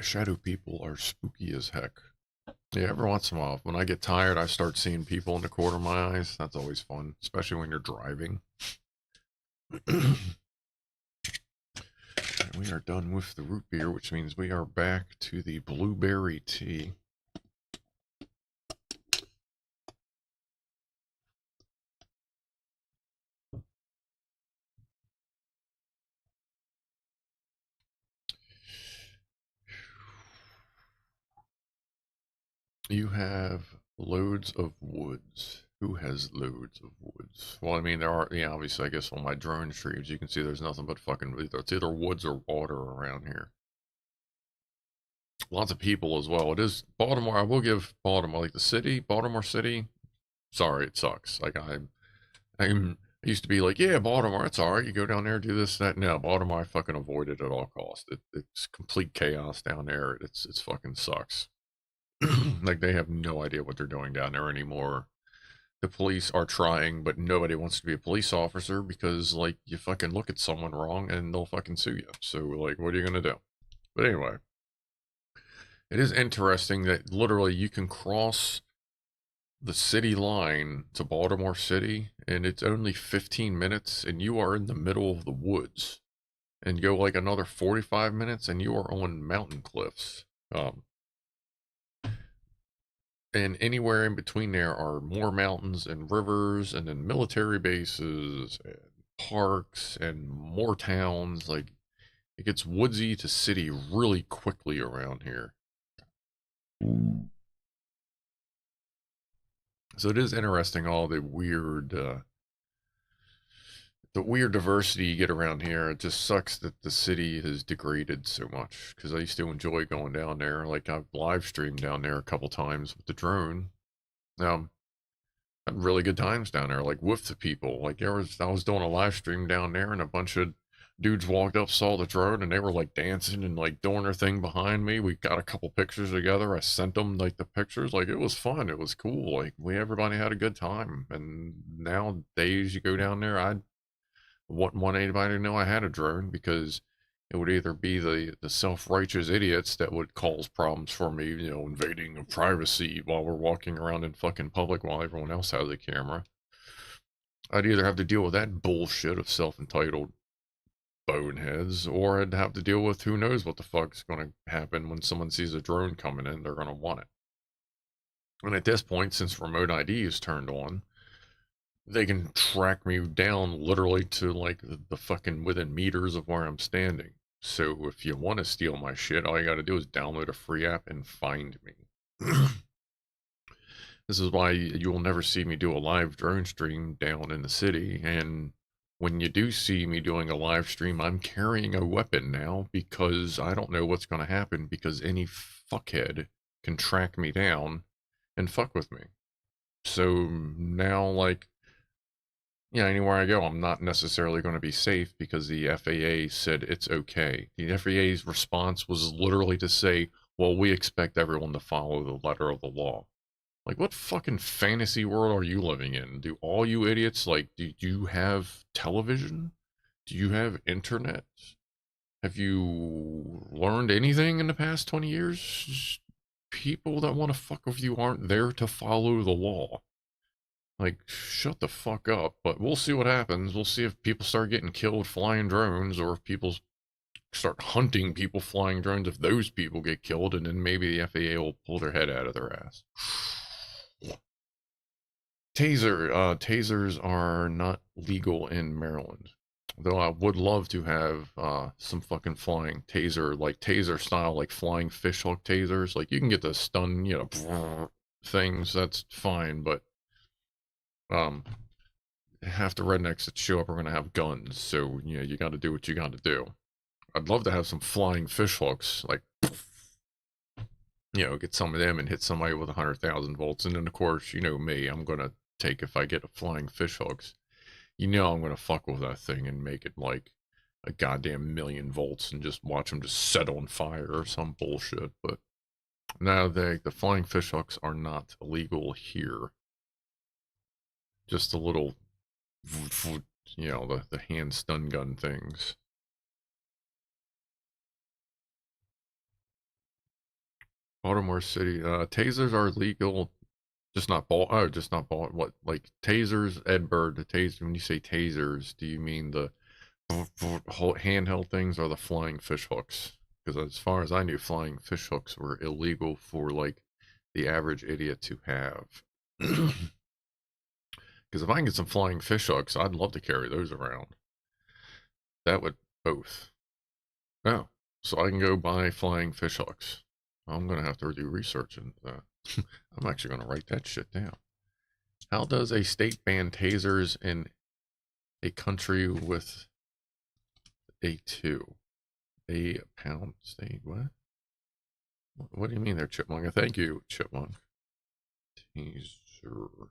Shadow people are spooky as heck. Yeah, every once in a while, when I get tired, I start seeing people in the corner of my eyes. That's always fun, especially when you're driving. We are done with the root beer, which means we are back to the blueberry tea. You have loads of woods. Who has loads of woods? Well, I mean, there are, yeah, obviously, I guess on my drone streams, you can see there's nothing but fucking, it's either woods or water around here. Lots of people as well. It is Baltimore. I will give Baltimore, like the city, Baltimore City. Sorry, it sucks. Like I used to be like, yeah, Baltimore, it's all right. You go down there, do this, that. No, Baltimore, I fucking avoid it at all costs. It's complete chaos down there. It's fucking sucks. Like they have no idea what they're doing down there anymore. The police are trying, but nobody wants to be a police officer because like you fucking look at someone wrong and they'll fucking sue you. So like, what are you gonna do? But anyway, it is interesting that literally you can cross the city line to Baltimore City and it's only 15 minutes and you are in the middle of the woods, and go like another 45 minutes and you are on mountain cliffs. And anywhere in between there are more mountains and rivers and then military bases and parks and more towns. Like it gets woodsy to city really quickly around here. So it is interesting all the weird diversity you get around here. It just sucks that the city has degraded so much, because I used to enjoy going down there. Like I've live streamed down there a couple times with the drone. Had really good times down there, like with the people. Like I was doing a live stream down there and a bunch of dudes walked up, saw the drone, and they were like dancing and like doing their thing behind me. We got a couple pictures together. I sent them like the pictures. Like it was fun. It was cool. Like everybody had a good time. And nowadays you go down there, I wouldn't want anybody to know I had a drone, because it would either be the self-righteous idiots that would cause problems for me, you know, invading of privacy while we're walking around in fucking public while everyone else has a camera. I'd either have to deal with that bullshit of self-entitled boneheads, or I'd have to deal with who knows what the fuck's going to happen when someone sees a drone coming in. They're going to want it. And at this point, since remote ID is turned on, they can track me down literally to like the fucking within meters of where I'm standing. So if you want to steal my shit, all you got to do is download a free app and find me. This is why you will never see me do a live drone stream down in the city. And when you do see me doing a live stream, I'm carrying a weapon now, because I don't know what's going to happen, because any fuckhead can track me down and fuck with me. So now, like, yeah, anywhere I go, I'm not necessarily going to be safe because the FAA said it's okay. The FAA's response was literally to say, well, we expect everyone to follow the letter of the law. Like, what fucking fantasy world are you living in? Do all you idiots, like, do you have television? Do you have internet? Have you learned anything in the past 20 years? People that want to fuck with you aren't there to follow the law. Like, shut the fuck up. But we'll see what happens. We'll see if people start getting killed flying drones, or if people start hunting people flying drones, if those people get killed, and then maybe the FAA will pull their head out of their ass. Tasers are not legal in Maryland. Though I would love to have some fucking flying taser, like taser style, like flying fishhook tasers. Like you can get the stun, you know, things, that's fine, but half the rednecks that show up are gonna have guns, so you know, you gotta do what you gotta do. I'd love to have some flying fish hooks, like, you know, get some of them and hit somebody with 100,000 volts. And then of course, you know me, I'm gonna take, if I get a flying fish hooks, you know I'm gonna fuck with that thing and make it like a goddamn 1,000,000 volts and just watch them just set on fire or some bullshit. But Now, the flying fishhooks are not illegal here. Just the little, you know, the hand stun gun things. Baltimore City, tasers are legal, just not ball. Oh, just not ball. What, like tasers, Edbird? The taser. When you say tasers, do you mean the handheld things or the flying fish hooks? Because as far as I knew, flying fish hooks were illegal for like the average idiot to have. Because if I can get some flying fish hooks, I'd love to carry those around. That would both. Oh, so I can go buy flying fish hooks. I'm gonna have to do research into that. I'm actually gonna write that shit down. How does a state ban tasers in a country with a pound state? What? What do you mean there, Chipmunk? Thank you, Chipmunk. Taser.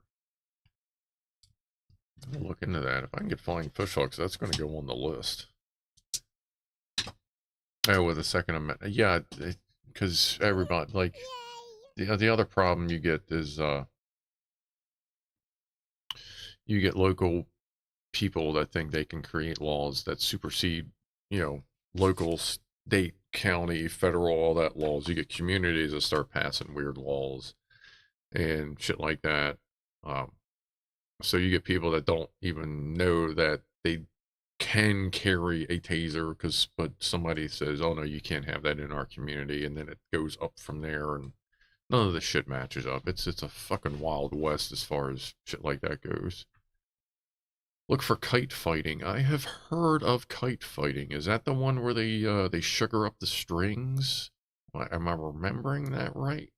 I'll look into that. If I can get flying fish hooks, that's going to go on the list. Oh, with a Second Amendment. Yeah, because everybody, like, the other problem you get is, you get local people that think they can create laws that supersede, you know, local, state, county, federal, all that laws. You get communities that start passing weird laws and shit like that. So you get people that don't even know that they can carry a taser but somebody says, oh no, you can't have that in our community, and then it goes up from there, and none of the shit matches up. It's a fucking wild west as far as shit like that goes. Look for kite fighting. I have heard of kite fighting. Is that the one where they sugar up the strings? Am I remembering that right?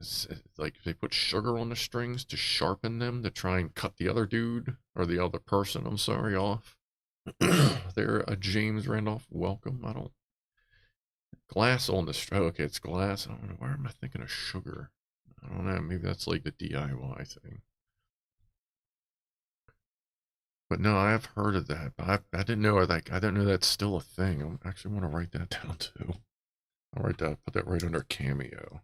It's like they put sugar on the strings to sharpen them to try and cut the other dude or the other person, I'm sorry, off. There, James Randolph, welcome. I don't glass on the okay, it's glass. I don't know, why am I thinking of sugar? I don't know, maybe that's like the DIY thing. But no, I have heard of that. But I didn't know like I didn't know that's still a thing. I actually want to write that down too. I'll write that, put that right under Cameo.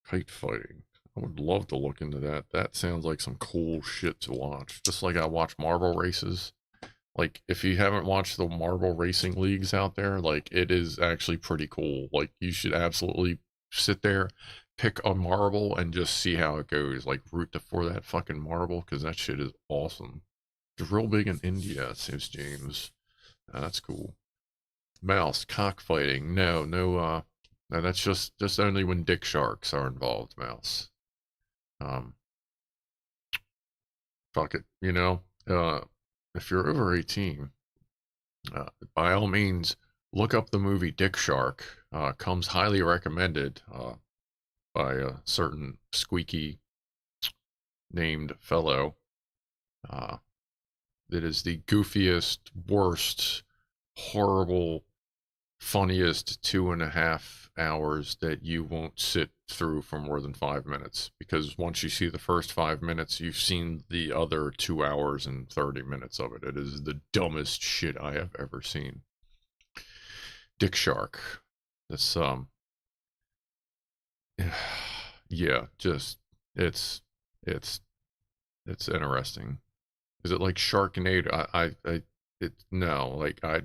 Kite fighting. I would love to look into that. That sounds like some cool shit to watch. Just like I watch marble races. Like, if you haven't watched the marble racing leagues out there, like, it is actually pretty cool. Like, you should absolutely sit there, pick a marble, and just see how it goes. Like, root for that fucking marble, because that shit is awesome. It's real big in India, says James. That's cool. Mouse, cockfighting. No, that's just only when dick sharks are involved, Mouse. Fuck it, you know? If you're over 18, by all means, look up the movie Dick Shark. Comes highly recommended by a certain squeaky named fellow. That is the goofiest, worst, horrible, funniest 2.5 hours that you won't sit through for more than 5 minutes, because once you see the first 5 minutes, you've seen the other 2 hours and 30 minutes of it. It is the dumbest shit I have ever seen. Dick Shark. This yeah, just it's interesting. Is it like Sharknado? No, like I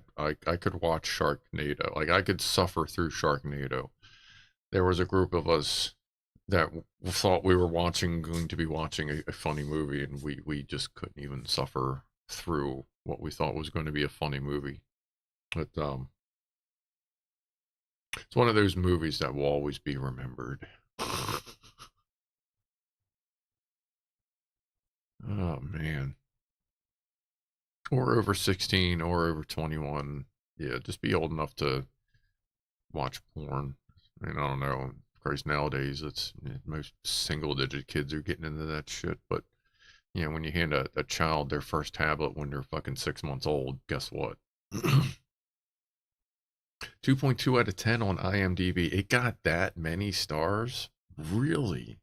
could watch Sharknado. Like I could suffer through Sharknado. There was a group of us that thought we were going to be watching a funny movie, and we just couldn't even suffer through what we thought was going to be a funny movie. But it's one of those movies that will always be remembered. Oh man. Or over 16 or over 21. Yeah, just be old enough to watch porn. I mean, I don't know. Of course, nowadays, it's most single-digit kids are getting into that shit. But, you know, when you hand a child their first tablet when they're fucking 6 months old, guess what? 2.2 out of 10 on IMDb. It got that many stars? Really?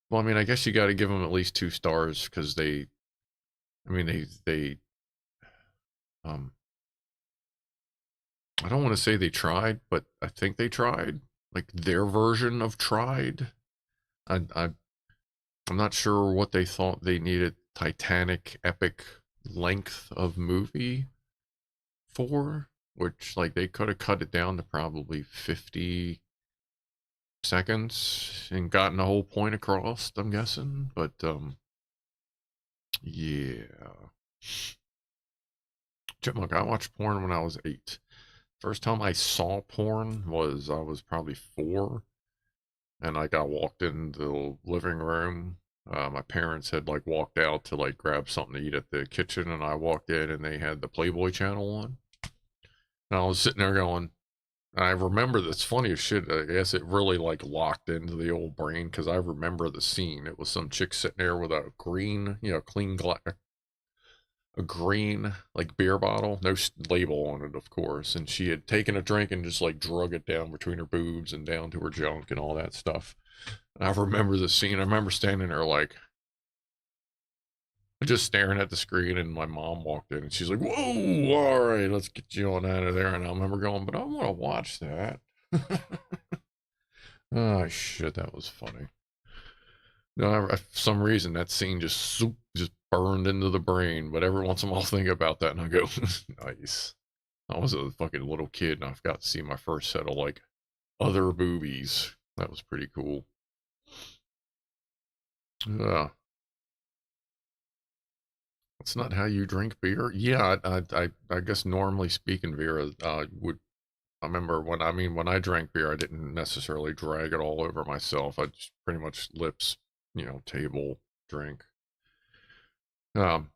Well, I mean, I guess you got to give them at least 2 stars because they I don't want to say they tried, but I think they tried. like their version of tried. I'm not sure what they thought they needed Titanic epic length of movie for, which like they could have cut it down to probably 50 seconds and gotten the whole point across, I'm guessing. But yeah. Chipmunk, I watched porn when I was 8. First time I saw porn was I was probably 4, and like I walked into the living room. My parents had like walked out to like grab something to eat at the kitchen, and I walked in and they had the Playboy channel on. And I was sitting there going, I remember this funny as shit. I guess it really like locked into the old brain because I remember the scene. It was some chick sitting there with a green, clean glass, a green like beer bottle, no label on it, of course, and she had taken a drink and just like drug it down between her boobs and down to her junk and all that stuff. And I remember the scene. I remember standing there like just staring at the screen, and my mom walked in and she's like, "Whoa, all right, let's get you on out of there." And I remember going, "But I want to watch that." Oh shit, that was funny. No, for some reason that scene just burned into the brain. But every once in a while, I think about that and I go, "Nice." I was a fucking little kid and I got to see my first set of like other boobies. That was pretty cool. Yeah. That's not how you drink beer. Yeah, I guess normally speaking, Vera, would I remember when I drank beer, I didn't necessarily drag it all over myself. I just pretty much lips, table drink. Um,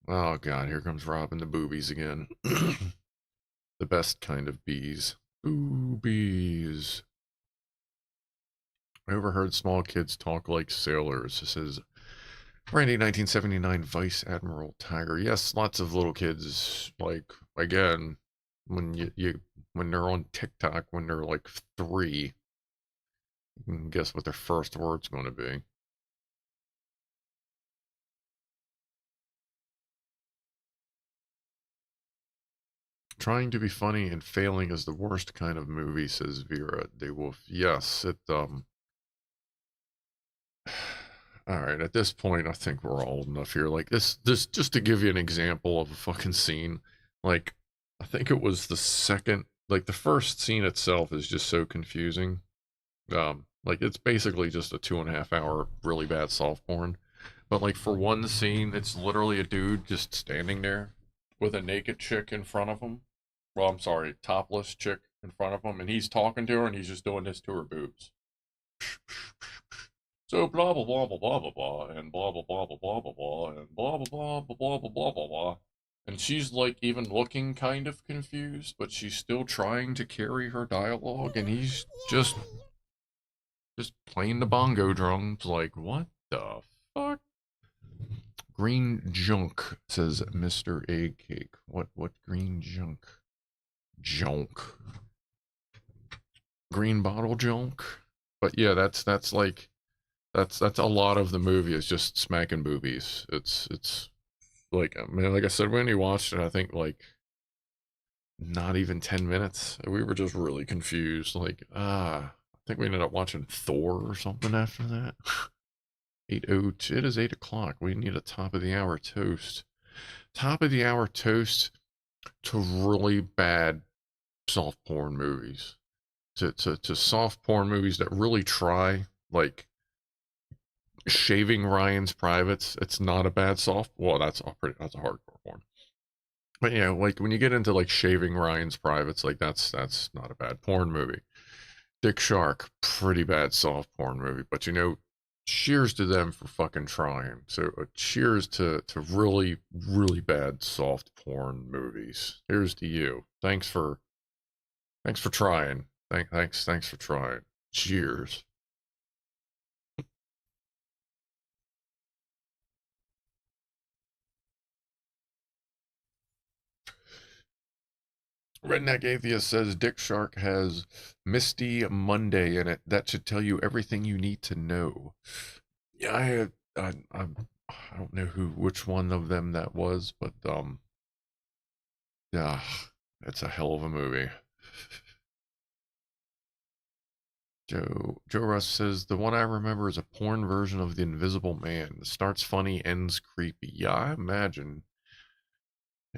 oh God, here comes Robin the boobies again. The best kind of bees. Boobies. I overheard small kids talk like sailors. This is Randy 1979 Vice Admiral Tiger. Yes, lots of little kids, like, again, when when they're on TikTok, when they're like 3, you can guess what their first word's going to be. Trying to be funny and failing is the worst kind of movie, says Vera De Wolf. Yes, all right, at this point, I think we're all old enough here. Like this, just to give you an example of a fucking scene, like, I think it was the second, like the first scene itself is just so confusing. Like it's basically just a 2.5 hour really bad soft porn. But like for one scene, it's literally a dude just standing there with a naked chick in front of him. Well, I'm sorry, topless chick in front of him, and he's talking to her, and he's just doing this to her boobs. So blah blah blah blah blah blah blah, and blah blah blah blah blah blah blah, and blah blah blah blah blah blah blah blah blah. And she's like even looking kind of confused, but she's still trying to carry her dialogue, and he's just playing the bongo drums. Like, what the fuck? Green junk, says Mr. Egg Cake. What green junk? Junk. Green bottle junk? But yeah, that's like that's a lot of the movie is just smacking boobies. It's like, I mean, like I said, when you watched it, I think like not even 10 minutes. We were just really confused. Like, I think we ended up watching Thor or something after that. 8:02. It is 8 o'clock. We need a top of the hour toast. Top of the hour toast to really bad soft porn movies. To soft porn movies that really try, like Shaving Ryan's Privates. It's not a bad soft. Well, that's a hardcore porn. But yeah, like when you get into like Shaving Ryan's Privates, like that's not a bad porn movie. Dick Shark, pretty bad soft porn movie, but cheers to them for fucking trying. So cheers to really, really bad soft porn movies. Here's to you. Thanks for trying. Thanks for trying. Cheers. Redneck Atheist says Dick Shark has Misty Monday in it. That should tell you everything you need to know. Yeah, I don't know which one of them that was, but yeah, it's a hell of a movie. Joe Russ says, the one I remember is a porn version of The Invisible Man. It starts funny, ends creepy. Yeah, I imagine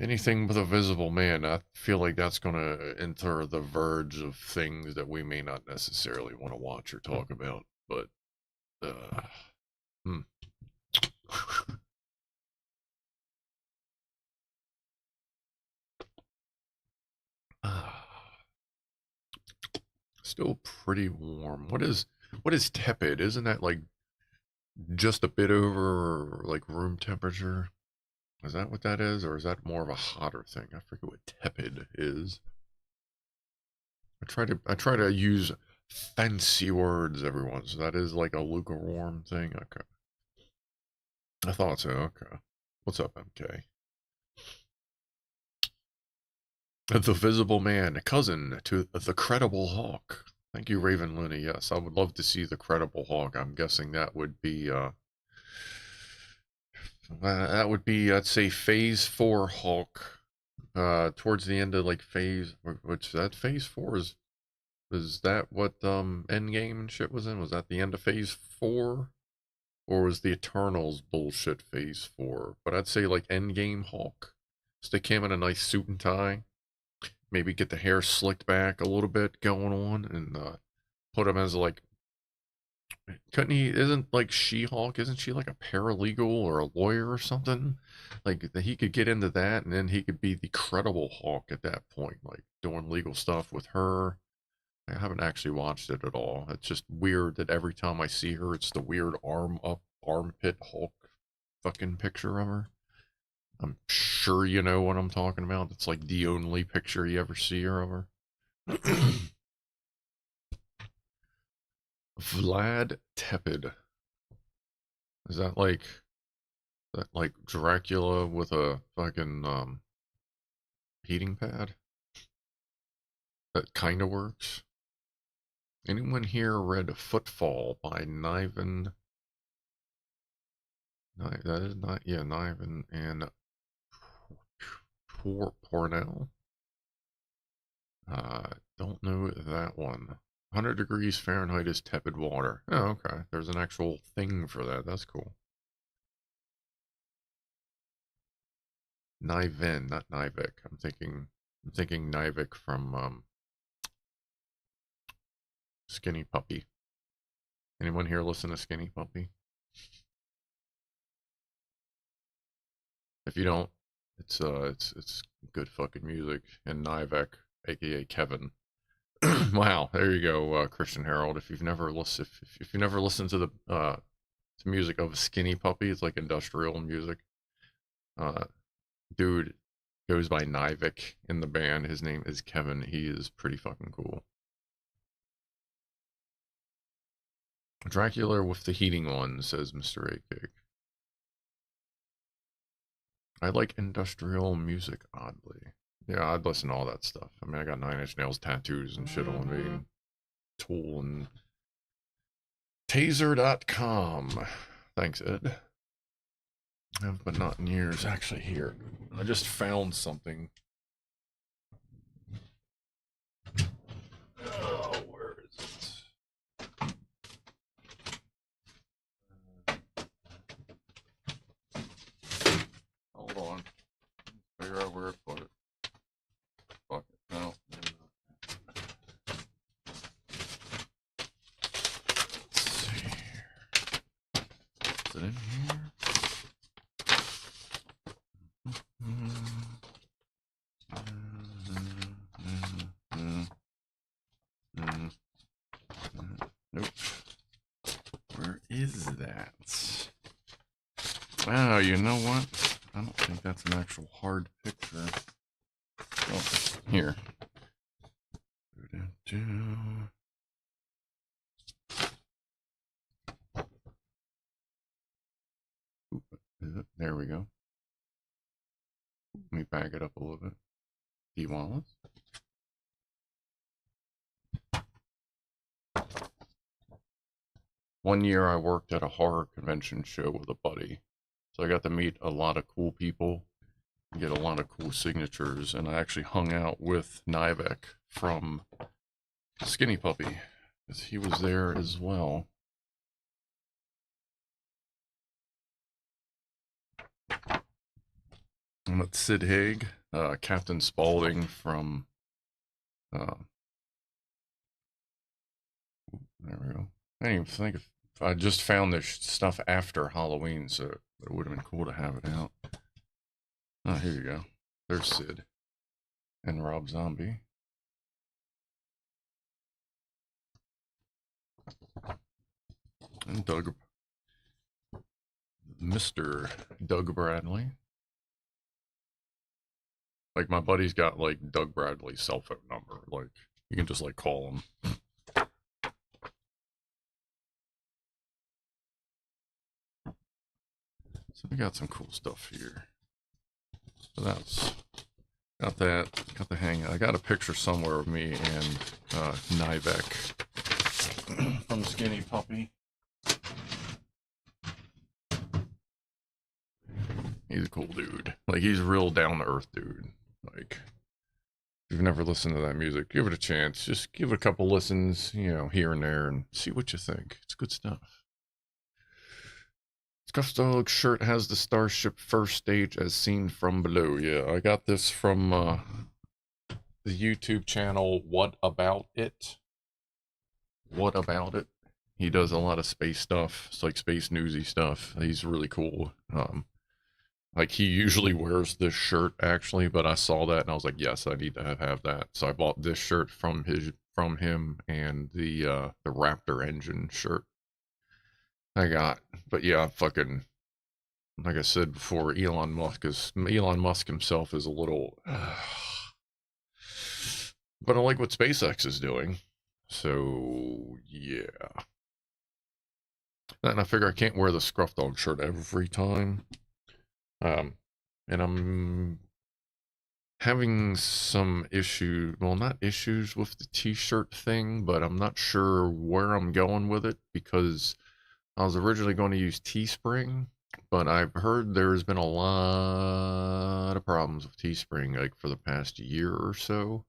anything with a visible man, I feel like that's going to enter the verge of things that we may not necessarily want to watch or talk about. But, hmm. Still pretty warm. What is tepid? Isn't that like just a bit over like room temperature? Is that what that is, or is that more of a hotter thing? I forget what tepid is. I try to use fancy words, everyone. So that is like a lukewarm thing. Okay, I thought so. Okay, what's up, MK? The Visible Man, cousin to the Credible Hawk. Thank you, Raven Looney. Yes, I would love to see the Credible Hawk. I'm guessing that would be I'd say Phase 4 Hawk. Towards the end of like phase, which that Phase 4 is that what Endgame and shit was in? Was that the end of Phase 4? Or was the Eternals bullshit Phase 4? But I'd say like Endgame Hawk. Stick him in a nice suit and tie. Maybe get the hair slicked back a little bit going on, and put him as like, couldn't he, isn't like She-Hulk, isn't she like a paralegal or a lawyer or something? Like he could get into that, and then he could be the Credible Hawk at that point, like doing legal stuff with her. I haven't actually watched it at all. It's just weird that every time I see her, it's the weird armpit Hulk fucking picture of her. I'm sure you know what I'm talking about. It's like the only picture you ever see her of her. Vlad Tepid. Is that like Dracula with a fucking heating pad? That kind of works. Anyone here read Footfall by Niven? That is not, yeah, Niven and Pornell. Don't know that one. 100 degrees Fahrenheit is tepid water. Oh, okay. There's an actual thing for that. That's cool. Niven, not Nivek. I'm thinking Nivek from Skinny Puppy. Anyone here listen to Skinny Puppy? If you don't, it's good fucking music. And Nivek, aka Kevin. Wow, there you go, Christian Harold. If you've never listened, if you never listened to the to music of Skinny Puppy, it's like industrial music. Dude goes by Nivek in the band. His name is Kevin. He is pretty fucking cool. Dracula with the heating on, says Mr. A-Cake. I like industrial music, oddly. Yeah, I'd listen to all that stuff. I mean, I got 9 Inch Nails tattoos and shit on me. And Tool and Taser.com. Thanks, Ed. But not in years. Actually, here. I just found something. Oh, where is it? Hold on. Figure out where to put it. Fuck it. No. Let's see here. Is it in here? Nope. Where is that? Oh, you know what? I don't think that's an actual hard picture. Oh, here. There we go. Let me back it up a little bit. D-Wallace. One year I worked at a horror convention show with a buddy. So I got to meet a lot of cool people, get a lot of cool signatures, and I actually hung out with Nivek from Skinny Puppy. because he was there as well. I met Sid Haig, Captain Spaulding from, there we go. I didn't even think if I just found this stuff after Halloween, so it would have been cool to have it out. Oh, here you go. There's Sid and Rob Zombie. And Doug, Mr. Doug Bradley. Like, my buddy's got, like, Doug Bradley's cell phone number. Like, you can just, like, call him. So we got some cool stuff here. So that's, got the hang. I got a picture somewhere of me and Nivek from Skinny Puppy. He's a cool dude. Like, he's a real down-to-earth dude. Like, if you've never listened to that music, give it a chance. Just give it a couple listens, you know, here and there, and see what you think. It's good stuff. Scuff Dog shirt has the Starship first stage as seen from below. Yeah, I got this from the YouTube channel What About It. What About It? He does a lot of space stuff. It's like space newsy stuff. He's really cool. Like, he usually wears this shirt actually, but I saw that and I was like, yes, I need to have that. So I bought this shirt from him and the Raptor engine shirt I got. But yeah, fucking, like I said before, Elon Musk himself is a little, but I like what SpaceX is doing. So yeah. And I figure I can't wear the Scruff Dog shirt every time. And I'm having some well, not issues with the t-shirt thing, but I'm not sure where I'm going with it, because I was originally going to use Teespring, but I've heard there's been a lot of problems with Teespring, like, for the past year or so.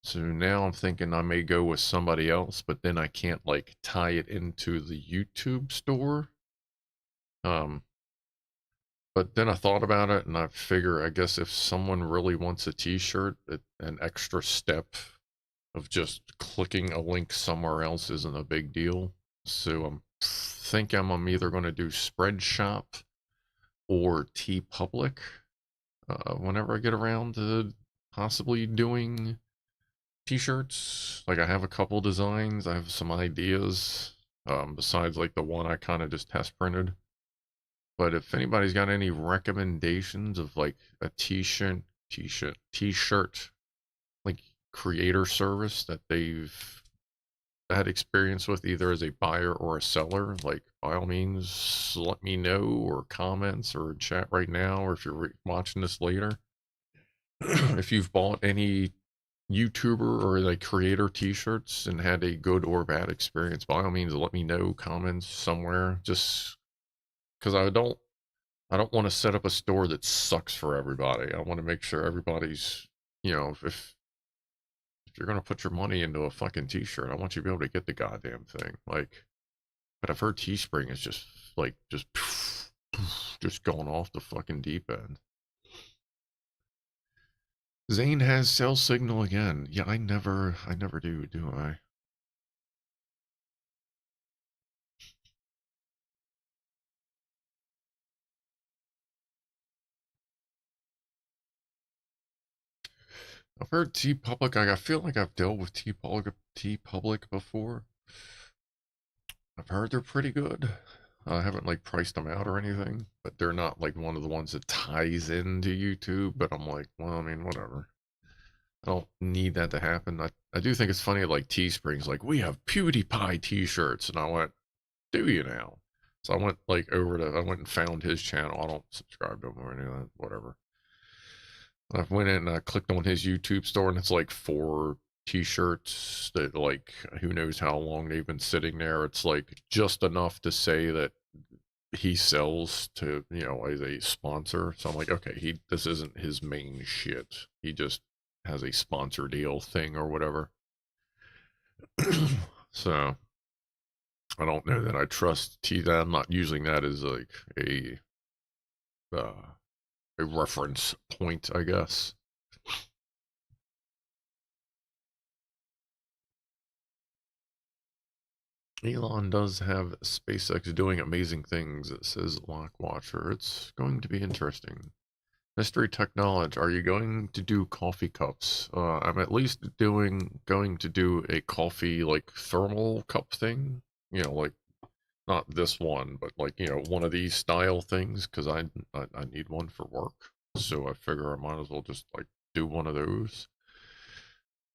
So now I'm thinking I may go with somebody else, but then I can't, like, tie it into the YouTube store. But then I thought about it, and I figure, I guess if someone really wants a t-shirt, an extra step of just clicking a link somewhere else isn't a big deal. So I'm either going to do Spreadshop or TeePublic whenever I get around to possibly doing t-shirts. Like, I have a couple designs, I have some ideas, besides, like, the one I kind of just test printed. But if anybody's got any recommendations of, like, a t-shirt, like, creator service that they've had experience with, either as a buyer or a seller, like, by all means, let me know, or comments, or chat right now, or if you're watching this later. If you've bought any YouTuber or, like, creator t-shirts and had a good or bad experience, by all means, let me know, comments somewhere, just because I don't want to set up a store that sucks for everybody. I want to make sure everybody's, you know, if you're going to put your money into a fucking t-shirt, I want you to be able to get the goddamn thing. Like, but I've heard Teespring is just, like, just going off the fucking deep end. Zane has cell signal again. Yeah, I never do I? I've heard TeePublic. I feel like I've dealt with TeePublic before. I've heard they're pretty good. I haven't, like, priced them out or anything, but they're not, like, one of the ones that ties into YouTube. But I'm like, well, I mean, whatever. I don't need that to happen. I do think it's funny, like, Teespring's like, we have PewDiePie t-shirts, and I went, do you now? So I went, like, I went and found his channel. I don't subscribe to him or any of that, whatever. I went in and I clicked on his YouTube store, and it's like 4 t-shirts that, like, who knows how long they've been sitting there. It's like just enough to say that he sells to, you know, as a sponsor. So I'm like, okay, this isn't his main shit. He just has a sponsor deal thing or whatever. So I don't know that I trust that. I'm not using that as like uh, a reference point, I guess. Elon does have SpaceX doing amazing things, it says Lockwatcher. It's going to be interesting. Mystery Technology, are you going to do coffee cups? I'm at least going to do a coffee, like, thermal cup thing. You know, like, not this one, but, like, you know, one of these style things, because I need one for work. So I figure I might as well just, like, do one of those.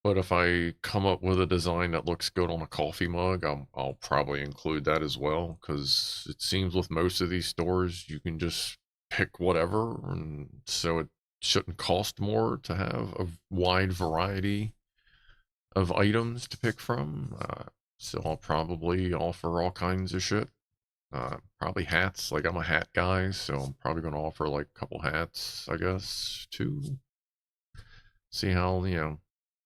But if I come up with a design that looks good on a coffee mug, I'll probably include that as well, because it seems with most of these stores, you can just pick whatever, and so it shouldn't cost more to have a wide variety of items to pick from. So I'll probably offer all kinds of shit. Probably hats, like I'm a hat guy, so I'm probably going to offer like a couple hats, I guess, too. See how, you know,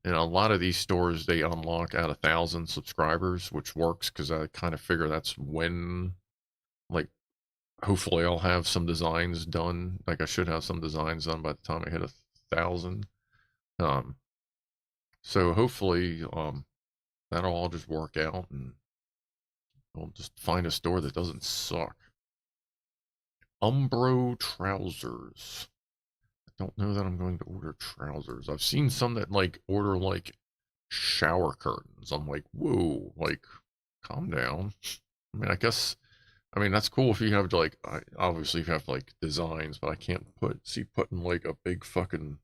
in a lot of these stores, they unlock at 1,000 subscribers, which works because I kind of figure that's when, like, hopefully I'll have some designs done. Like, I should have some designs done by the time I hit 1,000. So hopefully, that'll all just work out, and I'll just find a store that doesn't suck. Umbro trousers. I don't know that I'm going to order trousers. I've seen some that, like, order, like, shower curtains. I'm like, whoa, like, calm down. I mean, I guess, I mean, that's cool if you have, like, obviously you have, like, designs, but I can't see putting, like, a big fucking,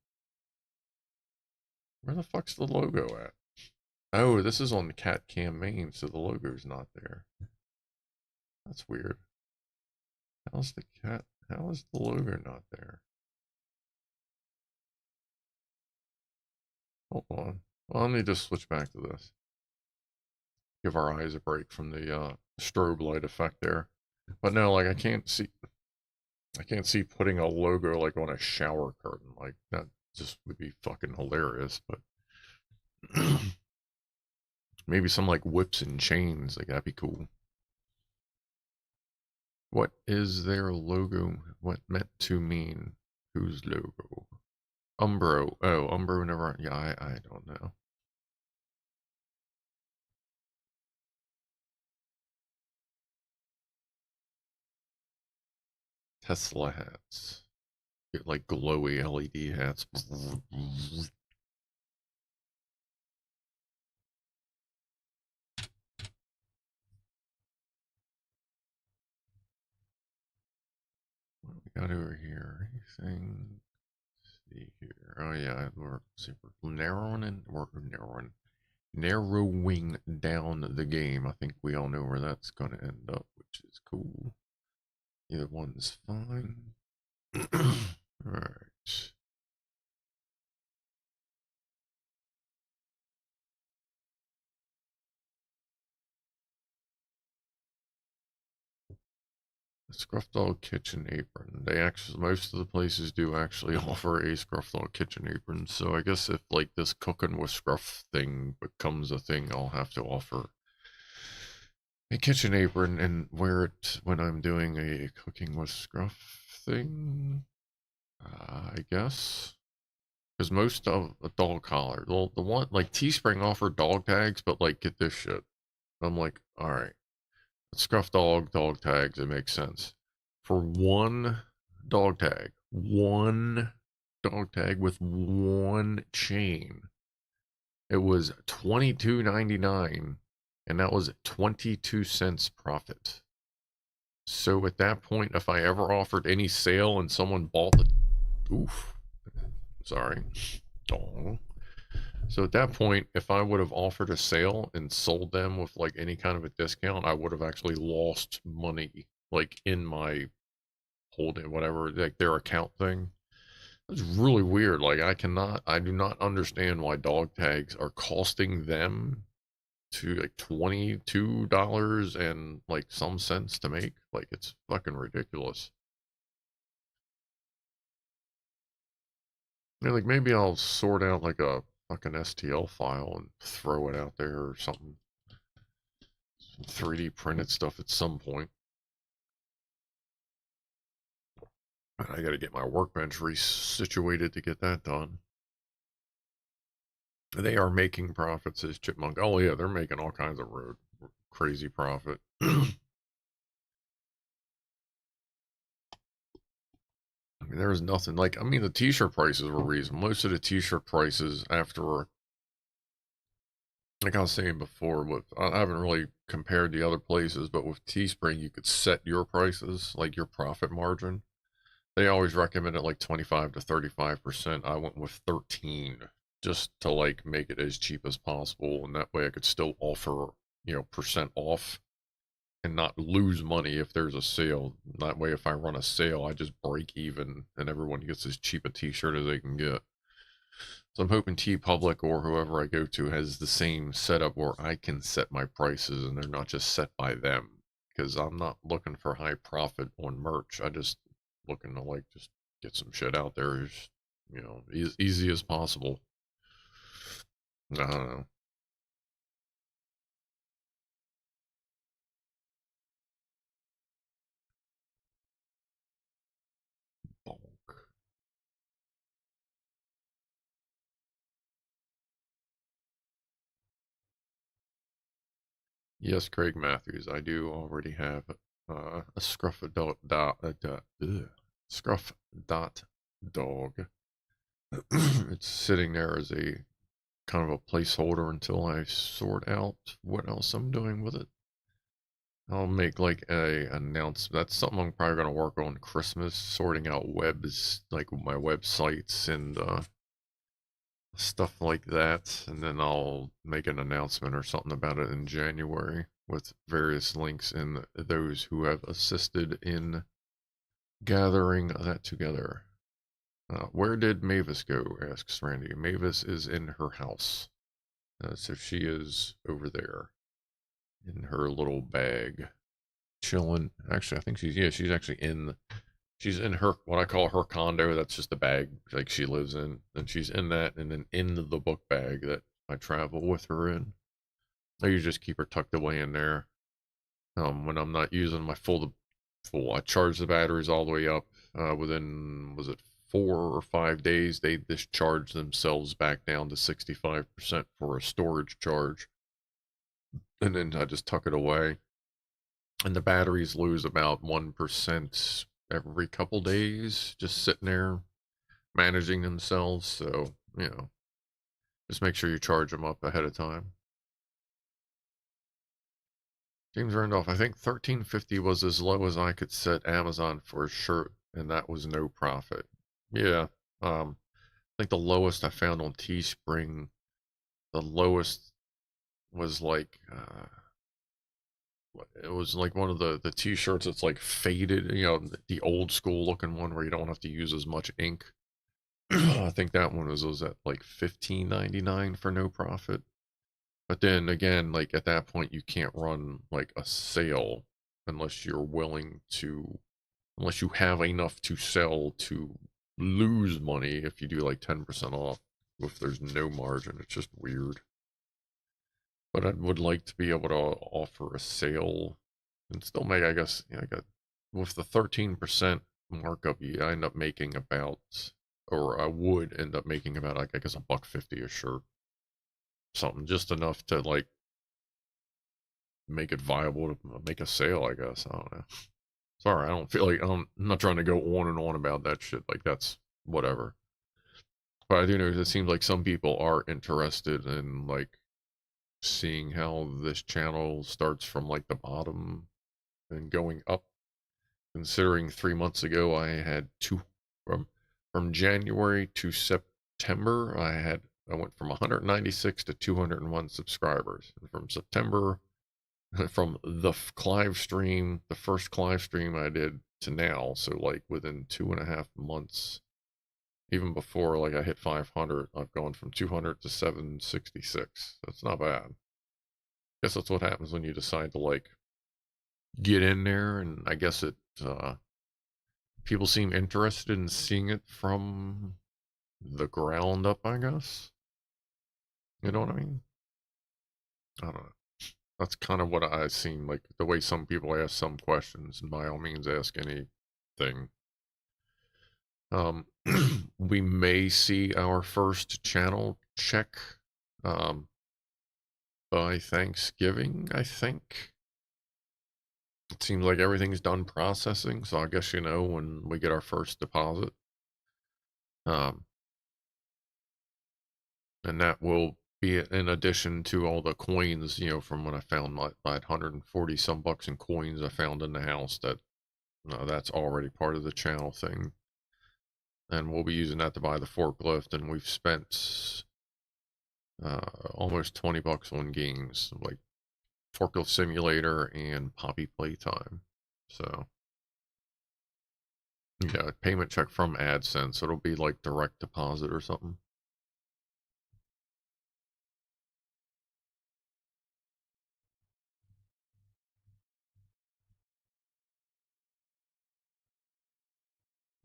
where the fuck's the logo at? Oh, this is on the CatCam main, so the logo's not there. That's weird. How is the logo not there? Hold on. Well, let me just switch back to this. Give our eyes a break from the strobe light effect there. But no, like, I can't see putting a logo, like, on a shower curtain. Like, that just would be fucking hilarious. But maybe some, like, whips and chains, like, that'd be cool. What is their logo? What meant to mean? Whose logo? Umbro. Oh, Umbro never. Yeah, I don't know. Tesla hats. Get, like, glowy LED hats. What we got over here? Anything? Let's see here. Oh yeah, we're narrowing down the game. I think we all know where that's gonna end up, which is cool. Either one's fine. Alright. Scruff Dog Kitchen Apron. They actually, most of the places do actually offer a Scruff Dog Kitchen Apron. So I guess if, like, this cooking with Scruff thing becomes a thing, I'll have to offer a kitchen apron and wear it when I'm doing a cooking with Scruff thing. I guess. Because most of a dog collar, well, the one, like, Teespring offered dog tags, but, like, get this shit. I'm like, alright. Scruff dog tags, it makes sense. For one dog tag with one chain, it was $22.99, and that was 22 cents profit. So at that point, if I ever offered any sale and someone bought the, oof, sorry, oh. So at that point, if I would have offered a sale and sold them with, like, any kind of a discount, I would have actually lost money, like, in my holding, whatever, like, their account thing. It's really weird. Like, I do not understand why dog tags are costing them to, like, $22 and, like, some cents to make. Like, it's fucking ridiculous. I mean, like, maybe I'll sort out, like, a fucking STL file and throw it out there or something. 3D printed stuff at some point. I got to get my workbench resituated to get that done. They are making profits as Chipmunk. Oh yeah, they're making all kinds of crazy profit. I mean, there was nothing like, I mean, the t-shirt prices were reasonable. Most of the t-shirt prices after, like I was saying before, I haven't really compared the other places, but with Teespring, you could set your prices, like your profit margin. They always recommend it like 25 to 35%. I went with 13 just to like make it as cheap as possible. And that way I could still offer, percent off and not lose money if there's a sale. That way, if I run a sale, I just break even and everyone gets as cheap a t-shirt as they can get. So I'm hoping TeePublic or whoever I go to has the same setup where I can set my prices and they're not just set by them. Because I'm not looking for high profit on merch. I just looking to like just get some shit out there as, easy as possible. I don't know. Bonk. Yes, Craig Matthews, I do already have a scruff dot dog. It's sitting there as a kind of a placeholder until I sort out what else I'm doing with it. I'll make like a announcement. That's something I'm probably going to work on Christmas, sorting out webs, like my websites and stuff like that. And then I'll make an announcement or something about it in January with various links in those who have assisted in gathering that together. Where did Mavis go? Asks Randy. Mavis is in her house. So she is over there in her little bag, chilling. Actually, I think she's actually she's in her, what I call her condo. That's just the bag like she lives in. And she's in that and then in the book bag that I travel with her in. I usually just keep her tucked away in there. When I'm not using my full, I charge the batteries all the way up. Within, was it 4 or 5 days, they discharge themselves back down to 65% for a storage charge. And then I just tuck it away. And the batteries lose about 1% every couple days, just sitting there managing themselves. So, just make sure you charge them up ahead of time. James Randolph, I think 1350 was as low as I could set Amazon for a shirt, and that was no profit. Yeah, I think the lowest I found on Teespring, the lowest was like, it was like one of the t-shirts that's like faded, the old school looking one where you don't have to use as much ink. I think that one was at like $15.99 for no profit. But then again, like at that point, you can't run like a sale unless you're willing to, unless you have enough to sell to lose money if you do like 10% off. If there's no margin, it's just weird. But I would like to be able to offer a sale and still make, I guess, with the 13% markup, you end up making about, or I would end up making about, like, I guess, $1.50 a shirt. Something just enough to, like, make it viable to make a sale, I guess. I don't know. Sorry, I don't feel like, I'm not trying to go on and on about that shit. Like, that's whatever. But I do know it seems like some people are interested in, like, seeing how this channel starts from like the bottom and going up, considering 3 months ago I had from January to September I went from 196 to 201 subscribers, and from September from the Clive stream, the first Clive stream I did, to now, so like within 2.5 months, even before like I hit 500, I've gone from 200 to 766. That's not bad. Guess that's what happens when you decide to like get in there, and I guess it people seem interested in seeing it from the ground up, I guess. You know what I mean? I don't know. That's kind of what I seen, like the way some people ask some questions, and by all means ask anything. We may see our first channel check by Thanksgiving, I think. It seems like everything's done processing, so I guess, you know, when we get our first deposit. And that will be in addition to all the coins, you know, from when I found my 140 some bucks in coins I found in the house. That's already part of the channel thing. And we'll be using that to buy the forklift, and we've spent almost 20 bucks on games like Forklift Simulator and Poppy Playtime. So yeah, payment check from AdSense. It'll be like direct deposit or something.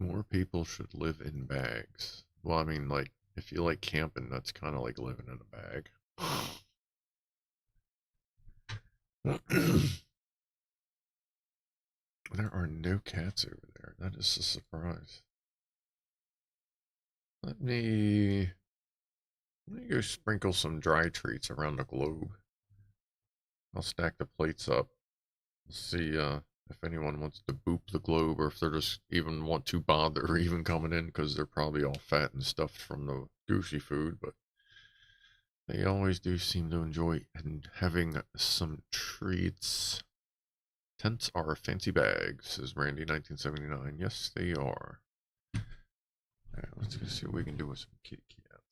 More people should live in bags. Well, I mean, like, if you like camping, that's kind of like living in a bag. There are no cats over there. That is a surprise. Let me go sprinkle some dry treats around the globe. I'll stack the plates up. See if anyone wants to boop the globe, or if they're just even want to bother even coming in, because they're probably all fat and stuffed from the Gooshy food, but they always do seem to enjoy and having some treats. Tents are fancy bags, says Randy 1979. Yes, they are. Alright, let's go see what we can do with some kitty cats.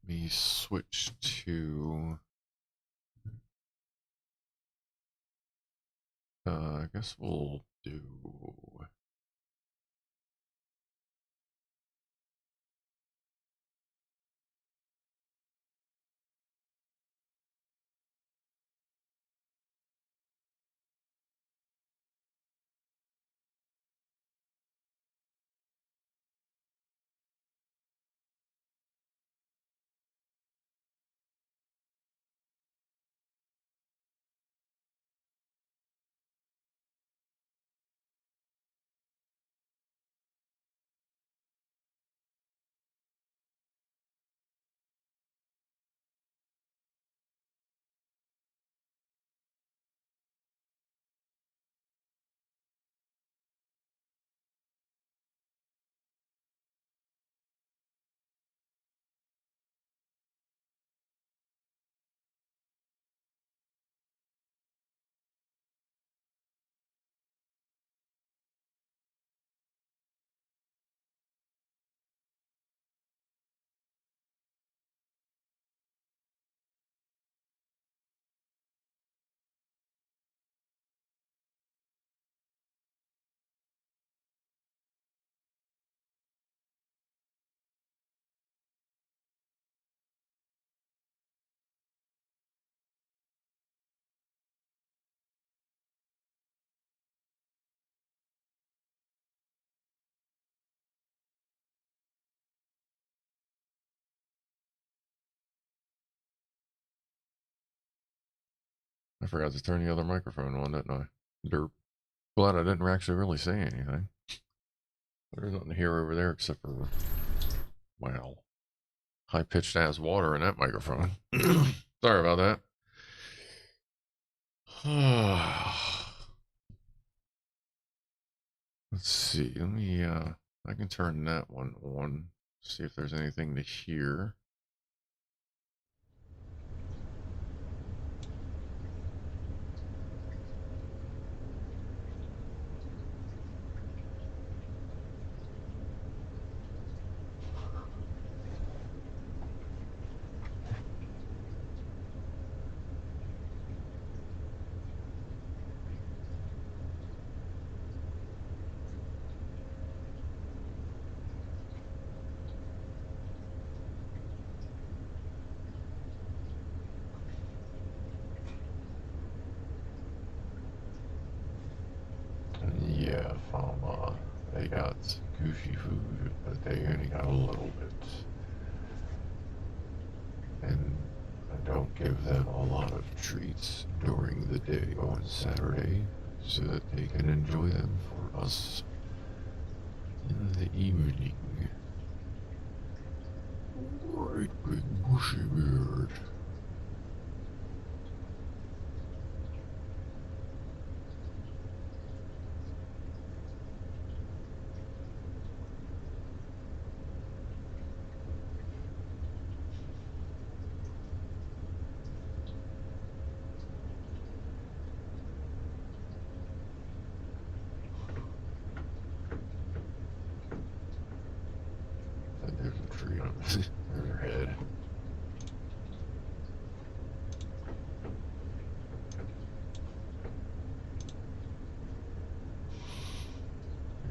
Let me switch to I guess we'll do I forgot to turn the other microphone on, didn't I? Derp. Glad I didn't actually really say anything. There's nothing to hear over there except for, wow, high-pitched ass water in that microphone. Sorry about that. Let's see. Let me, I can turn that one on. See if there's anything to hear. Yeah, from, they got Goofy food, but they only got a little bit. And I don't give them a lot of treats during the day on Saturday so that they can enjoy them for us in the evening. Right, big bushy beard. There's a tree on their head.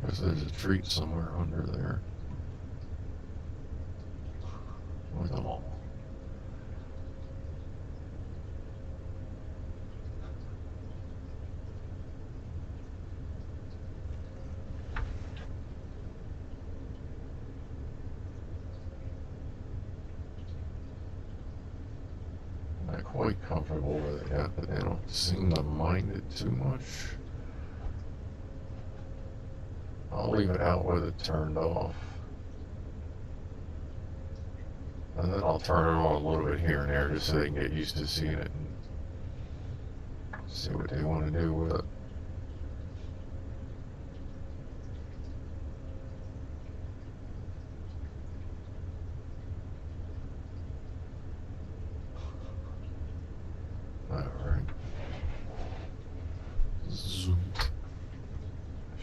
I guess there's a treat somewhere under there. With them all. Not quite comfortable with it yet, but they don't seem to mind it too much. I'll leave it out with it turned off. And then I'll turn it on a little bit here and there just so they can get used to seeing it and see what they want to do with it. Alright. Zoom.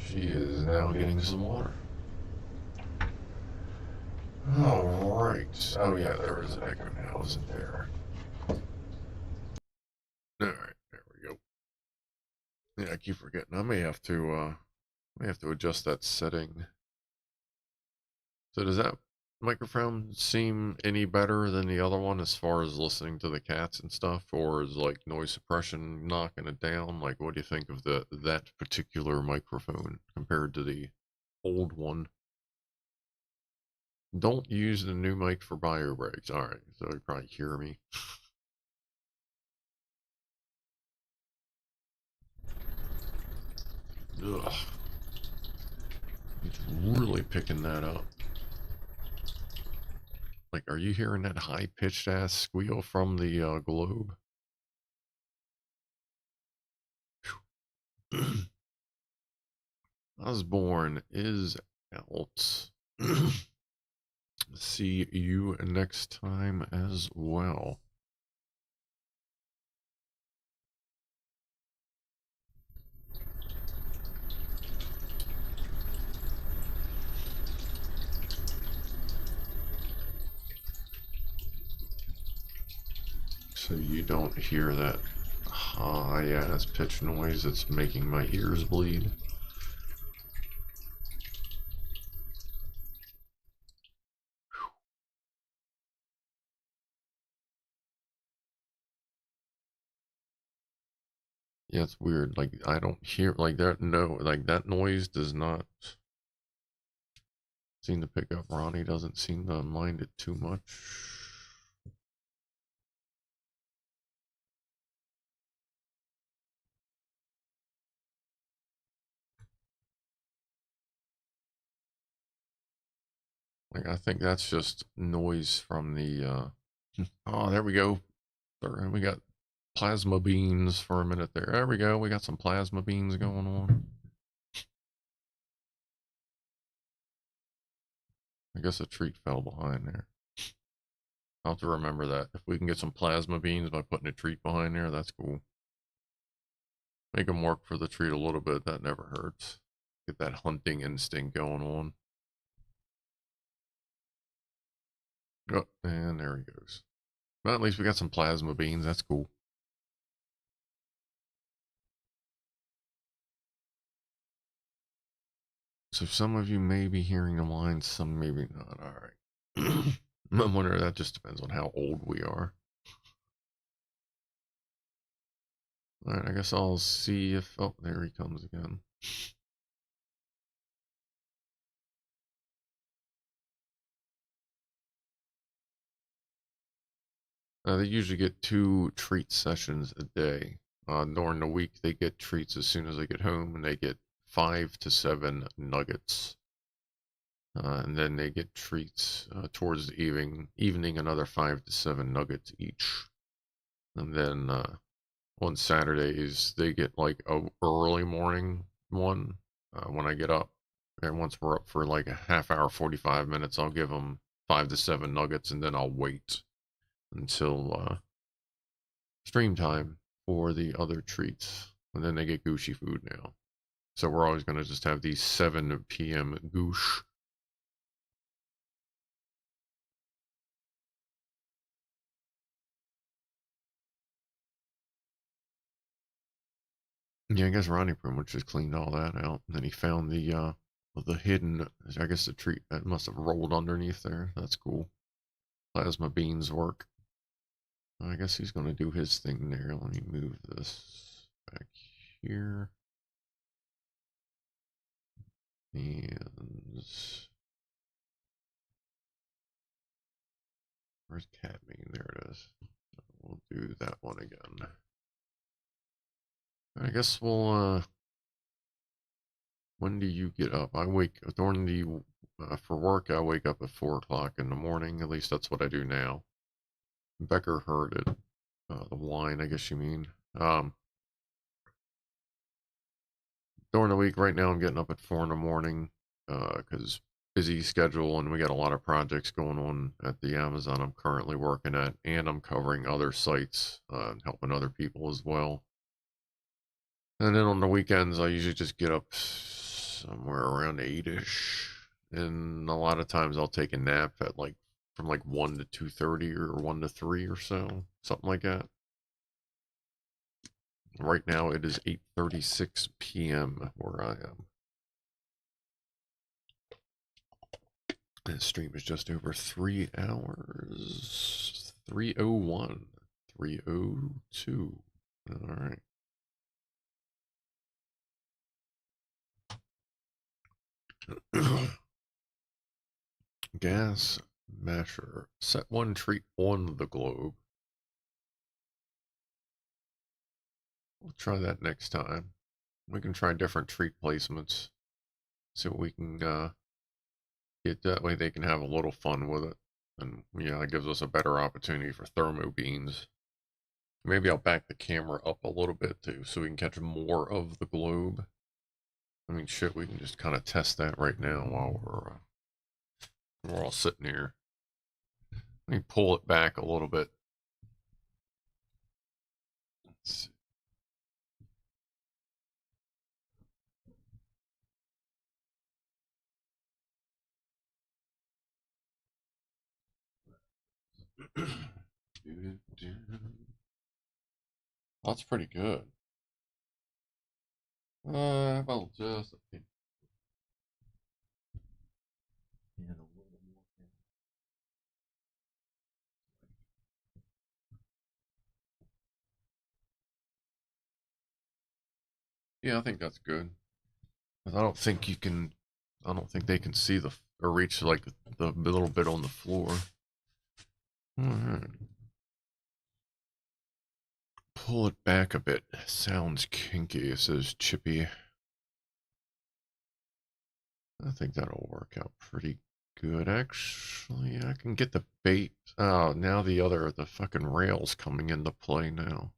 She is now getting some water. Alright. Oh yeah, there was an echo now, wasn't there? Alright, there we go. Yeah, I keep forgetting. I may have to adjust that setting. So does that microphone seem any better than the other one as far as listening to the cats and stuff, or is like noise suppression knocking it down? Like, what do you think of that particular microphone compared to the old one? Don't use the new mic for bio breaks. All right, so you probably hear me. Ugh, it's really picking that up. Like, are you hearing that high-pitched ass squeal from the globe? Osborne is out. See you next time as well. So you don't hear that high ass pitch noise that's making my ears bleed. Yeah, it's weird. Like, I don't hear like that. No, like that noise does not seem to pick up. Ronnie doesn't seem to mind it too much. Like, I think that's just noise from the oh, there we go. We got plasma beams for a minute there. There we go. We got some plasma beams going on. I guess a treat fell behind there. I'll have to remember that. If we can get some plasma beams by putting a treat behind there, that's cool. Make them work for the treat a little bit. That never hurts. Get that hunting instinct going on. Oh, and there he goes. Well, at least we got some plasma beans. That's cool. So some of you may be hearing the lines, some maybe not. All right. I'm wondering, that just depends on how old we are. All right, I guess I'll see if... Oh, there he comes again. They usually get 2 treat sessions a day. During the week, they get treats as soon as they get home, and they get 5 to 7 nuggets. And then they get treats towards the evening, another 5 to 7 nuggets each. And then on Saturdays, they get like a early morning one when I get up. And once we're up for like a half hour, 45 minutes, I'll give them 5 to 7 nuggets, and then I'll wait until stream time for the other treats. And then they get Gooshy food now. So we're always going to just have these 7 p.m. Goosh. Yeah, I guess Ronnie pretty much just cleaned all that out. And then he found the hidden, I guess the treat that must have rolled underneath there. That's cool. Plasma beans work. I guess he's going to do his thing there. Let me move this back here. And where's cat mean? There it is. We'll do that one again. I guess we'll when do you get up? I wake during the for work. I wake up at 4 o'clock in the morning. At least that's what I do now. Becker heard it. The wine, I guess you mean. During the week, right now, I'm getting up at 4 in the morning because busy schedule, and we got a lot of projects going on at the Amazon I'm currently working at, and I'm covering other sites and helping other people as well. And then on the weekends, I usually just get up somewhere around 8-ish, and a lot of times I'll take a nap at like from like 1 to 2:30 or 1 to 3 or so, something like that. Right now it is 8:36 p.m. where I am. The stream is just over 3 hours. 3:01. 3:02. All right. Gas masher. Set one treat on the globe. We'll try that next time. We can try different treat placements. See what we can get. That way they can have a little fun with it. And yeah, it gives us a better opportunity for thermo beans. Maybe I'll back the camera up a little bit too, so we can catch more of the globe. I mean, shit, we can just kind of test that right now while we're all sitting here. Let me pull it back a little bit. Let's see. That's pretty good. Well, just yeah, I think that's good. But I don't think you can. I don't think they can see the or reach like the little bit on the floor. All right. Pull it back a bit. Sounds kinky, says Chippy. I think that'll work out pretty good. Actually, I can get the bait. Oh, now the fucking rail's coming into play now.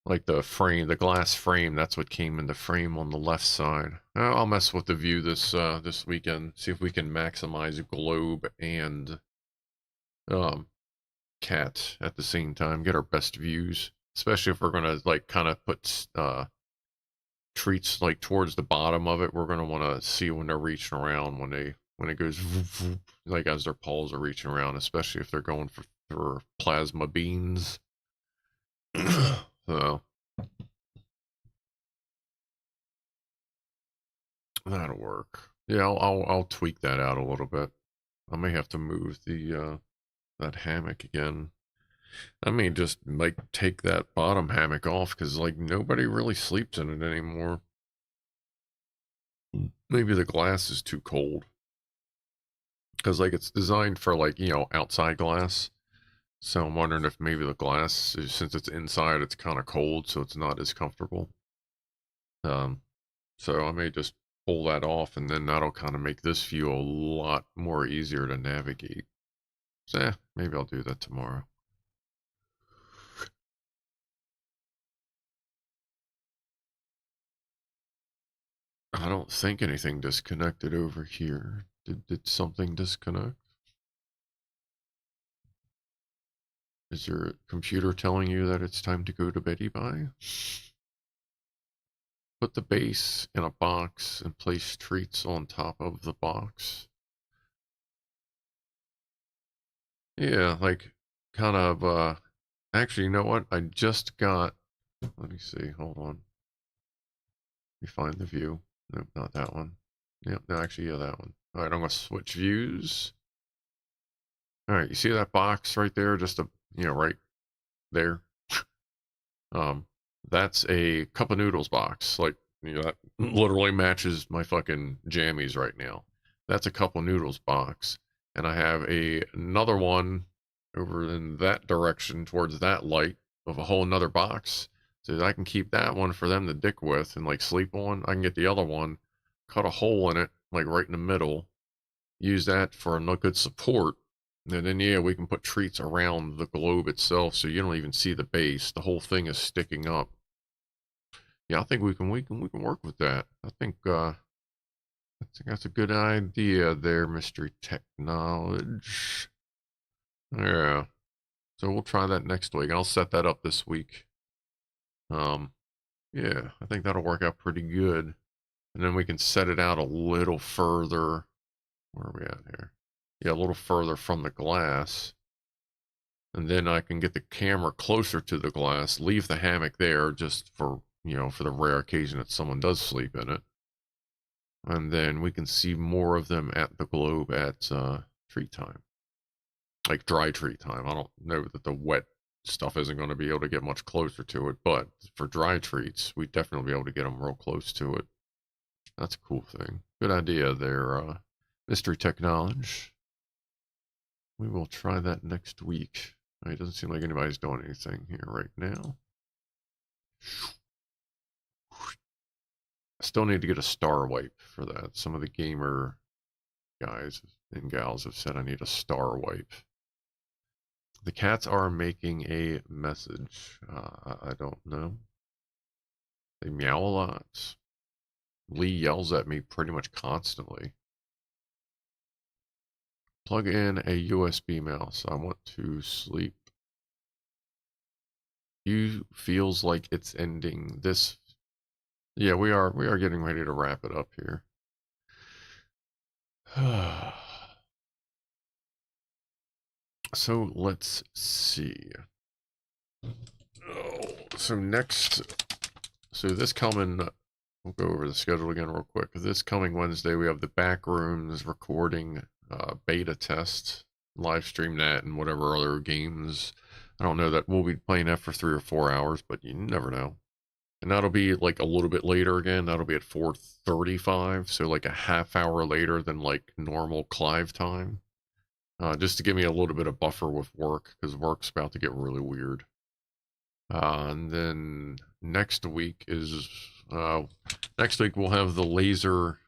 Like the frame, the glass frame, that's what came in the frame on the left side. I'll mess with the view this weekend. See if we can maximize globe and cat at the same time. Get our best views. Especially if we're gonna like kind of put treats like towards the bottom of it. We're gonna want to see when they're reaching around when it goes voop, voop, like as their paws are reaching around, especially if they're going for plasma beans. So that'll work. Yeah, I'll tweak that out a little bit. I may have to move the that hammock again. I may just like take that bottom hammock off because like nobody really sleeps in it anymore. Maybe the glass is too cold. Because like it's designed for like, you know, outside glass. So I'm wondering if maybe the glass, since it's inside, it's kind of cold, so it's not as comfortable. So I may just pull that off, and then that'll kind of make this view a lot more easier to navigate. So yeah, maybe I'll do that tomorrow. I don't think anything disconnected over here. Did something disconnect? Is your computer telling you that it's time to go to beddy bye? Put the base in a box and place treats on top of the box. Yeah, like kind of, actually, you know what? I just got, let me see, hold on. Let me find the view. Nope, not that one. Yep, no, actually, yeah, that one. All right, I'm going to switch views. All right, you see that box right there? Just right there. That's a cup of noodles box. Like, that literally matches my fucking jammies right now. That's a cup of noodles box. And I have another one over in that direction towards that light of a whole nother box. So that I can keep that one for them to dick with and like sleep on. I can get the other one, cut a hole in it, like right in the middle, use that for a good support. And then, yeah, we can put treats around the globe itself so you don't even see the base. The whole thing is sticking up. Yeah, I think we can work with that. I think that's a good idea there, Mystery Technology. Yeah. So we'll try that next week. I'll set that up this week. Yeah, I think that'll work out pretty good. And then we can set it out a little further. Where are we at here? Yeah, a little further from the glass. And then I can get the camera closer to the glass, leave the hammock there just for, for the rare occasion that someone does sleep in it. And then we can see more of them at the globe at treat time. Like dry treat time. I don't know that the wet stuff isn't going to be able to get much closer to it, but for dry treats, we definitely be able to get them real close to it. That's a cool thing. Good idea there, Mystery Technology. We will try that next week. It doesn't seem like anybody's doing anything here right now. I still need to get a star wipe for that. Some of the gamer guys and gals have said I need a star wipe. The cats are making a message. I don't know. They meow a lot. Lee yells at me pretty much constantly. Plug in a USB mouse. I want to sleep. You feels like it's ending. This, yeah, we are getting ready to wrap it up here. So let's see. Oh, so this coming, we'll go over the schedule again real quick. This coming Wednesday, we have the Backrooms recording beta test, live stream that, and whatever other games. I don't know that we'll be playing that for 3 or 4 hours, but you never know. And that'll be like a little bit later again. That'll be at 4:35, so like a half hour later than like normal Clive time. Just to give me a little bit of buffer with work, because work's about to get really weird. And then next week we'll have the laser,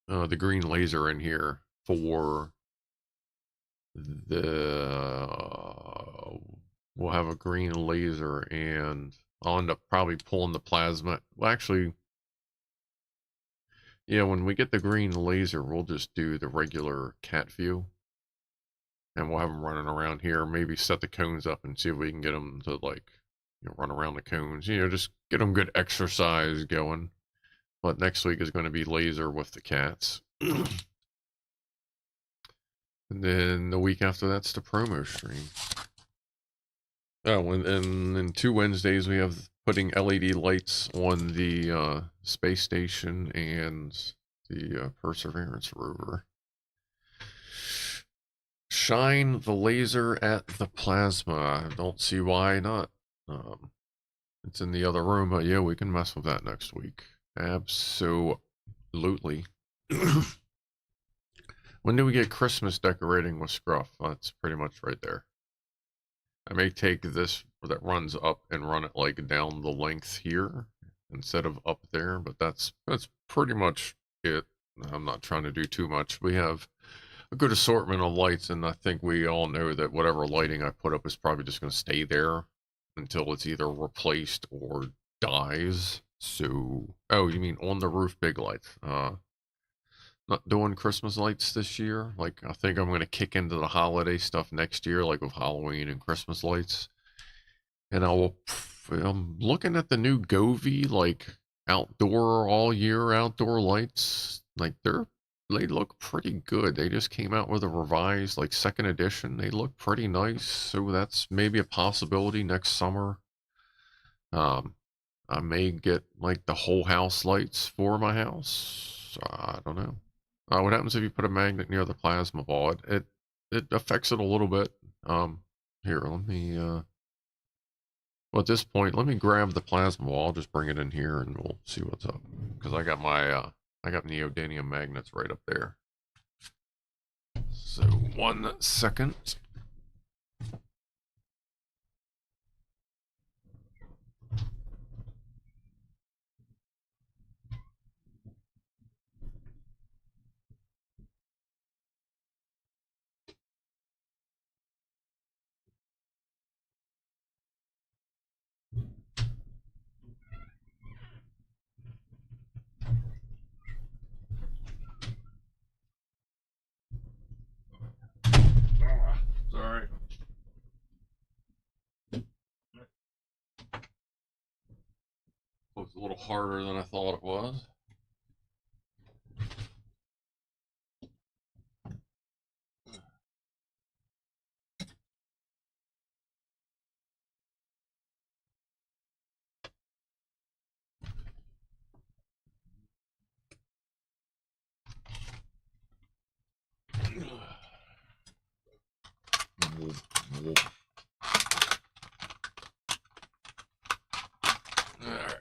the green laser in here for we'll have a green laser, and I'll end up probably pulling the plasma. Well, actually, yeah, when we get the green laser, we'll just do the regular cat view. And we'll have them running around here, maybe set the cones up and see if we can get them to, like, run around the cones. Just get them good exercise going. But next week is going to be laser with the cats. And then the week after that's the promo stream. Oh, and in 2 Wednesdays we have putting LED lights on the space station and the Perseverance rover. Shine the laser at the plasma. I don't see why not. It's in the other room, but yeah, we can mess with that next week. Absolutely. When do we get Christmas decorating with Scruff? That's pretty much right there. I may take this that runs up and run it like down the length here instead of up there, but that's pretty much it. I'm not trying to do too much. We have a good assortment of lights, and I think we all know that whatever lighting I put up is probably just going to stay there until it's either replaced or dies. So, oh, you mean on the roof big lights? Not doing Christmas lights this year. Like, I think I'm going to kick into the holiday stuff next year, like with Halloween and Christmas lights. And I'm looking at the new Govee, like outdoor, all year outdoor lights. Like, they look pretty good. They just came out with a revised, like, second edition. They look pretty nice. So that's maybe a possibility next summer. I may get like the whole house lights for my house. I don't know. What happens if you put a magnet near the plasma ball? It affects it a little bit. Here, let me. Well, at this point, let me grab the plasma ball. I'll just bring it in here, and we'll see what's up. Because I got my I got neodymium magnets right up there. So 1 second. Sorry. Looks a little harder than I thought it was. Alright.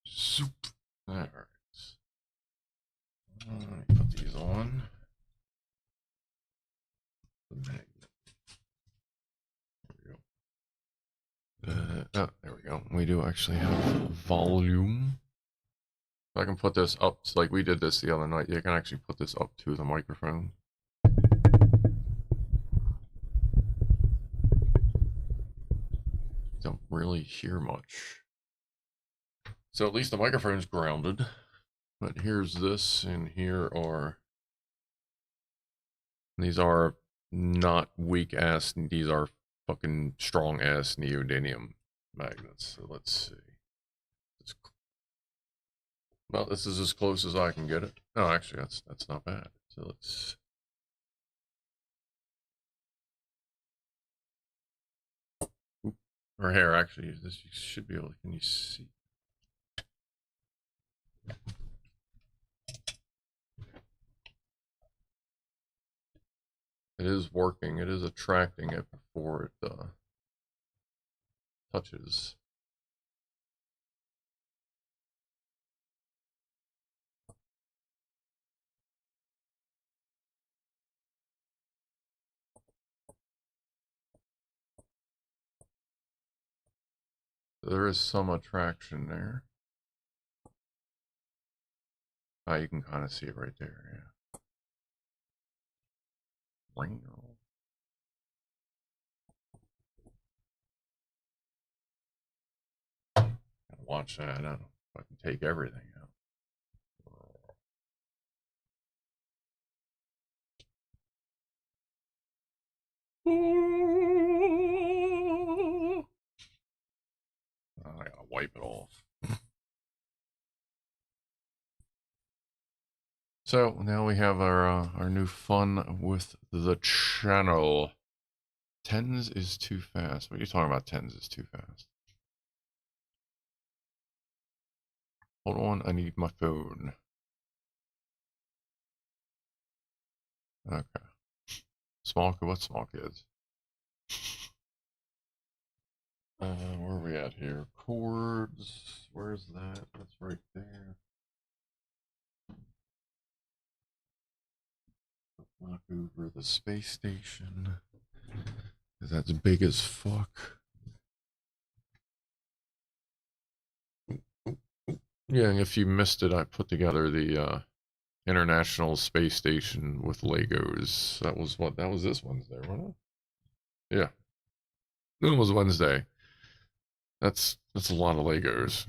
Soup. Alright. Put these on. The magnet. There we go. Oh, there we go. We do actually have volume. If I can put this up, like we did this the other night, you can actually put this up to the microphone. Don't really hear much. So at least the microphone's grounded. But here's this, and here are... These are not weak ass, these are fucking strong ass neodymium magnets. So let's see. Well, this is as close as I can get it. No, actually, that's not bad. So let's... Oop. Her hair, actually, this you should be able to... Can you see? It is working. It is attracting it before it touches. There is some attraction there. Ah, you can kind of see it right there, yeah. Ring. Watch that. I don't know if I can take everything out. I gotta wipe it off. So now we have our new fun with the channel. Tens is too fast. What are you talking about? Tens is too fast. Hold on, I need my phone. Okay. Small, what small kids? Where are we at here? Cords. Where's that? That's right there. Knock over the space station. That's big as fuck. Yeah, and if you missed it, I put together the International Space Station with Legos. That was what? That was this Wednesday, wasn't it? Yeah. It was Wednesday. That's a lot of Legos.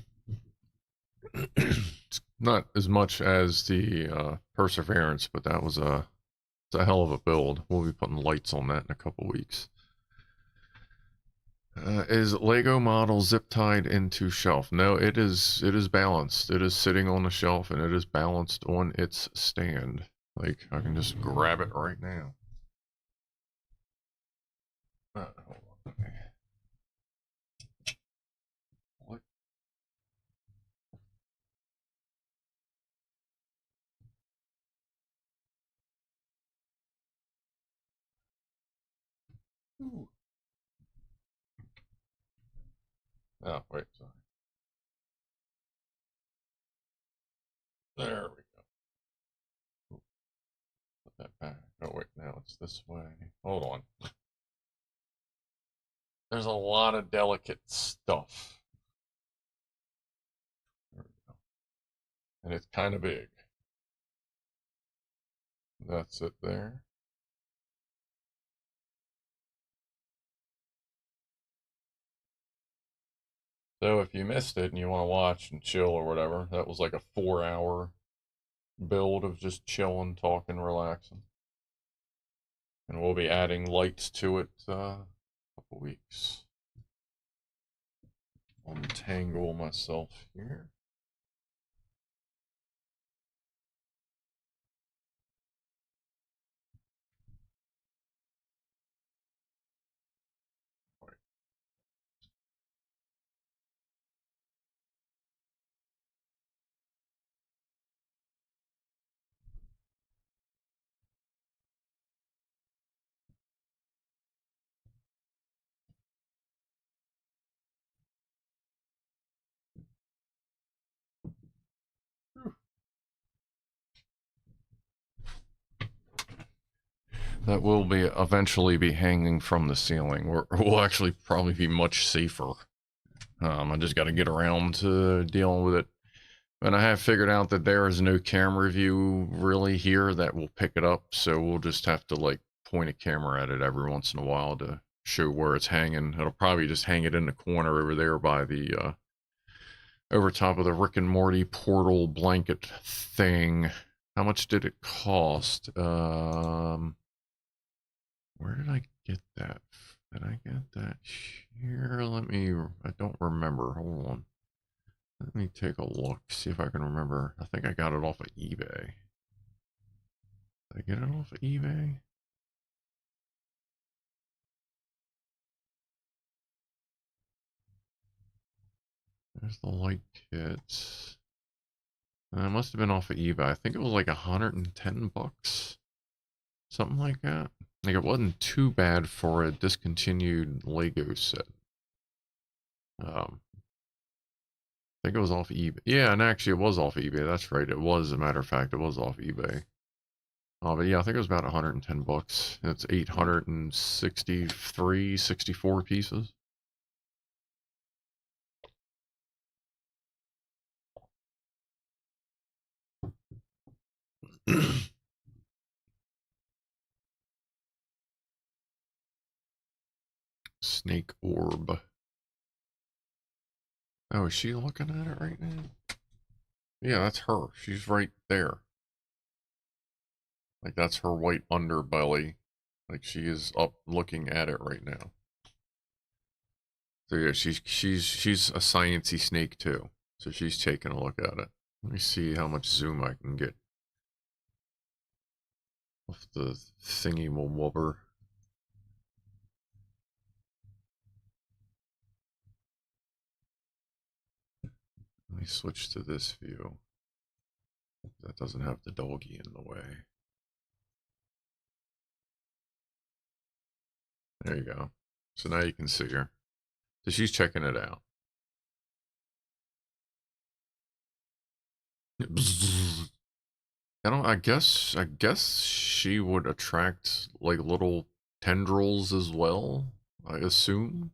It's not as much as the Perseverance, but that was it's a hell of a build. We'll be putting lights on that in a couple weeks. Is Lego model zip tied into shelf? No, it is balanced. It is sitting on the shelf and it is balanced on its stand. Like I can just grab it right now. Hold on. What? Ooh. Oh, wait, sorry. There we go. Put that back. Oh, wait, now it's this way. Hold on. There's a lot of delicate stuff. There we go. And it's kind of big. That's it there. So if you missed it and you want to watch and chill or whatever, that was like a 4-hour build of just chilling, talking, relaxing. And we'll be adding lights to it a couple weeks. Untangle myself here. That will be eventually be hanging from the ceiling. We'll actually probably be much safer. I just got to get around to dealing with it. And I have figured out that there is no camera view really here that will pick it up. So we'll just have to like point a camera at it every once in a while to show where it's hanging. It'll probably just hang it in the corner over there by the, over top of the Rick and Morty portal blanket thing. How much did it cost? Where did I get that? Did I get that here? I don't remember. Hold on. Let me take a look, see if I can remember. I think I got it off of eBay. Did I get it off of eBay? There's the light kits. It must have been off of eBay. I think it was like 110 bucks. Something like that. Like it wasn't too bad for a discontinued Lego set. I think it was off eBay. Yeah, and actually it was off eBay. That's right. It was, as a matter of fact, it was off eBay. But yeah, I think it was about 110 bucks. It's 863, 64 pieces. Snake orb. Oh, is she looking at it right now? Yeah, that's her. She's right there. Like that's her white underbelly. Like she is up looking at it right now. So yeah, she's a sciencey snake too. So she's taking a look at it. Let me see how much zoom I can get off the thingy wobber. Let me switch to this view. That doesn't have the doggy in the way. There you go. So now you can see her. So she's checking it out. I guess she would attract like little tendrils as well, I assume.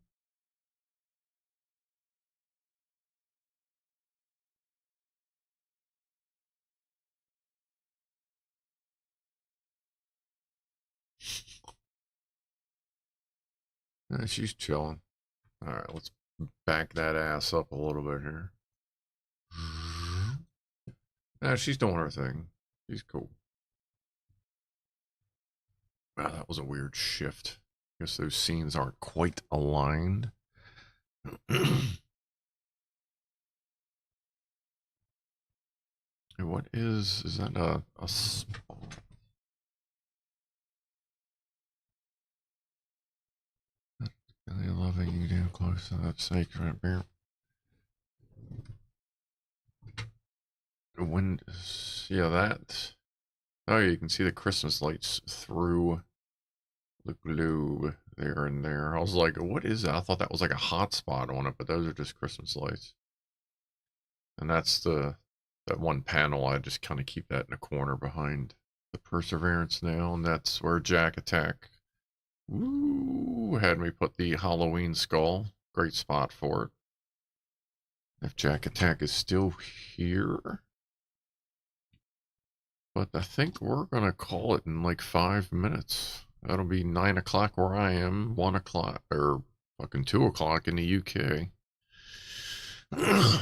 She's chilling. All right, let's back that ass up a little bit here. She's doing her thing. She's cool. Wow, that was a weird shift. I guess those scenes aren't quite aligned. What is that a spawn? Really loving you down close to that sacred bear. When, yeah, that. Oh, you can see the Christmas lights through the globe there and there. I was like, what is that? I thought that was like a hotspot on it, but those are just Christmas lights. And that's that one panel. I just kind of keep that in a corner behind the Perseverance now, and that's where Jack Attack had me put the Halloween skull. Great spot for it. If Jack Attack is still here. But I think we're going to call it in like 5 minutes. That'll be 9 o'clock where I am, 1 o'clock, or fucking 2 o'clock in the UK.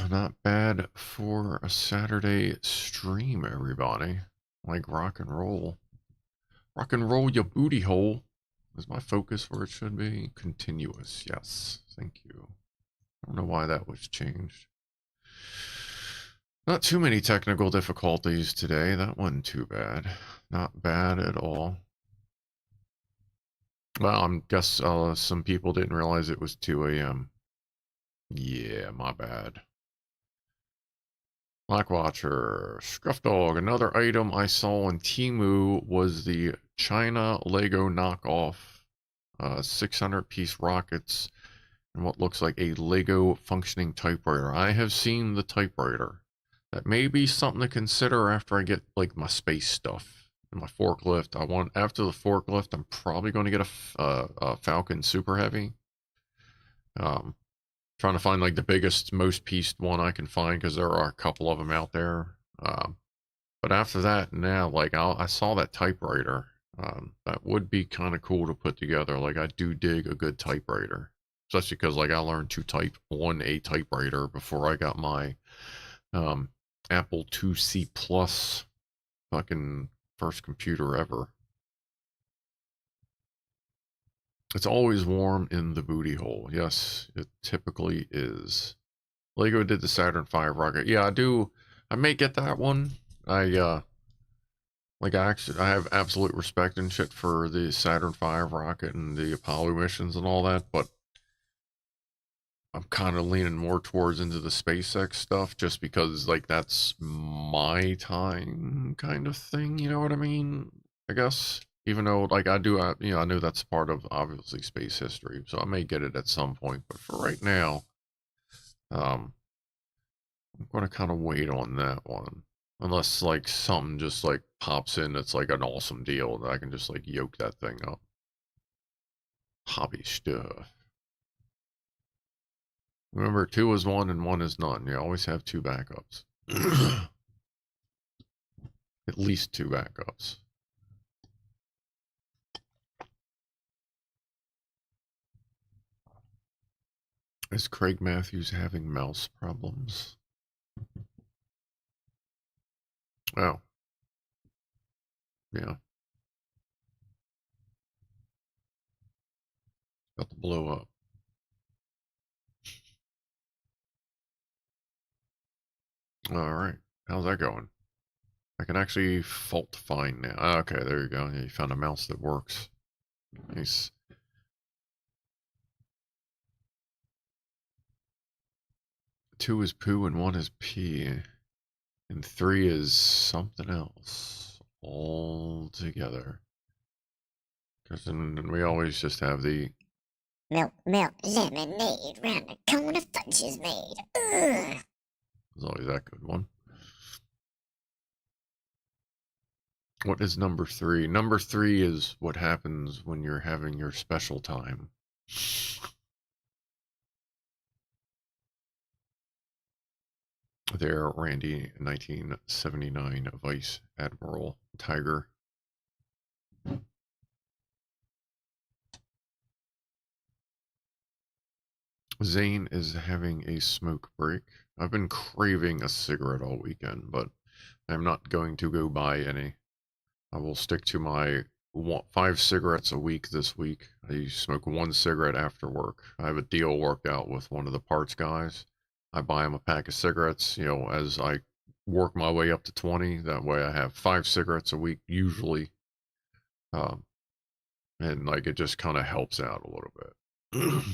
Not bad for a Saturday stream, everybody. Like rock and roll. Rock and roll your booty hole is my focus where it should be. Continuous, yes. Thank you. I don't know why that was changed. Not too many technical difficulties today. That wasn't too bad. Not bad at all. Well, I guess some people didn't realize it was 2 a.m. Yeah, my bad. Blackwatcher, Scruff Dog. Another item I saw on Temu was the China Lego knockoff 600-piece rockets and what looks like a Lego functioning typewriter. I have seen the typewriter. That may be something to consider after I get like my space stuff and my forklift. After the forklift, I'm probably going to get a Falcon Super Heavy. Trying to find like the biggest, most pieced one I can find because there are a couple of them out there. But after that, now like I saw that typewriter. That would be kind of cool to put together. Like I do dig a good typewriter, especially because like I learned to type on a typewriter before I got my Apple IIc Plus fucking first computer ever. It's always warm in the booty hole. Yes, it typically is. Lego did the Saturn V rocket. Yeah, I do. I may get that one. I have absolute respect and shit for the Saturn V rocket and the Apollo missions and all that, but I'm kind of leaning more towards into the SpaceX stuff just because like that's my time kind of thing, you know what I mean? I guess. Even though, like, I know that's part of, obviously, space history, so I may get it at some point, but for right now, I'm going to kind of wait on that one. Unless, like, something just, like, pops in that's, like, an awesome deal that I can just, like, yoke that thing up. Hobby stuff. Remember, 2 is 1 and 1 is none. You always have 2 backups. At least 2 backups. Is Craig Matthews having mouse problems? Oh. Yeah. About to blow up. Alright. How's that going? I can actually fault find now. Okay, there you go. Yeah, you found a mouse that works. Nice. Two is poo and 1 is pee. And 3 is something else all together. Because then we always just have the Milk, lemonade, round the corner fudge is made. Ugh. There's always that good one. What is number 3? Number 3 is what happens when you're having your special time. There, Randy, 1979 Vice Admiral Tiger. Zane is having a smoke break. I've been craving a cigarette all weekend, but I'm not going to go buy any. I will stick to my 5 cigarettes a week this week. I smoke 1 cigarette after work. I have a deal worked out with one of the parts guys. I buy him a pack of cigarettes, you know, as I work my way up to 20. That way I have 5 cigarettes a week usually. And like it just kind of helps out a little bit.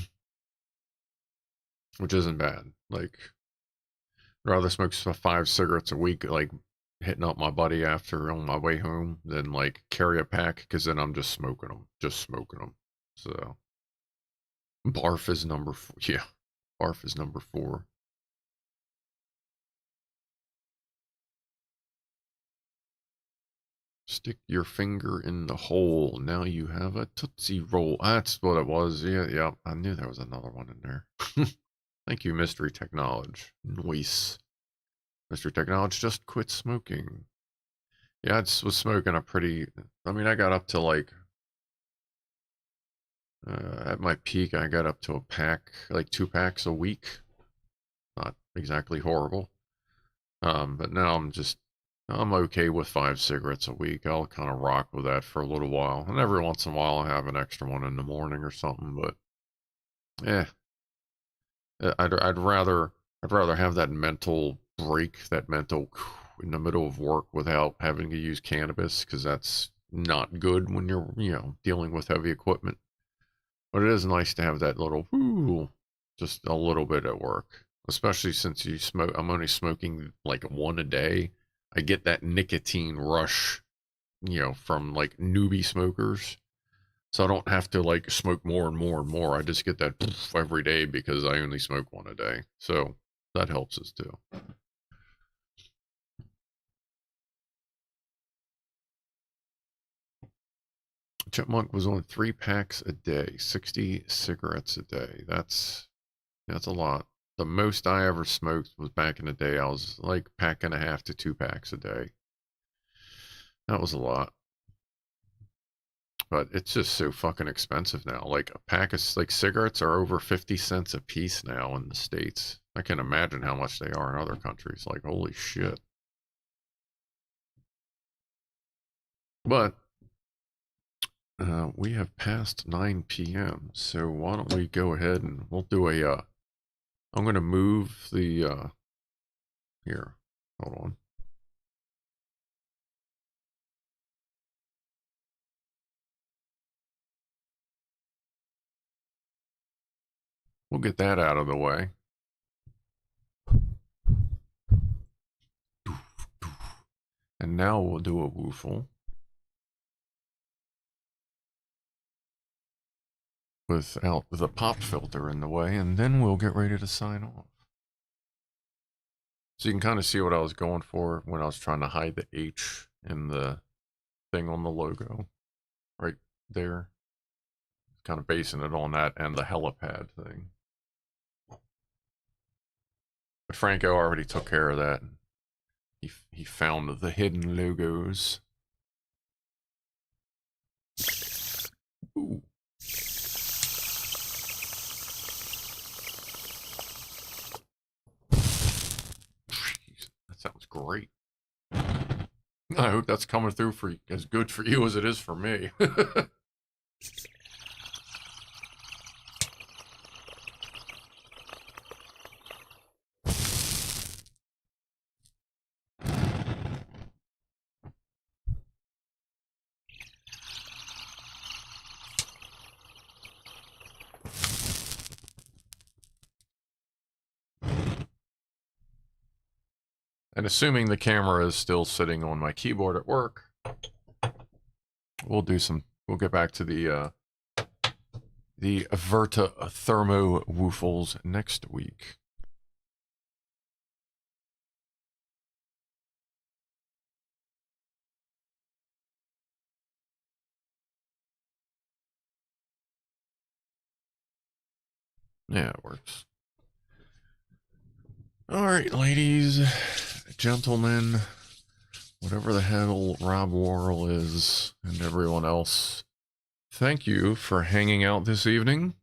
Which isn't bad. Like, I'd rather smoke 5 cigarettes a week, like hitting up my buddy after on my way home, than like carry a pack, because then I'm just smoking them. So, barf is number 4. Yeah, barf is number 4. Stick your finger in the hole. Now you have a Tootsie Roll. That's what it was. Yeah. I knew there was another one in there. Thank you, Mystery Technology. Nice. Mystery Technology just quit smoking. Yeah, I was smoking a pretty... I mean, I got up to like... at my peak, I got up to a pack, like 2 packs a week. Not exactly horrible. But now I'm okay with 5 cigarettes a week. I'll kind of rock with that for a little while. And every once in a while I have an extra one in the morning or something, but... I'd rather have that mental break, that mental in the middle of work without having to use cannabis, because that's not good when you're, you know, dealing with heavy equipment. But it is nice to have that little, just a little bit at work, especially since you smoke. I'm only smoking like 1 a day. I get that nicotine rush, you know, from like newbie smokers. So I don't have to like smoke more and more and more. I just get that every day because I only smoke 1 a day. So that helps us too. Chipmunk was on 3 packs a day, 60 cigarettes a day. That's a lot. The most I ever smoked was back in the day. I was like 1.5 to 2 packs a day. That was a lot. But it's just so fucking expensive now. Like a pack of like cigarettes are over 50 cents a piece now in the States. I can imagine how much they are in other countries. Like, holy shit. But we have passed 9 p.m. So why don't we go ahead and we'll do a I'm going to move the here. Hold on. We'll get that out of the way. And now we'll do a woofle without the pop filter in the way, and then we'll get ready to sign off. So you can kind of see what I was going for when I was trying to hide the H in the thing on the logo right there. Kind of basing it on that and the helipad thing. But Franco already took care of that. He found the hidden logos. Ooh. That sounds great. I hope that's coming through for as good for you as it is for me. And assuming the camera is still sitting on my keyboard at work, we'll get back to the the VertoThermoWhoofles next week. Yeah, it works. All right, ladies, gentlemen, whatever the hell Rob Worrell is, and everyone else, thank you for hanging out this evening.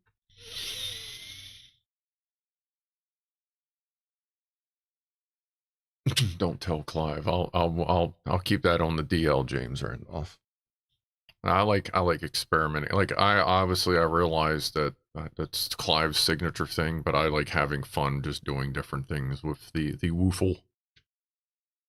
Don't tell Clive. I'll keep that on the DL, James Randolph. I like experimenting. Like I realized that that's Clive's signature thing, but I like having fun just doing different things with the Woofle.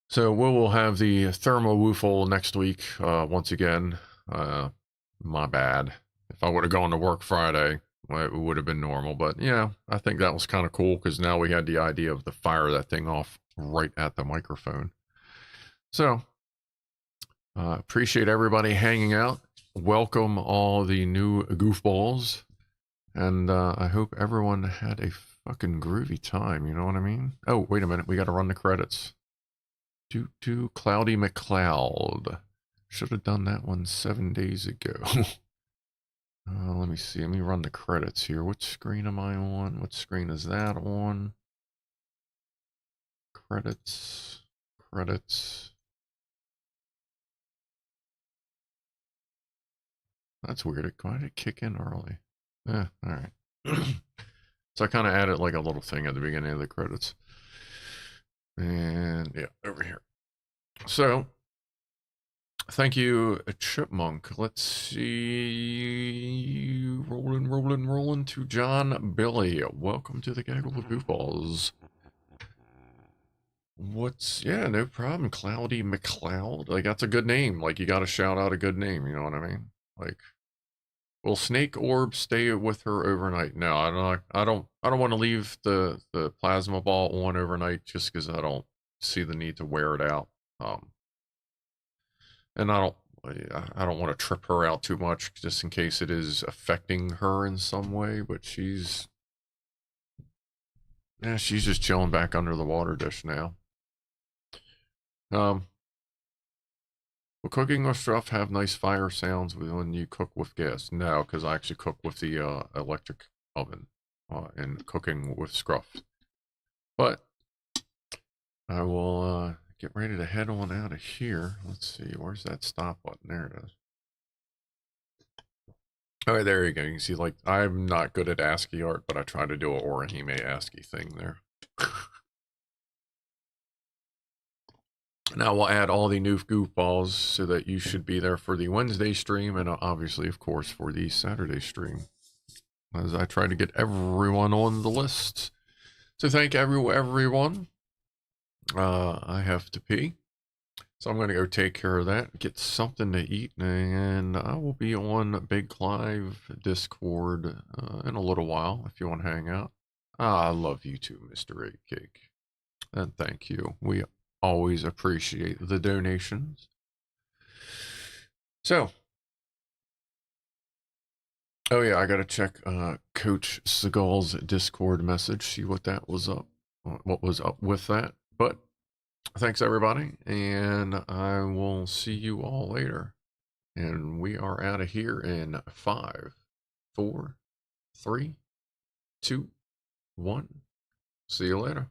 So we will have the ThermoWhoofle next week. Once again, my bad. If I would have gone to work Friday, well, it would have been normal. But yeah, I think that was kind of cool because now we had the idea of to fire that thing off right at the microphone. So appreciate everybody hanging out. Welcome all the new goofballs. And I hope everyone had a fucking groovy time. You know what I mean? Oh, wait a minute. We got to run the credits. Cloudy McCloud. Should have done that one 7 days ago. Let me see. Let me run the credits here. Which screen am I on? What screen is that on? Credits. Credits. That's weird. Why did it kick in early? Yeah, all right. So I kind of added like a little thing at the beginning of the credits. And yeah, over here. So thank you, Chipmunk. Let's see. Rolling to John Billy. Welcome to the Gaggle with Goofballs. Yeah, no problem. Cloudy McCloud. Like, that's a good name. Like, you got to shout out a good name. You know what I mean? Like, will Snake Orb stay with her overnight? No, I don't want to leave the plasma ball on overnight just because I don't see the need to wear it out. And I don't want to trip her out too much just in case it is affecting her in some way, but she's just chilling back under the water dish now. Will cooking with stuff have nice fire sounds when you cook with gas? No, because I actually cook with the electric oven and cooking with scruff. But I will get ready to head on out of here. Let's see, where's that stop button? There it is. All right, there you go. You can see, like, I'm not good at ASCII art, but I try to do an Orihime ASCII thing there. Now we'll add all the new goofballs so that you should be there for the Wednesday stream and obviously, of course, for the Saturday stream. As I try to get everyone on the list. So thank everyone. I have to pee. So I'm going to go take care of that, get something to eat, and I will be on Big Clive Discord in a little while if you want to hang out. I love you too, Mr. Egg Cake. And thank you. We always appreciate the donations. So, oh yeah, I gotta check Coach Seagal's Discord message, see what that was up, what was up with that. But thanks everybody, and I will see you all later. And we are out of here in 5, 4, 3, 2, 1. See you later.